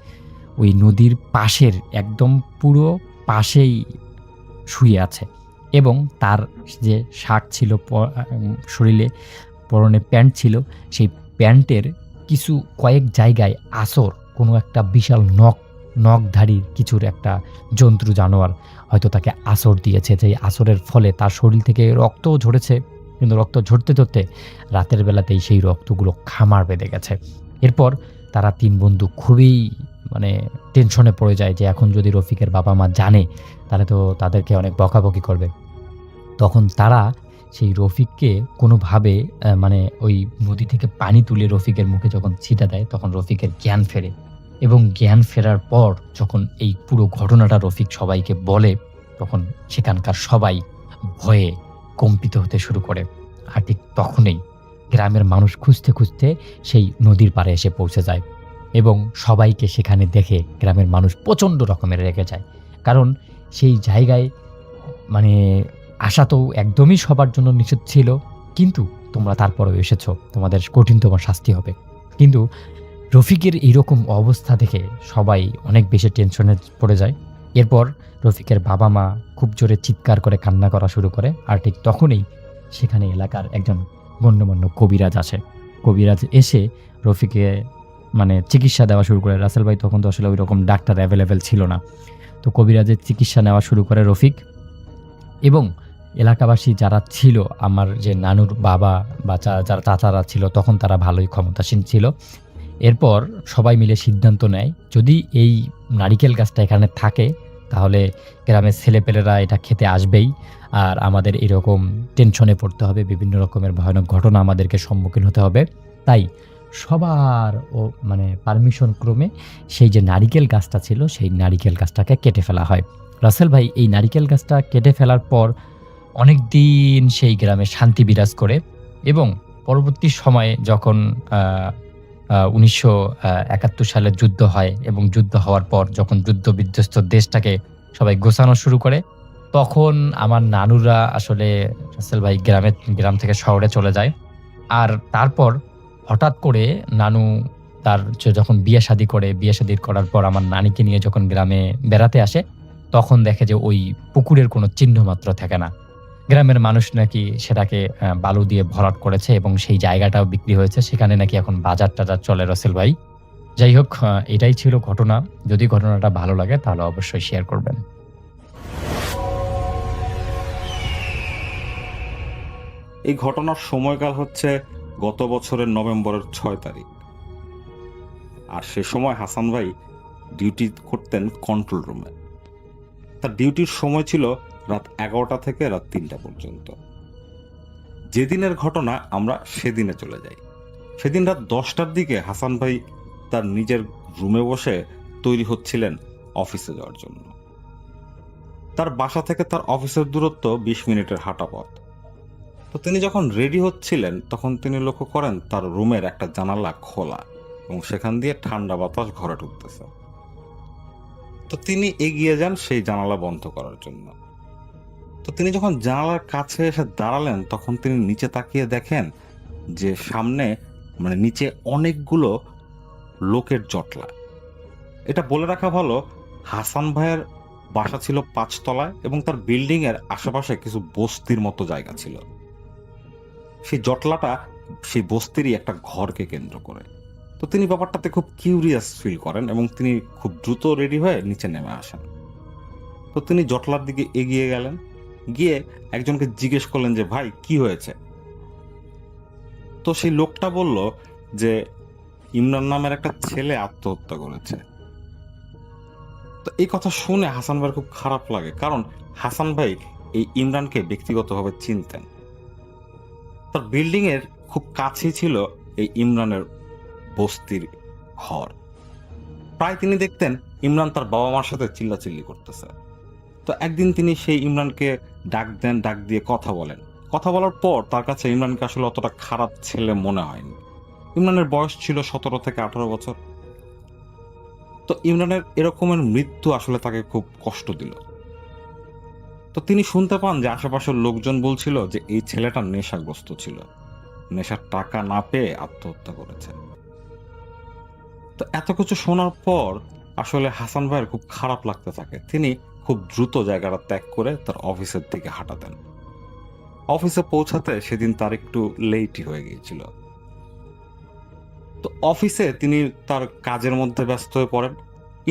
ওই নদীর পাশের একদম পুরো পাশেই শুয়ে আছে এবং তার যে শার্ট ছিল শরীরে পরনে প্যান্ট ছিল, সেই প্যান্টের কয়েক জায়গায় আঁচড়, কোনো একটা বিশাল নখধারীর কিছুর একটা জন্তু জানোয়ার হয়তো তাকে আঁচড় দিয়েছে। যেই আঁচড়ের ফলে তার শরীর থেকে রক্তও ঝরেছে, কিন্তু রক্ত ঝরতে রাতের বেলাতেই সেই রক্তগুলো খামার বেঁধে গেছে। এরপর তারা ৩ বন্ধু খুবই মানে টেনশনে পড়ে যায় যে এখন যদি রফিকের বাবা-মা জানে তাহলে তো তাদেরকে অনেক বকাবকি করবে। তখন তারা সেই রফিককে কোনোভাবে মানে ওই নদী থেকে পানি তুলে রফিকের মুখে যখন ছিটা দেয় তখন রফিকের জ্ঞান ফেরে এবং জ্ঞান ফেরার পর যখন এই পুরো ঘটনাটা রফিক সবাইকে বলে তখন সেখানকার সবাই ভয়ে কম্পিত হতে শুরু করে। আর ঠিক তখনই গ্রামের মানুষ খুঁজতে সেই নদীর পাড়ে এসে পৌঁছে যায় এবং সবাইকে সেখানে দেখে গ্রামের মানুষ প্রচণ্ড রকমের রেগে যায়। কারণ সেই জায়গায় মানে আসা তো একদমই সবার জন্য নিষেধ ছিল, কিন্তু তোমরা তারপরেও এসেছো, তোমাদের কঠিনতম শাস্তি হবে। কিন্তু রফিকের এইরকম অবস্থা দেখে সবাই অনেক বেশি টেনশনে পড়ে যায়। এরপর রফিকের বাবা-মা খুব জোরে চিৎকার করে কান্না করা শুরু করে। আর ঠিক তখনই সেখানে এলাকার একজন গণ্যমান্য কবিরাজ আসে। কবিরাজ এসে রফিকে মানে চিকিৎসা দেওয়া শুরু করে। রাসেল ভাই তখন তো আসলে ওইরকম ডাক্তার অ্যাভেলেবেল ছিল না। তো কবিরাজের চিকিৎসা নেওয়া শুরু করে রফিক এবং এলাকাবাসী যারা ছিল, আমার যে নানুর বাবা বা যারা চাচারা ছিল তখন তারা ভালোই ক্ষমতাসীন ছিল। এরপর সবাই মিলে সিদ্ধান্ত নেয় যদি এই নারিকেল গাছটা এখানে থাকে তাহলে গ্রামের ছেলেপেলেরা এটা খেতে আসবেই, আর আমাদের এরকম টেনশনে পড়তে হবে, বিভিন্ন রকমের ভয়ানক ঘটনা আমাদেরকে সম্মুখীন হতে হবে। তাই সবার মানে পারমিশন ক্রমে সেই যে নারিকেল গাছটা ছিল সেই নারিকেল গাছটাকে কেটে ফেলা হয়। রাসেল ভাই এই নারিকেল গাছটা কেটে ফেলার পর অনেক দিন সেই গ্রামে শান্তি বিরাজ করে এবং পরবর্তী সময়ে যখন ১৯৭১ সালে যুদ্ধ হয় এবং যুদ্ধ হওয়ার পর যখন যুদ্ধ বিধ্বস্ত দেশটাকে সবাই গোছানো শুরু করে তখন আমার নানুরা আসলে রাসেল ভাই গ্রাম থেকে শহরে চলে যায়। আর তারপর হঠাৎ করে নানু তার যখন বিয়ে শাদী করার পর আমার নানিকে নিয়ে যখন গ্রামে বেড়াতে আসে তখন দেখে যে ওই পুকুরের কোনো চিহ্ন মাত্র থাকে না। গ্রামের মানুষ নাকি সেটাকে বালু দিয়ে ভরাট করেছে এবং সেই জায়গাটাও বিক্রি হয়েছে, সেখানে নাকি এখন বাজার টাজার চলে রাসেল ভাই। যাই হোক, এটাই ছিল ঘটনা। যদি ঘটনাটা ভালো লাগে তাহলে অবশ্যই শেয়ার করবেন। এই ঘটনার সময়কাল হচ্ছে গত বছরের নভেম্বরের ৬ তারিখ। আর সে সময় হাসান ভাই ডিউটি করতেন কন্ট্রোল রুমে। তার ডিউটির সময় ছিল রাত ১১টা থেকে রাত ৩টা পর্যন্ত। যেদিনের ঘটনা আমরা সেদিনে চলে যাই। সেদিন রাত 10টার দিকে হাসান ভাই তার নিজের রুমে বসে তৈরি হচ্ছিলেন অফিসে যাওয়ার জন্য। তার বাসা থেকে তার অফিসের দূরত্ব ২০ মিনিটের হাঁটা পথ। তো তিনি যখন রেডি হচ্ছিলেন তখন তিনি লক্ষ্য করেন তার রুমের একটা জানালা খোলা এবং সেখান দিয়ে ঠান্ডা বাতাস ঘরে ঢুকতেছে। তো তিনি এগিয়ে যান সেই জানালা বন্ধ করার জন্য। তো তিনি যখন জানালার কাছে এসে দাঁড়ালেন তখন তিনি নিচে তাকিয়ে দেখেন যে সামনে মানে নিচে অনেকগুলো লোকের জটলা। এটা বলে রাখা ভালো, হাসান ভাইয়ের বাসা ছিল ৫ তলায় এবং তার বিল্ডিং এর আশেপাশে কিছু বস্তির মতো জায়গা ছিল। সেই জটলাটা সেই বস্তিরই একটা ঘরকে কেন্দ্র করে। তো তিনি ব্যাপারটাতে খুব কিউরিয়াস ফিল করেন এবং তিনি খুব দ্রুত রেডি হয়ে নিচে নেমে আসেন। তো তিনি জটলার দিকে এগিয়ে গেলেন, গিয়ে একজনকে জিজ্ঞেস করলেন যে ভাই কি হয়েছে। তো সেই লোকটা বলল যে ইমরান নামের একটা ছেলে আত্মহত্যা করেছে। তো এই কথা শুনে হাসান ভাইয়ের খুব খারাপ লাগে, কারণ হাসান ভাই এই ইমরানকে ব্যক্তিগতভাবে চিনতেন। তার বিল্ডিং এর খুব কাছেই ছিল এই ইমরানের বস্তির ঘর। প্রায় তিনি দেখতেন ইমরান তার বাবা মার সাথে চিল্লাচিল্লি করতেছে। তো একদিন তিনি সেই ইমরানকে ডাক দেন, ডাক দিয়ে কথা বলেন। কথা বলার পর তার কাছে ইমরানকে আসলে অতটা খারাপ ছেলে মনে হয়নি। ইমরানের বয়স ছিল 17 থেকে 18 বছর। তো ইমরানের এরকমের মৃত্যু আসলে তাকে খুব কষ্ট দিল। তো তিনি শুনতে পান যে আশেপাশের লোকজন বলছিল যে এই ছেলেটা নেশাগ্রস্ত ছিল, নেশার টাকা না পেয়ে আত্মহত্যা করেছে। তো এত কিছু শোনার পর আসলে হাসান ভাইয়ের খুব খারাপ লাগতে থাকে। তিনি খুব দ্রুত জায়গাটা ত্যাগ করে তার অফিসের দিকে হাঁটা দেন। অফিসে পৌঁছাতে সেদিন তার একটু লেটই হয়ে গিয়েছিল। তো অফিসে তিনি তার কাজের মধ্যে ব্যস্ত হয়ে পড়েন।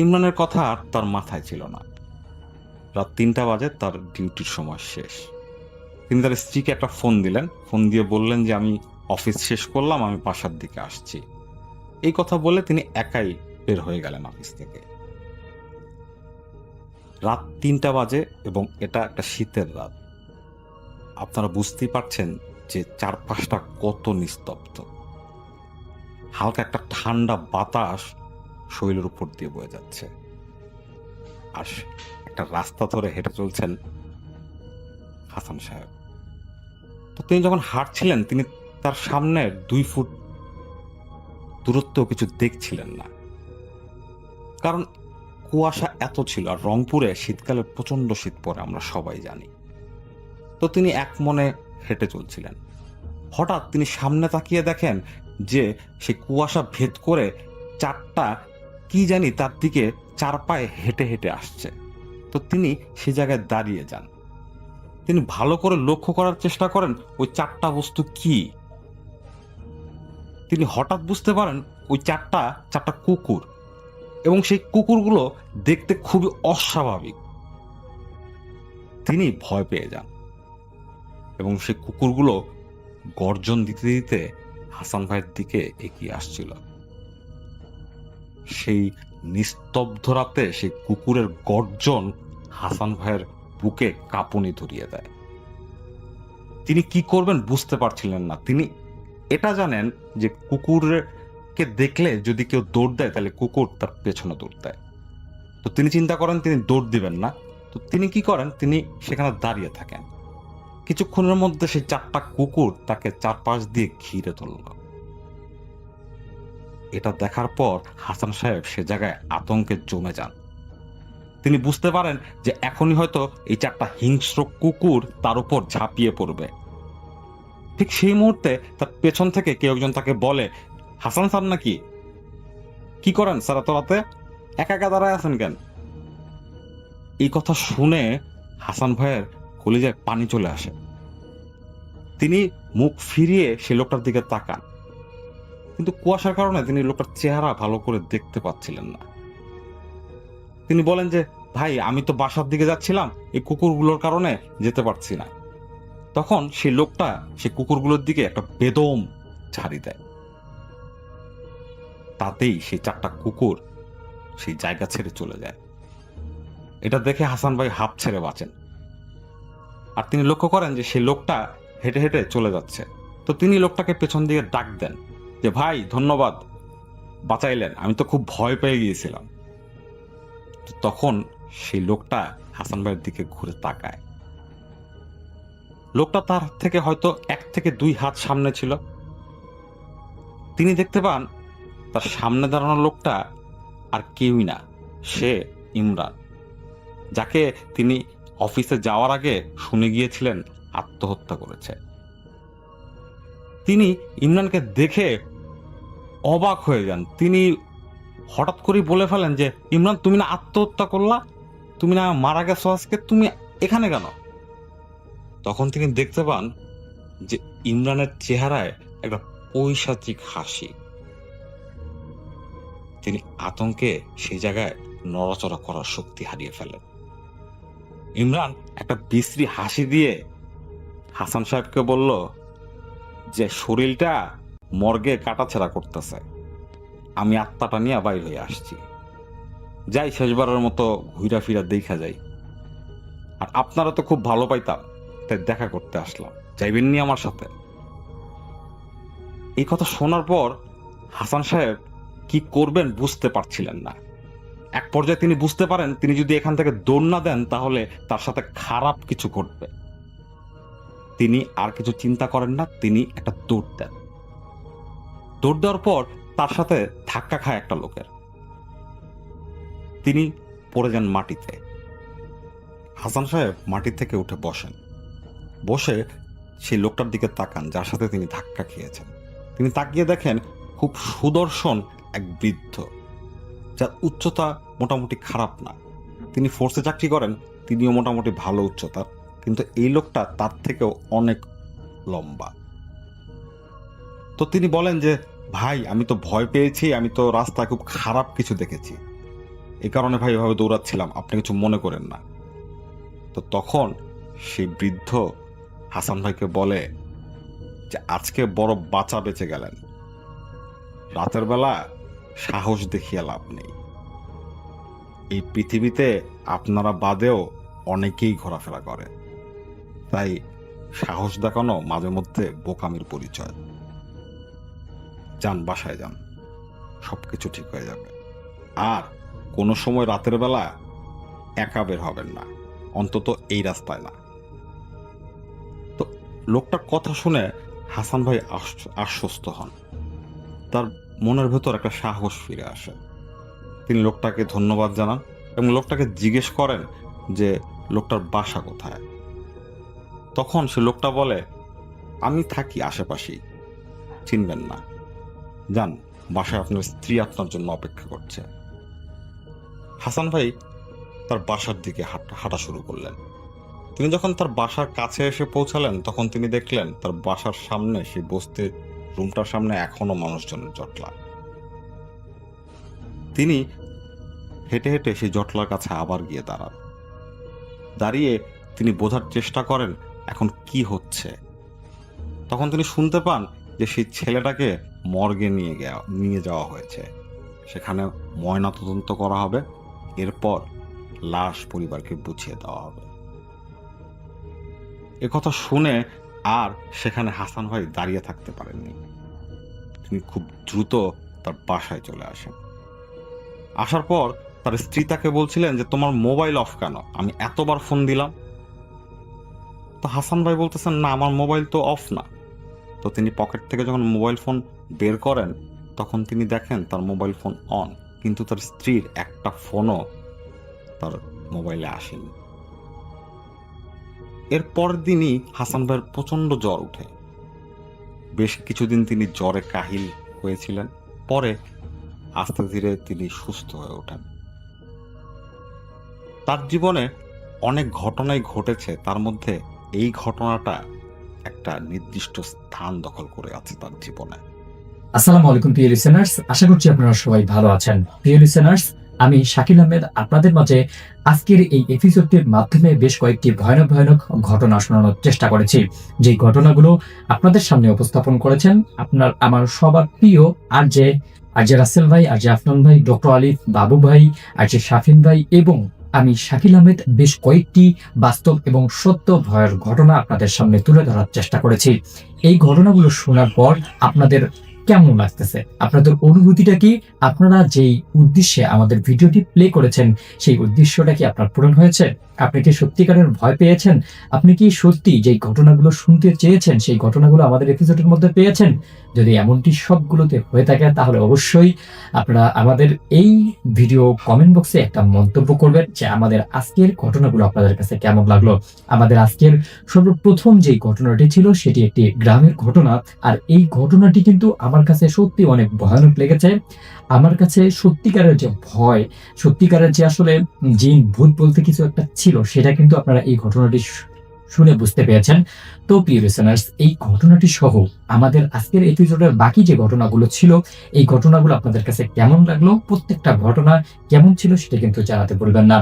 ইমরানের কথা আর তার মাথায় ছিল না। রাত 3টা বাজে, তার ডিউটির সময় শেষ। তিনি তার স্ত্রীকে একটা ফোন দিলেন। ফোন দিয়ে বললেন যে আমি অফিস শেষ করলাম, আমি বাসার দিকে আসছি। এই কথা বলে তিনি একাই বের হয়ে গেলেন অফিস থেকে। রাত 3টা বাজে এবং এটা একটা শীতের রাত। আপনারা বুঝতেই পারছেন যে চারপাশটা কত নিস্তব্ধ। হালকা একটা ঠান্ডা বাতাস শরীরের উপর দিয়ে বয়ে যাচ্ছে। আর একটা রাস্তা ধরে হেঁটে চলছেন হাসান সাহেব। তো তিনি যখন হাঁটছিলেন, তিনি তার সামনে 2 ফুট দূরত্বেও কিছু দেখছিলেন না, কারণ কুয়াশা এত ছিল। আর রংপুরে শীতকালে প্রচন্ড শীত পড়ে, আমরা সবাই জানি। তো তিনি এক মনে হেঁটে চলছিলেন। হঠাৎ তিনি সামনে তাকিয়ে দেখেন যে সে কুয়াশা ভেদ করে 4টা কি জানি তার দিকে 4 পায়ে হেঁটে হেঁটে আসছে। তো তিনি সে জায়গায় দাঁড়িয়ে যান। তিনি ভালো করে লক্ষ্য করার চেষ্টা করেন ওই 4টা বস্তু কি। তিনি হঠাৎ বুঝতে পারেন ওই 4টা কুকুর, এবং সেই কুকুরগুলো দেখতে খুবই অস্বাভাবিক। তিনি ভয় পেয়ে যান এবং সেই কুকুরগুলো গর্জন দিতে দিতে হাসান ভাইয়ের দিকে এগিয়ে আসছিল। সেই নিস্তব্ধ রাতে সেই কুকুরের গর্জন হাসান ভাইয়ের বুকে কাঁপুনি ধরিয়ে দেয়। তিনি কি করবেন বুঝতে পারছিলেন না। তিনি এটা জানেন যে কুকুরকে দেখলে যদি কেউ দৌড় দেয় তাহলে কুকুর তার পেছনে দৌড় দেয়। তো তিনি চিন্তা করেন তিনি দৌড় দিবেন না। তো তিনি কি করেন, তিনি সেখানে দাঁড়িয়ে থাকেন। কিছুক্ষণের মধ্যে সেই 4টা কুকুর তাকে চারপাশ দিয়ে ঘিরে ধরল। এটা দেখার পর হাসান সাহেব সে জায়গায় আতঙ্কে জমে যান। তিনি বুঝতে পারেন যে এখনই হয়তো এই 4টা হিংস্র কুকুর তার উপর ঝাঁপিয়ে পড়বে। ঠিক সেই মুহূর্তে তার পেছন থেকে কেউ একজন তাকে বলে, হাসান স্যার নাকি? কি করেন স্যার এত রাতে, একা একা দাঁড়ায় আছেন কেন? এই কথা শুনে হাসান ভাইয়ের কলিজায় পানি চলে আসে। তিনি মুখ ফিরিয়ে সে লোকটার দিকে তাকান, কিন্তু কুয়াশার কারণে তিনি লোকটার চেহারা ভালো করে দেখতে পাচ্ছিলেন না। তিনি বলেন যে ভাই, আমি তো বাসার দিকে যাচ্ছিলাম, এই কুকুরগুলোর কারণে যেতে পারছি না। তখন সেই লোকটা সেই কুকুরগুলোর দিকে একটা বেদম ঝাড়ি দেয়। তাতেই সেই 4টা কুকুর সেই জায়গা ছেড়ে চলে যায়। এটা দেখে হাসান ভাই হাঁপ ছেড়ে বাঁচেন। আর তিনি লক্ষ্য করেন যে সেই লোকটা হেঁটে হেঁটে চলে যাচ্ছে। তো তিনি লোকটাকে পেছন দিকে ডাক দেন যে ভাই, ধন্যবাদ, বাঁচাইলেন, আমি তো খুব ভয় পেয়ে গিয়েছিলাম। তখন সেই লোকটা হাসান ভাইয়ের দিকে ঘুরে তাকায়। লোকটা তার থেকে হয়তো 1 থেকে 2 হাত সামনে ছিল। তিনি দেখতে পান তার সামনে দাঁড়ানো লোকটা আর কেউই না, সে ইমরান, যাকে তিনি অফিসে যাওয়ার আগে শুনে গিয়েছিলেন আত্মহত্যা করেছে। তিনি ইমরানকে দেখে অবাক হয়ে যান। তিনি হঠাৎ করেই বলে ফেলেন যে ইমরান, তুমি না আত্মহত্যা করলা, তুমি না মারা গেছো, আজকে তুমি এখানে কেন? তখন তিনি দেখতে পান যে ইমরানের চেহারায় একটা পৈশাচিক হাসি। তিনি আতঙ্কে সেই জায়গায় নড়াচড়া করার শক্তি হারিয়ে ফেলেন। ইমরান একটা বিশ্রী হাসি দিয়ে হাসান সাহেবকে বলল যে শরীরটা মর্গে কাটাছেঁড়া করতেছে, আমি আত্মাটা নিয়ে বাইর হয়ে আসছি, যাই শেষবারের মতো ঘুরা ফিরা দেখা যাই। আর আপনারা তো খুব ভালো পাইতাম, তাই দেখা করতে আসলাম, যাইবেননি আমার সাথে? এই কথা শোনার পর হাসান সাহেব কি করবেন বুঝতে পারছিলেন না। এক পর্যায়ে তিনি বুঝতে পারেন তিনি যদি এখান থেকে দৌড় না দেন তাহলে তার সাথে খারাপ কিছু ঘটবে। তিনি আর কিছু চিন্তা করেন না, তিনি একটা দৌড় দেন। দৌড় দেওয়ার পর তার সাথে ধাক্কা খায় একটা লোকের, তিনি পড়ে যান মাটিতে। হাসান সাহেব মাটি থেকে উঠে বসেন, বসে সেই লোকটার দিকে তাকান যার সাথে তিনি ধাক্কা খেয়েছেন। তিনি তাকিয়ে দেখেন খুব সুদর্শন এক বৃদ্ধ, যার উচ্চতা মোটামুটি খারাপ না। তিনি ফোর্সে চাকরি করেন, তিনিও মোটামুটি ভালো উচ্চতার, কিন্তু এই লোকটা তার থেকেও অনেক লম্বা। তো তিনি বলেন যে, ভাই আমি তো ভয় পেয়েছি, আমি তো রাস্তায় খুব খারাপ কিছু দেখেছি, এই কারণে ভাই এভাবে দৌড়াচ্ছিলাম, আপনি কিছু মনে করেন না। তো তখন সেই বৃদ্ধ হাসান ভাইকে বলে যে, আজকে বড় বাঁচা বেঁচে গেলেন, রাতের বেলা সাহস দেখিয়ে লাভ নেই, এই পৃথিবীতে আপনারা বাদেও অনেকেই ঘোরাফেরা করে, তাই সাহস দেখানো মাঝে মধ্যে বোকামির পরিচয়। যান, বাসায় যান, সবকিছু ঠিক হয়ে যাবে। আর কোনো সময় রাতের বেলা একা বের হবেন না, অন্তত এই রাস্তায় না। তো লোকটার কথা শুনে হাসান ভাই আশ্বস্ত হন, তার মনের ভেতর একটা সাহস ফিরে আসে। তিনি লোকটাকে ধন্যবাদ জানান এবং লোকটাকে জিজ্ঞেস করেন যে লোকটার বাসা কোথায়। তখন সে লোকটা বলে, আমি থাকি আশেপাশেই, চিনবেন না, যান, বাসায় আপনার স্ত্রী আপনার জন্য অপেক্ষা করছে। হাসান ভাই তার বাসার দিকে হাঁটা শুরু করলেন। তিনি যখন তার বাসার কাছে এসে পৌঁছালেন তখন তিনি দেখলেন তার বাসার সামনে, সেই বস্তির রুমটার সামনে এখনো মানুষজনের জটলা। তিনি হেঁটে হেঁটে সেই জটলার কাছে আবার গিয়ে দাঁড়ান। দাঁড়িয়ে তিনি বোঝার চেষ্টা করেন এখন কি হচ্ছে। তখন তিনি শুনতে পান যে সেই ছেলেটাকে মর্গে নিয়ে যাওয়া হয়েছে, সেখানে ময়না তদন্ত করা হবে, এরপর লাশ পরিবারকে বুঝিয়ে দেওয়া হবে। একথা শুনে আর সেখানে হাসান ভাই দাঁড়িয়ে থাকতে পারেননি, তিনি খুব দ্রুত তার বাসায় চলে আসেন। আসার পর তার স্ত্রী তাকে বলছিলেন যে, তোমার মোবাইল অফ কেন, আমি এতবার ফোন দিলাম। তো হাসান ভাই বলতেছেন, না আমার মোবাইল তো অফ না। তো তিনি পকেট থেকে যখন মোবাইল ফোন বের করেন তখন তিনি দেখেন তার মোবাইল ফোন অন, কিন্তু তার স্ত্রীর একটা ফোনও তার মোবাইলে আসেনি। এর পরের দিনই হাসান ভাইয়ের প্রচন্ড জ্বর উঠে। বেশ কিছুদিন তিনি জ্বরে কাহিল হয়েছিলেন, পরে আস্তে ধীরে তিনি সুস্থ হয়ে ওঠেন। তার জীবনে অনেক ঘটনাই ঘটেছে, তার মধ্যে এই ঘটনাটা একটা নির্দিষ্ট স্থান দখল করে আছে তার জীবনে। আসসালামু আলাইকুম প্রিয় লিসেনার্স, আশা করছি আপনারা সবাই ভালো আছেন। প্রিয় লিসেনার্স, আমি শাকিল আহমেদ আপনাদের মাঝে আজকের এই এপিসোডটির মাধ্যমে বেশ কয়েকটি ভয়ানক ভয়ানক ঘটনা শোনানোর চেষ্টা করেছি। যেই ঘটনাগুলো আপনাদের সামনে উপস্থাপন করেছেন আমার সবার প্রিয় আর যে রাসেল ভাই, আর যে আফনান ভাই, ডক্টর আলিফ, বাবু ভাই, আর যে শাফিন ভাই এবং আমি শাকিল আহমেদ বেশ কয়েকটি বাস্তব এবং সত্য ভয়ের ঘটনা আপনাদের সামনে তুলে ধরার চেষ্টা করেছি। এই ঘটনাগুলো শোনার পর আপনাদের কেমন লাগতেছে, আপনাদের অনুভূতিটা কি, আপনারা যেই উদ্দেশ্যে আমাদের ভিডিওটি প্লে করেছেন সেই উদ্দেশ্যটা কি আপনার পূরণ হয়েছে? আপনি কি সত্যিকারের ভয় পেয়েছেন? আপনি কি সত্যি যেই ঘটনাগুলো শুনতে চেয়েছেন সেই ঘটনাগুলো আমাদের এপিসোডের মধ্যে পেয়েছেন? যদি এমনটি সবগুলোতে হয়ে থাকে তাহলে অবশ্যই আপনারা আমাদের এই ভিডিও কমেন্ট বক্সে একটা মন্তব্য করবেন যে আমাদের আজকের ঘটনাগুলো আপনাদের কাছে কেমন লাগলো। আমাদের আজকের সর্বপ্রথম যেই ঘটনাটি ছিল সেটি একটি গ্রামের ঘটনা, আর এই ঘটনাটি কিন্তু আমার কাছে সত্যি অনেক ভয়ানক লেগেছে। আমার কাছে সত্যিকারের যে ভয়, সত্যিকারের যে আসলে জিন ভূত বলতে কিছু একটা ছিল, সেটা কিন্তু আপনারা এই ঘটনাটি শুনে বুঝতে পেরেছেন। তো প্রিয় লিসেনার্স, এই ঘটনাটি সহ আমাদের আজকের এপিসোডের বাকি যে ঘটনাগুলো ছিল এই ঘটনাগুলো আপনাদের কাছে কেমন লাগলো, প্রত্যেকটা ঘটনা কেমন ছিল সেটা কিন্তু জানাতে ভুলবেন না।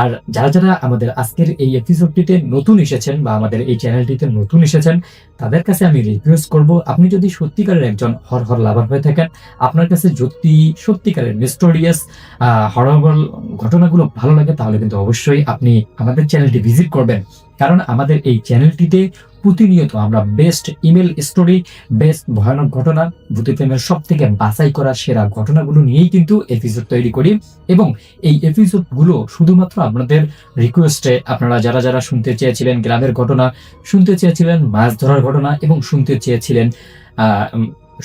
আর যারা যারা আমাদের আজকের এই এপিসোডটিতে নতুন এসেছেন বা আমাদের এই চ্যানেলটিতে নতুন এসেছেন, তাদের কাছে আমি রিকোয়েস্ট করব, আপনি যদি সত্যিকারের একজন হরর লাভার হয়ে থাকেন, আপনার কাছে যদি সত্যিকারের মিস্টোরিয়াস হরর ঘটনাগুলো ভালো লাগে, তাহলে কিন্তু অবশ্যই আপনি আমাদের চ্যানেলটি ভিজিট করবেন। কারণ আমাদের এই চ্যানেলটিতে প্রতিনিয়ত আমরা বেস্ট ইমেল স্টোরি, বেস্ট ভয়ানক ঘটনা, ভূতের প্রেমের সব থেকে বাছাই করা সেরা ঘটনাগুলো নিয়েই কিন্তু এপিসোড তৈরি করি। এবং এই এপিসোডগুলো শুধুমাত্র আপনাদের রিকোয়েস্টে, আপনারা যারা যারা শুনতে চেয়েছিলেন গ্রামের ঘটনা, শুনতে চেয়েছিলেন মাছ ধরার ঘটনা, এবং শুনতে চেয়েছিলেন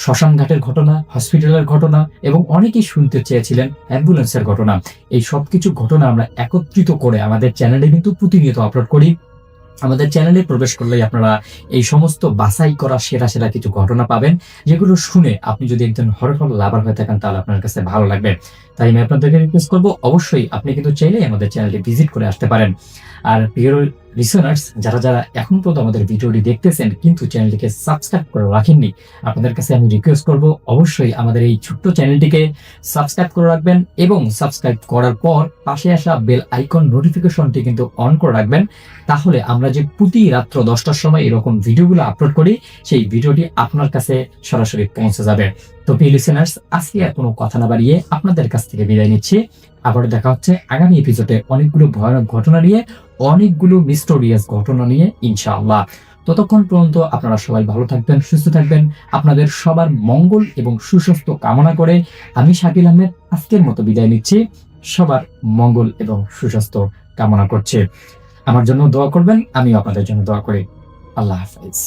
শ্মশান ঘাটের ঘটনা, হসপিটালের ঘটনা, এবং অনেকেই শুনতে চেয়েছিলেন অ্যাম্বুলেন্সের ঘটনা, এই সবকিছু ঘটনা আমরা একত্রিত করে আমাদের চ্যানেলে কিন্তু প্রতিনিয়ত আপলোড করি। আমাদের চ্যানেলে প্রবেশ করলেই আপনারা এই সমস্ত বাছাই করা সেরা সেরা কিছু ঘটনা পাবেন, যেগুলো শুনে আপনি যদি একজন হরর লাভার হয়ে থাকেন, তাহলে আপনার কাছে ভালো লাগবে। তাই আমি আপনাদেরকে রিকোয়েস্ট করবো, অবশ্যই আপনি কিন্তু চাইলেই আমাদের চ্যানেলটি ভিজিট করে আসতে পারেন। আর প্রিয় লিসনার্স, যারা যারা এখন পর্যন্ত আমাদের ভিডিওটি দেখতেছেন কিন্তু চ্যানেলটিকে সাবস্ক্রাইব করে রাখেননি, আপনাদের কাছে আমি রিকোয়েস্ট করব, অবশ্যই আমাদের এই ছোট্ট চ্যানেলটিকে সাবস্ক্রাইব করে রাখবেন, এবং সাবস্ক্রাইব করার পর পাশে আসা বেল আইকন নোটিফিকেশনটি কিন্তু অন করে রাখবেন। তাহলে আমরা যে প্রতি রাত্র 10টার সময় এরকম ভিডিওগুলো আপলোড করি, সেই ভিডিওটি আপনার কাছে সরাসরি পৌঁছে যাবে। তো প্রিয় লিসনার্স, আজকে আর কোনো কথা না বাড়িয়ে আপনাদের কাছ থেকে বিদায় নিচ্ছি। আবারও দেখা হচ্ছে আগামী এপিসোডে অনেকগুলো ভয়ানক ঘটনা নিয়ে, অনেকগুলো মিস্টোরিয়াস ঘটনা নিয়ে, ইনশাআল্লাহ। ততক্ষণ পর্যন্ত আপনারা সবাই ভালো থাকবেন, সুস্থ থাকবেন। আপনাদের সবার মঙ্গল এবং সুস্বাস্থ্য কামনা করে আমি শাকিল আহমেদ আজকের মতো বিদায় নিচ্ছি। সবার মঙ্গল এবং সুস্বাস্থ্য কামনা করছি। আমার জন্য দোয়া করবেন, আমিও আপনাদের জন্য দোয়া করি। আল্লাহ হাফেজ।